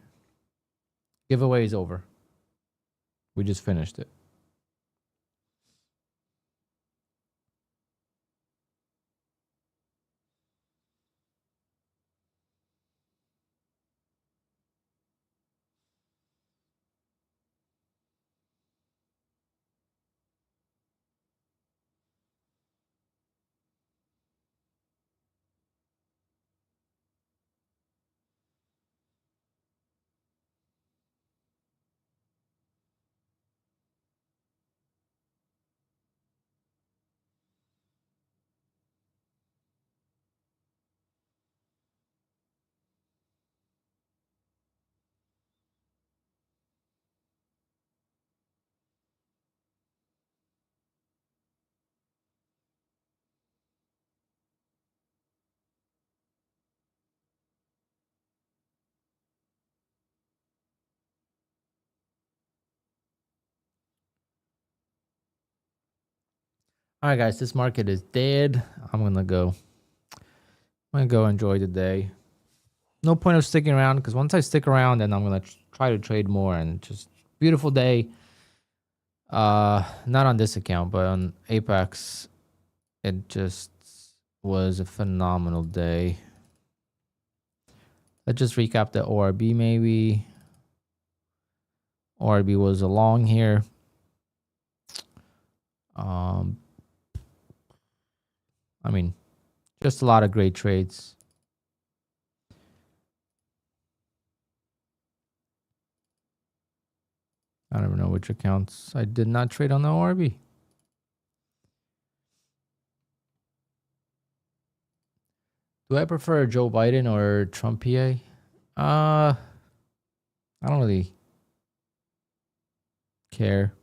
S2: Giveaway is over. We just finished it. All right, guys, this market is dead. I'm gonna go enjoy the day. No point of sticking around because once I stick around, then I'm gonna try to trade more and just beautiful day. Not on this account, but on Apex, it just was a phenomenal day. Let's just recap the ORB maybe. ORB was a long here. I mean, just a lot of great trades. I don't even know which accounts I did not trade on the ORB. Do I prefer Joe Biden or Trump PA? I don't really care.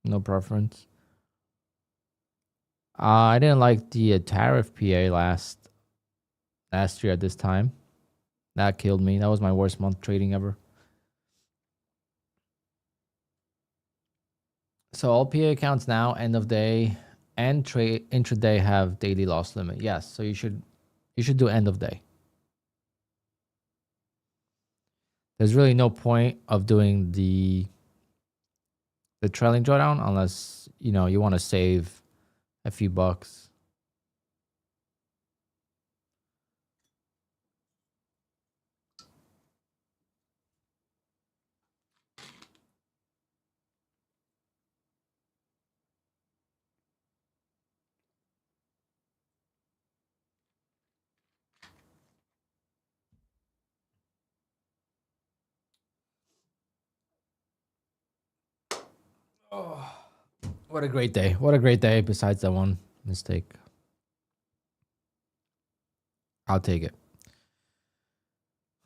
S2: No preference. I didn't like the tariff PA last year at this time. That killed me. That was my worst month trading ever. So all PA accounts now, end of day and trade intraday have daily loss limit. Yes, so you should do end of day. There's really no point of doing the trailing drawdown unless you want to save a few bucks. Oh, what a great day. What a great day besides that one mistake. I'll take it.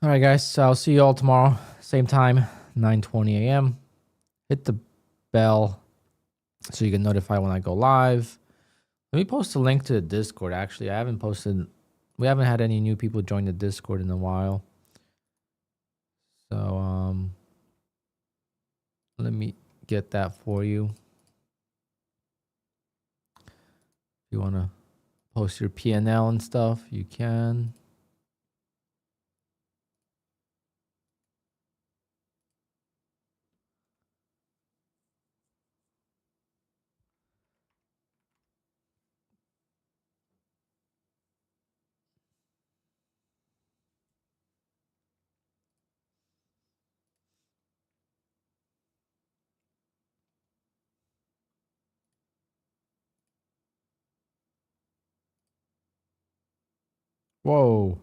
S2: All right, guys. So I'll see you all tomorrow. Same time, 9:20 a.m. Hit the bell so you get notified when I go live. Let me post a link to the Discord. Actually, we haven't had any new people join the Discord in a while. So, let me get that for you. If you want to post your P&L and stuff, you can. Whoa.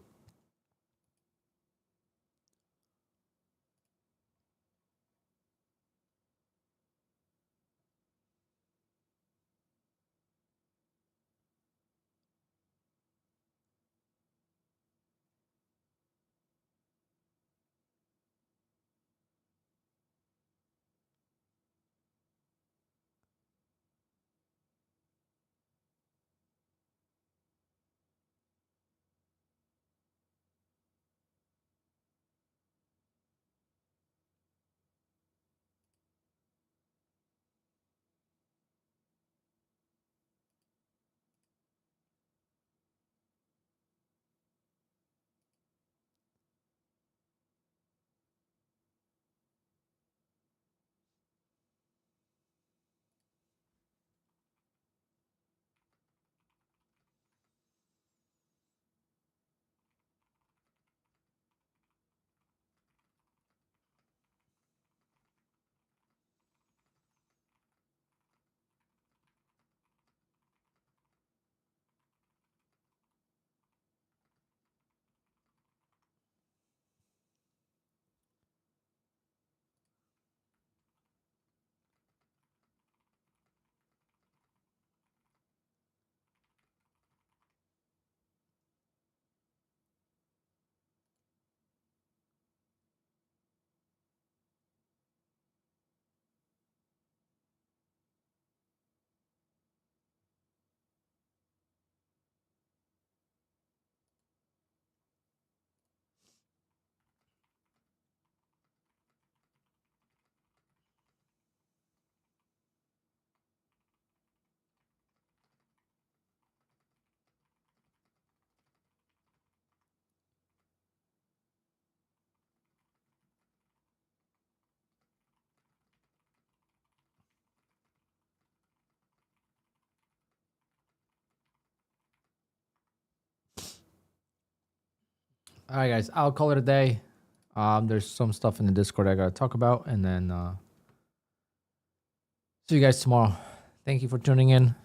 S2: All right, guys, I'll call it a day. There's some stuff in the Discord I gotta talk about, and then see you guys tomorrow. Thank you for tuning in.